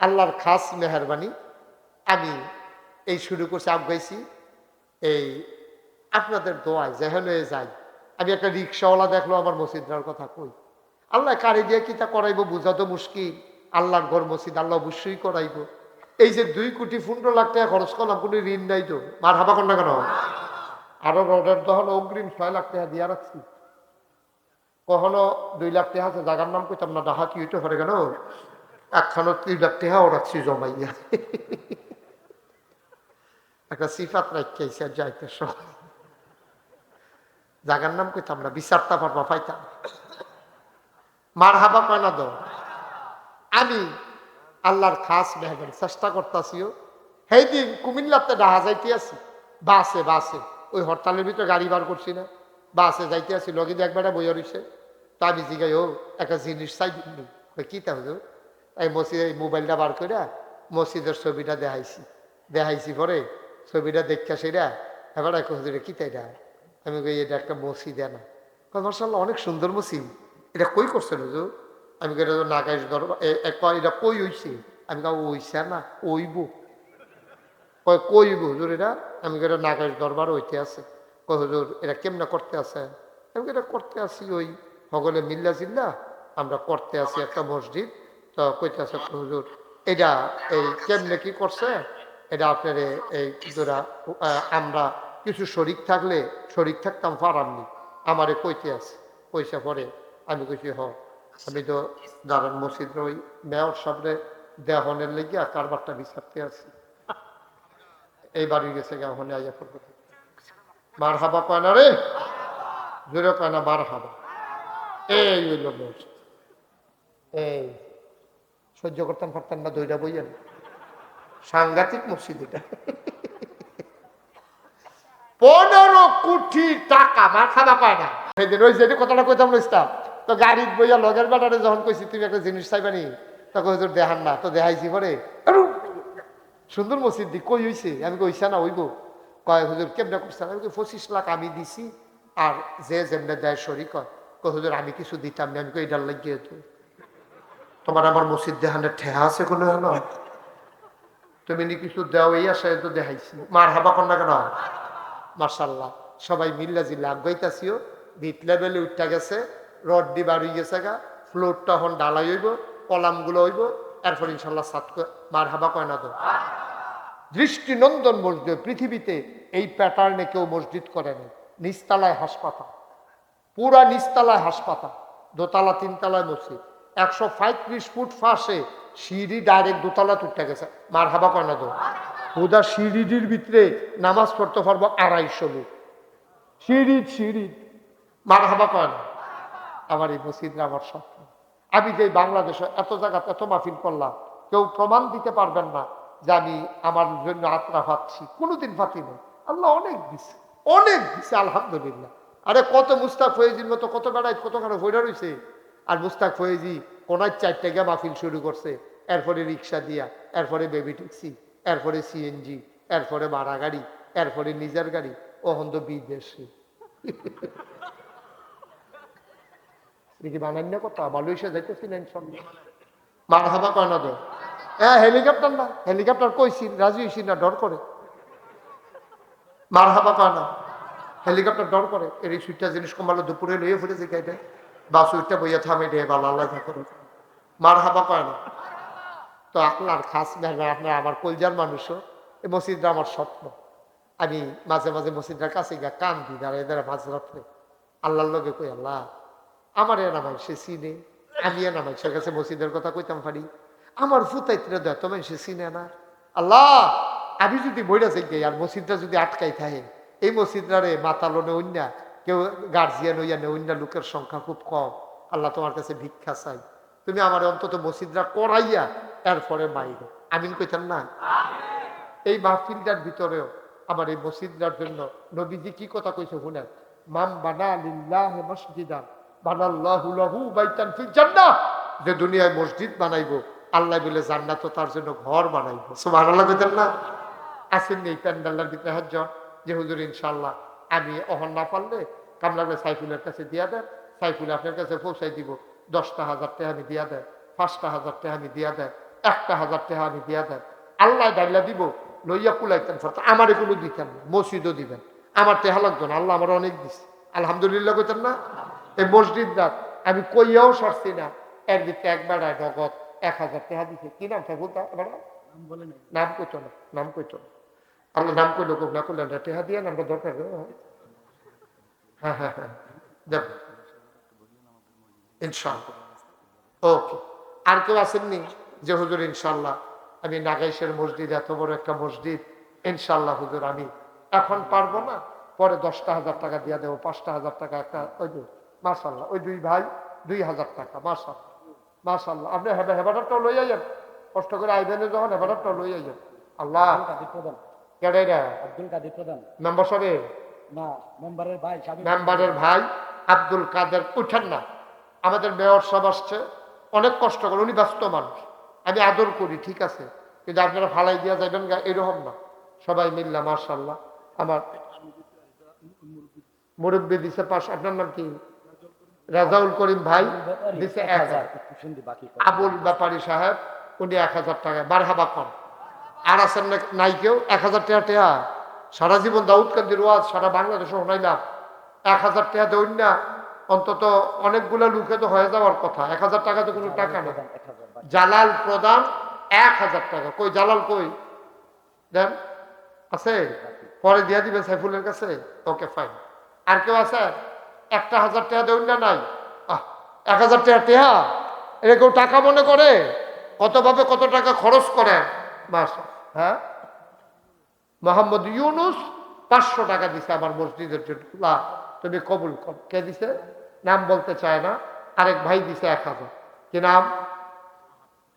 S1: আল্লাহর খাস মেহরবানি আমি এই শুরু করছি, আগাইছি এই আপনাদের দোয়ায় যেখানে যাই। আমি একটা রিক্সাওয়ালা দেখলো আমার মসজিদটার কথা কই, আল্লাহ কারে দিয়ে কিতা করাইবো বোঝা তো মুশকিল। আল্লাহর ঘর মসজিদ আল্লাহ অবশ্যই করাইব। এই যে ২,১৫,০০,০০০ টাকা খরচ করলাম, কোনো ঋণ নাই তো। মারহাবা কর না কেন? আরো রডের দহন অগ্রিম ৬ লাখ টাকা দিয়া রাখছি। কখনো 2 লাখ টাকা আছে জায়গার নাম কইতাম না, ডাহা কি হইতে পারে কেন, একখানো 3 লাখ টাকা ওরাচ্ছি জমাইয়া। একটা সিফাত রাখাইছে যাইতে সব জায়গার নাম কইতাম না, বিচারটা পারবা পাইতাম। মার হাবা কয় না দো। আমি আল্লাহর খাস মেহমান চেষ্টা করতেছিও। সেই দিন কুমিল্লাতে ডাহা যাইতে আছি, বাসে বাসে ওই হরতালের ভিতরে গাড়ি বার করছি না, বাসে যাইতে আছি, লগে একবার বইয়া রয়েছে। তা আমি জিগাই ও একটা জিনিস চাই কি তা হুজুর, এই মসজিদ এই মোবাইলটা বার করে মসজিদের ছবিটা দেখাইছি পরে ছবিটা দেখা সেটা এবার এক হুজুরে কি তাই, আমি কই এটা একটা মসজিদ না, মাশাআল্লাহ অনেক সুন্দর মসজিদ, এটা কই করছেন হুজুর? আমি কই এটা নাগাইশ দরবার, এটা কই হইছে? আমি কই ওইছে না ওইব। কইব হুজুর এটা? আমি কই এটা নাগাইশ দরবার হইতে আছে। কই হুজুর এটা কেমনে করতে আছে? আমি কই এটা করতে আছি ওই সকলে মিল্লা জিল্লা আমরা করতে আছি একটা মসজিদ। তো কইতে আছে হুজুর এটা এই কেমনে কি করছে এটা আপনার এই দুরা আমরা কিছু শরিক থাকলে শরিক থাকতাম পারামনি, আমারে কইতে আছে। পয়সা পরে আমি কইছি হ আমি তো দাঁড়ান মসজিদের ওই মেয়র সামনে দেহনের লেগে কারবারটা বিচারতে আছি, এই বাড়ি গেছে গাহনে আইয়া পড়বে। মার হাবা কয় না রে, জোরে কয় না মার হাবা। এই হইল মসজিদ, এই সহ্য করতাম পারতাম না, দইটা বইয়েন সাংঘাতিক মসজিদ এটা। 15 কোটি টাকা মার খাবা পায় না। সেদিন ওই যেটা কথাটা কইতাম ইসলাম, তো গাড়ির বইয়া লগের বেটারে যখন কইছি তুমি একটা জিনিস চাইবানি, তখন হুজুর দেখান না, তো দেখাইছি পরে সুন্দর মসজিদ দি কই হইছে? আমি কইছা না হইব। কয় হুজুর কেমনে করছেন? আমি 25 লাখ আমি দিছি আর যে যেমনে দেয় শরিক হয়। কয় হুজুর আমি কিছু দিতাম না। আমি কই এটার লাগিয়ে তো তোমার আমার মসজিদ দেখানের ঠেহা আছে কোনো হলো? তুমি নি কিছু দেও এই আশায় তো দেখাইছি। মার হাবা কন্যা কেন? মাশাআল্লাহ সবাই মিল্লা জিল্লা আগাইতাছিও, ভিত লেভেলে উঠা গেছে, রড দি বাড়ি গেছে গা, ফ্লোরটা এখন ডালাই হইব, কলামগুলো হইব, এরপর ইনশাল্লাহ সাত মার হাবা কয় না তো। দৃষ্টিনন্দন মসজিদ, পৃথিবীতে এই প্যাটার্নে কেউ মসজিদ করেনি। নিচতলায় হাসপাতাল, পুরা নিচতলায় হাসপাতাল, দোতলা 3তলায় মসজিদ, 135 ফুট ফাঁসে সিঁড়ি ডাইরেক্ট দোতলা উঠে গেছে। মার হাবা কয় না তো। হুদা সিঁড়িটির ভিতরে নামাজ পড়তে পারবো 250 লোক, সিঁড়ি মার হাবা কয় না। আমার এই মসজিদরা আমার স্বপ্ন। আমি যে বাংলাদেশে এত জায়গাতে এত মাহফিল করলাম, কেউ প্রমাণ দিতে পারবেন না যে আমি আমার জন্য আত্মা পাচ্ছি, কোনোদিন পাতি নেই। আল্লাহ অনেক দিছে আলহামদুলিল্লাহ। আরে কত মুস্তাক ফয়েজির মতো কত বেড়ায় কত কারো হইরা রয়েছে। আর মুস্তাক ফয়েজি কোনার 4 গা মাহফিল শুরু করছে, এরপরে রিক্সা দিয়া, এরপরে বেবি ট্যাক্সি, এরপরে সিএনজি, এরপরে ভাড়া গাড়ি, এরপরে নিজের গাড়ি, ওহন তো বিদেশে। দেখি বানান্য কথা মালয়েশিয়া যাইতেছিলেন সঙ্গে মার হাবা কয় না তো। হ্যাঁ হেলিকপ্টার না, হেলিকপ্টার কইছি রাজি হইছি না, ডর করে। মার হাবা কয় না, হেলিকপ্টার ডর করে। এর এই সুইটটা জিনিস কমালো দুপুরে লইয়ে ফুটেছে গাইতে বা সুইটটা বইয়া থামে ডে ভালো আল্লাহ করে। মার হাবা কয় না। তো আপনার খাস মেহমান, আপনার আমার কলজার মানুষও, এই মসজিদটা আমার স্বপ্ন। আমি মাঝে মাঝে মসজিদটার কাছে গিয়া কান দিই, আর এদের মাঝ রাত্রে আল্লাহর লগে কই আল্লাহ আমার এ নামাই সে চিনে, আমি এ নামাই সে কাছে মসজিদের কথা কইতাম পারি, আমার ফুতাইতে দেয় তোমায় সে চিনে না। আল্লাহ আমি যদি বইরা যাই আর মসজিদটা যদি আটকাই থাকে, এই মসজিদটারে মাতালনে অন্যা কেউ গার্জিয়ান হইয়া নে, অন্য লোকের সংখ্যা খুব কম। আল্লাহ তোমার কাছে ভিক্ষা চাই, তুমি আমার অন্তত মসজিদটা করাইয়া এরপরে মাইল। আমিন কইতাম না? এই মাহফিলটার ভিতরেও আমার এই মসজিদটার জন্য নবীজি কি কথা কইছে শুনেন, মাম বানা লিল্লাহি মসজিদান বানাল্লাহু লাহু বাইতান ফিল জান্নাহ। যে দুনিয়ায় মসজিদ বানাইবো, আল্লাহ বলে জান্নাতও তার জন্য ঘর বানাইবো। সুবহানাল্লাহ কইতেন না? আসেন এই প্যান্ডালটার ভিতরে একজন যে হুজুর ইনশাআল্লাহ আমি অহন না পারলে কামলাকে সাইফুলের কাছে দিয়া দেন, সাইফুল আপনার কাছে পৌঁছাই দিব, 10,000 টাকা আমি দিয়া দেন, 5,000 টাকা আমি দিয়া দেন, 1,000 টাকা আমি দিয়া দেন, আল্লাহ ডাইলা দিব লইয়া কুলাইতেন। আমারে কোনো দিতেন না, মসজিদও দিবেন, আমার টেহা লাগতো না, আল্লাহ আমার অনেক দিচ্ছে আলহামদুলিল্লাহ কইতেন না? এই মসজিদটা আমি কইয়াও সরছি না, এর ভিতরে একবার নগদ 1,000 টাকা দিছে। কি নাম ঠাকুর নাম কইতো না, নাম কইতো না, আল্লাহ নাম কইলো না করলেন টেহা দিয়ে আমরা দরকার। হ্যাঁ হ্যাঁ হ্যাঁ দেখ ইনশাআল্লাহ। ওকে, আর কেউ আসেননি যে হুজুর ইনশাআল্লাহ আমি নাগাইশের মসজিদ, এত বড় একটা মসজিদ, ইনশাআল্লাহ হুজুর আমি এখন পারবো না, পরে 10,000 টাকা দিয়ে দেবো, 5,000 টাকা একটা, ওই যে মাশাআল্লাহ ওই দুই ভাই 2,000 টাকা, মাশাআল্লাহ মাশাআল্লাহ। আপনি হেবাটারটাও লই আইয়েন, কষ্ট করে আইবেন যখন হেবাটারটাও লই আইয়েন। আল্লাহ কেডাইরা
S2: আব্দুল কাদের প্রধান
S1: মেম্বার সাহেব,
S2: না মেম্বারের ভাই
S1: মেম্বারের ভাই আব্দুল কাদের, উঠেন না। আমাদের মেয়র সাহেব আসছে, অনেক কষ্ট করে, উনি ব্যস্ত মানুষ, আমি আদর করি, ঠিক আছে, কিন্তু আপনারা ফালাই দিয়া যাবেন গা এরকম না, সবাই মিললাম মাশাআল্লাহ। আমার মুরব্বী দিছে পাশ, আপনার নাম কি? রাজাউল করিম ভাই দিছে 1,000, আবুল ব্যাপারী সাহেব উনি 1,000 টাকা, মারহাবা কন। আর আছেন নাই কেউ 1,000 টাকা টেয়া, সারা জীবন দাউদ কান্দির ওয়াজ সারা বাংলাদেশে শোনাইলাম, 1,000 টাকা দেউন না, অন্তত অনেকগুলো লোকে তো হয়ে যাওয়ার কথা, 1,000 টাকা তো কোনো টাকা না। জালাল প্রধান 1,000 টাকা, কই জালাল কই দেন, আছে পরে দিয়ে দিবেন সাইফুলের কাছে, ওকে ফাইন। আর কেউ আছে 1,000 টাকা দেউন না? নাই, 1,000 টাকা টেহা এটা কেউ টাকা মনে করে? কতভাবে কত টাকা খরচ করেন মাস। হ্যাঁ, মোহাম্মদ ইউনুস 500 টাকা দিছে আমার মসজিদের জন্য, তুমি কবুল কর। কে দিছে? নাম বলতে চায় না, আরেক ভাই দিছে 1,000, কি নাম?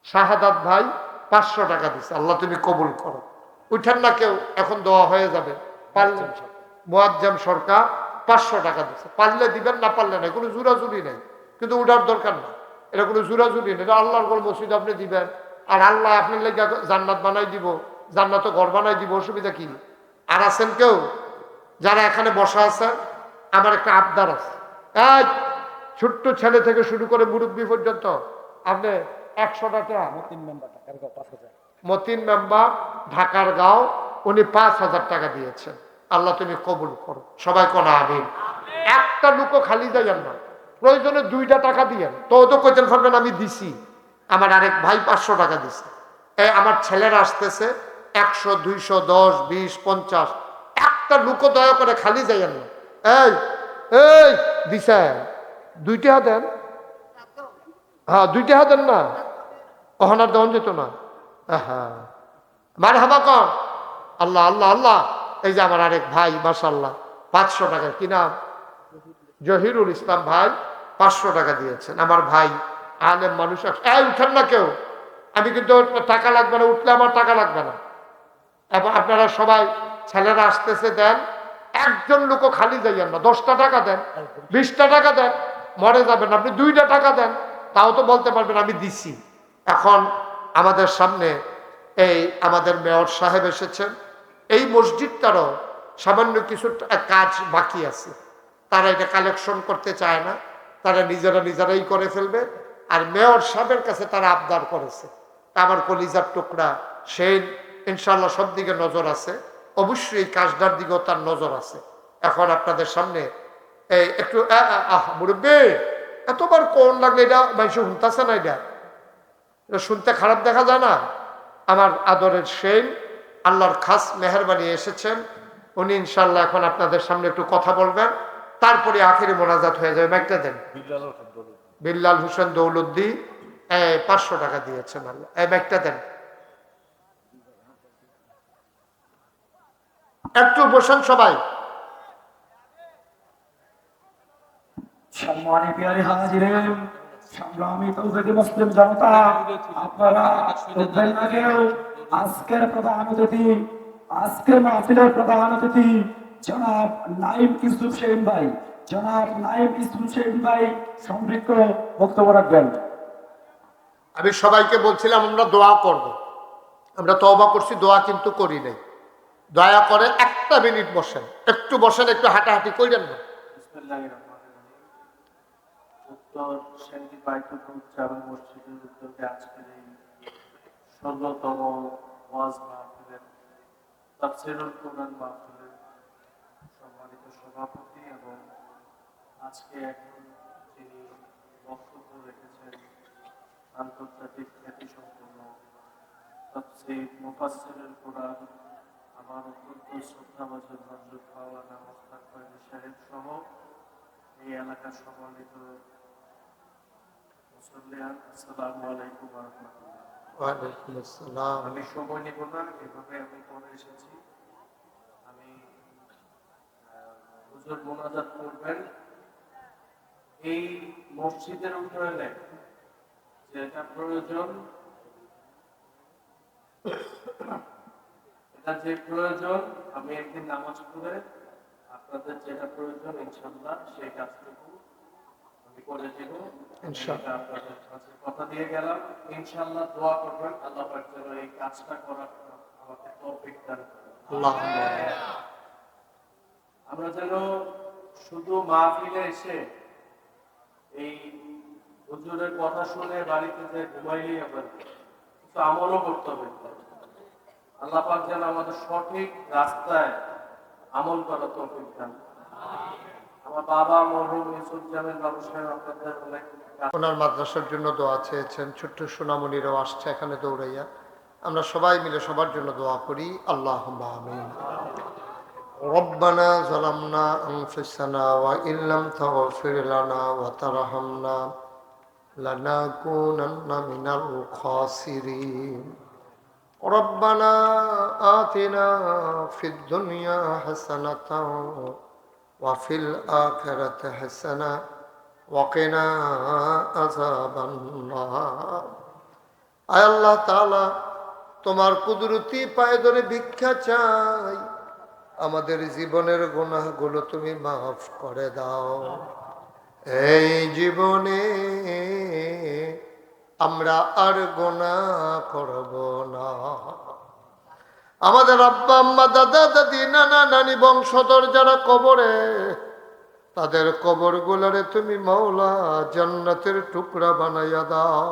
S1: শাহাদাত ভাই 500 টাকা দিছে, আল্লাহ তুমি কবুল করো। উঠেন না কেউ, এখন দোয়া হয়ে যাবে। পারলে মুয়াজ্জম সরকার 500 টাকা দিচ্ছে, পারলে দিবেন, না পারলে না, কোনো জুরাজুরি নেই, কিন্তু উঠার দরকার না, এটা কোনো জুরাজুরি নেই, এটা আল্লাহর ঘর মসজিদ, আপনি দিবেন, আর আল্লাহ আপনার লেগে জান্নাত বানাই দিব, জান্নাত ঘর বানাই দিব, অসুবিধা কি? আর আছেন কেউ যারা এখানে বসা আছেন, আমার একটা আবদার আছে, এই ছোট্ট ছেলে থেকে শুরু করে মুরব্বী পর্যন্ত, আপনি 100 টাকা, মতিন মেম্বার ঢাকার গাঁও, উনি 5,000 টাকা দিয়েছেন, আল্লাহ তুমি কবুল করো, সবাই কোন আমিন। একটা লুকো খালি যাইয়েন না, প্রয়োজনে 2টা টাকা দিয়েন, তো কইতেন পারবেন আমি দিছি। আমার আরেক ভাই 500 টাকা দিছে, এই আমার ছেলেরা আসতেছে 100, 200, 10, 20, 50, একটা লুকো দয়া করে খালি যাইয়েন না। এই এই দিছে 2টা দেন, হ্যাঁ 2টা দেন না, অহনার দেওয়ান যেত না। হ্যাঁ মারহাবা কর, আল্লাহ আল্লাহ আল্লাহ। এই যে আমার আরেক ভাই মাশাআল্লাহ 500 টাকা, কি নাম? জহিরুল ইসলাম ভাই 500 টাকা দিয়েছেন, আমার ভাই আলেম মানুষ। এই উঠেন না কেউ, আমি কিন্তু টাকা লাগবে না, উঠলে আমার টাকা লাগবে না। এবং আপনারা সবাই ছেলেরা আসতেছে দেন, একজন লোকও খালি যাইয়েন না, 10টা টাকা দেন, 20টা টাকা দেন, মরে যাবেন। আপনি 2টা টাকা দেন, তাও তো বলতে পারবেন আমি দিছি। এখন আমাদের সামনে এই আমাদের মেয়র সাহেব এসেছেন, এই মসজিদটারও সামান্য কিছু কাজ বাকি আছে, তারা এটা কালেকশন করতে চায় না, তারা নিজেরাই করে ফেলবে। আর মেয়র সাহেবের কাছে তারা আবদার করেছে, আমার কলিজার টুকরা সেই ইনশাল্লাহ সব দিকে নজর আছে, অবশ্যই এই কাজটার দিকেও তার নজর আছে। এখন আপনাদের সামনে এই একটু মুরব্বী, এতবার কোন লাগলে এটা মানুষ শুনতেছে না, এটা শুনতে খারাপ দেখা যায় না। আমার আদরের সেই আল্লাহর খাস মেহরবানি এসেছেন, উনি ইনশাল্লাহ এখন আপনাদের সামনে একটু কথা বলবেন, তারপরে আখেরি মোনাজাত হয়ে যাবে। মাইকটা দেন। বিল্লাল হোসেন দৌলতদি 500 টাকা দিয়েছেন, আল্লাহ এই মাইকটা দেন। একটু বসেন সবাই।
S2: সম্মানিত প্রিয় হাজিরিন, সংগ্রামী তৌহিদি মুসলিম জনতা, আপনারা উঠবেন না কেউ। আজকের প্রধান অতিথি, আজকের মাহফিলের প্রধান অতিথি জনাব নাইম ইউসুফ সেলিম ভাই, জনাব নাইম ইউসুফ সেলিম ভাই সংক্ষিপ্ত বক্তব্য রাখবেন।
S1: আমি সবাইকে বলছিলাম আমরা দোয়া করব, আমরা তওবা করছি, দোয়া কিন্তু করি নাই। দয়া করে একটা মিনিট বসেন, একটু বসেন, একটু হাঁটাহাঁটি করেন না।
S3: উত্তর সেন্টি বাইতুল জামে মসজিদের উদ্যোগে আজকের এই 16তম ওয়াজ মাহফিলের তাফসীরুল কুরআন মাহফিলের সম্মানিত সভাপতি এবং আজকে এখন যিনি বক্তব্য রেখেছেন আন্তর্জাতিক খ্যাতিসম্পন্ন তাফসীর মুফাসসিরুল কুরআন আমার অত্যন্ত শ্রদ্ধাভাজন হযরত মাওলানা মোস্তাক সাহেব সহ এই এলাকার সম্মানিত মুসল্লিয়ান, আসসালামু আলাইকুম ওয়া রাহমাতুল্লাহ।
S1: ওয়ালাইকুম আসসালাম।
S3: আমি সময় নিব না, এভাবে আমি পরে এসেছি। আমি হুজুর মোনাজাত করবেন। এই মসজিদের উন্নয়নে যেটা প্রয়োজন, এটা যে প্রয়োজন, আমি একদিন নামাজ পড়ে আপনাদের যেটা প্রয়োজন ইনশাআল্লাহ সেই কাজটুকু আমি করে দেব।
S1: ইনশাআল্লাহ।
S3: এটা আপনাদের কাছে কথা দিয়ে গেলাম। ইনশাআল্লাহ দোয়া করবেন আল্লাহ পাক যেন এই কাজটা করার আমাকে তৌফিক দান করেন।
S1: আল্লাহুম্মা
S3: আমরা যেন শুধু মাহফিলে এসে এই হুজুরের কথা শুনে বাড়িতে যে ঘুমাইলেই হবে না, কিছু আমলও করতে হবে। আল্লাহ পাক যেন আমাদের সঠিক রাস্তায় আমল করার তৌফিক দান করেন। আমার বাবা মরহুম ইউসুফ জামিল বাবু সাহেব আপনাদের অনেক
S1: ওনার মাদ্রাসার জন্য দোয়া চেয়েছেন, ছোট্ট সোনামণিরাও আসছে এখানে দৌড়াইয়া। আমরা সবাই মিলে সবার জন্য দোয়া করি। আল্লাহুম্মা আমিন। ربنا ظلمنا أنفسنا وإن لم تغفر لنا وترحمنا لنكونن من الخاسرين ربنا آتنا في الدنيا حسنة وفي الآخرة حسنة وقنا عذاب النار আয় আল্লাহ তাআলা, তোমার কুদরতি পায়ে ধরে ভিক্ষা চাই, আমাদের জীবনের গুনাহগুলো তুমি মাফ করে দাও। এই জীবনে আমরা আর গুনাহ করব না। আমাদের আব্বা আম্মা দাদা দাদি নানা নানি বংশধর যারা কবরে, তাদের কবরগুলোরে তুমি মাওলা জান্নাতের টুকরা বানাইয়া দাও।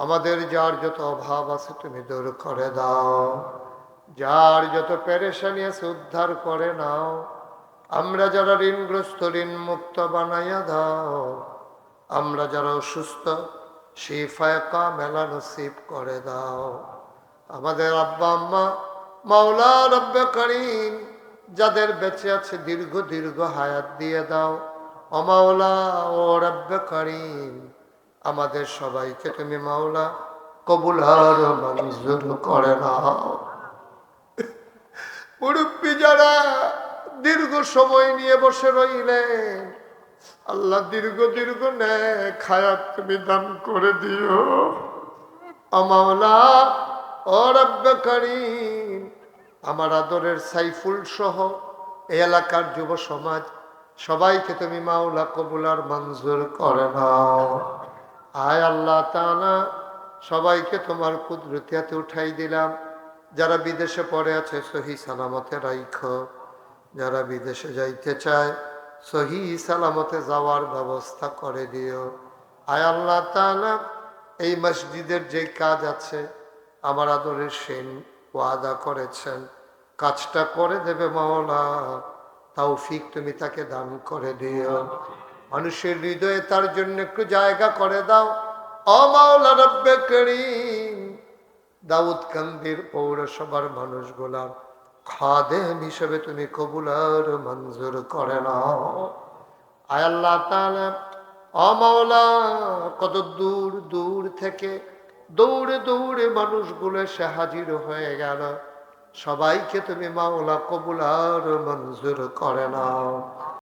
S1: আমাদের যার যত অভাব আছে তুমি দূর করে দাও, যার যত পেরেশানি আছে উদ্ধার করে নাও। আমরা যারা ঋণগ্রস্ত ঋণ মুক্ত বানাইয়া দাও। আমরা যারা অসুস্থ শিফায়ে কামেলা নসিব করে দাও। আমাদের আব্বা আম্মা মাওলা রব্বে করিম যাদের বেঁচে আছে দীর্ঘ দীর্ঘ হায়াত দিয়ে দাও। ও মাওলা ও রব্বে করিম, আমাদের সবাইকে তুমি মাওলা কবুল আর মঞ্জুর করে নাও। মুরব্বী যারা দীর্ঘ সময় নিয়ে বসে রইলেন, আল্লাহ দীর্ঘ দীর্ঘ নেক হায়াত তুমি দান করে দিও। ও মাওলা ও রব্বে করিম, আমার আদরের সাইফুল সহ এই এলাকার যুব সমাজ সবাইকে তুমি মাওলা কবুল আর মঞ্জুর করে নাও। আয় আল্লাহ তাআলা, সবাইকে তোমার কুদরতি হাতে উঠাই দিলাম। যারা বিদেশে পড়ে আছে সহি সালামতে রাইখো, যারা বিদেশে যাইতে চায় সহি সালামতে যাওয়ার ব্যবস্থা করে দিও। আয় আল্লাহ তাআলা, এই মসজিদের যে কাজ আছে আমার আদরের সেন ওয়াদা করেছেন কাজটা করে দেবে মাওলা, তৌফিক তুমি তাকে দান করে দিও। মানুষের হৃদয়ে তার জন্য একটু জায়গা করে দাও। ও মাওলা রব্বে করিম, দাউদকান্দির পৌরসভার মানুষগুলার খাদেম হিসেবে তুমি কবুল আর মঞ্জুর করে নাও। আয় আল্লাহ তাআলা, ও মাওলা, কত দূর দূর থেকে দৌড়ে দৌড়ে মানুষগুলো এসে হাজির হয়ে গেল। সবাইকে তুমি মাওলা কবুল আর মঞ্জুর করে নাও।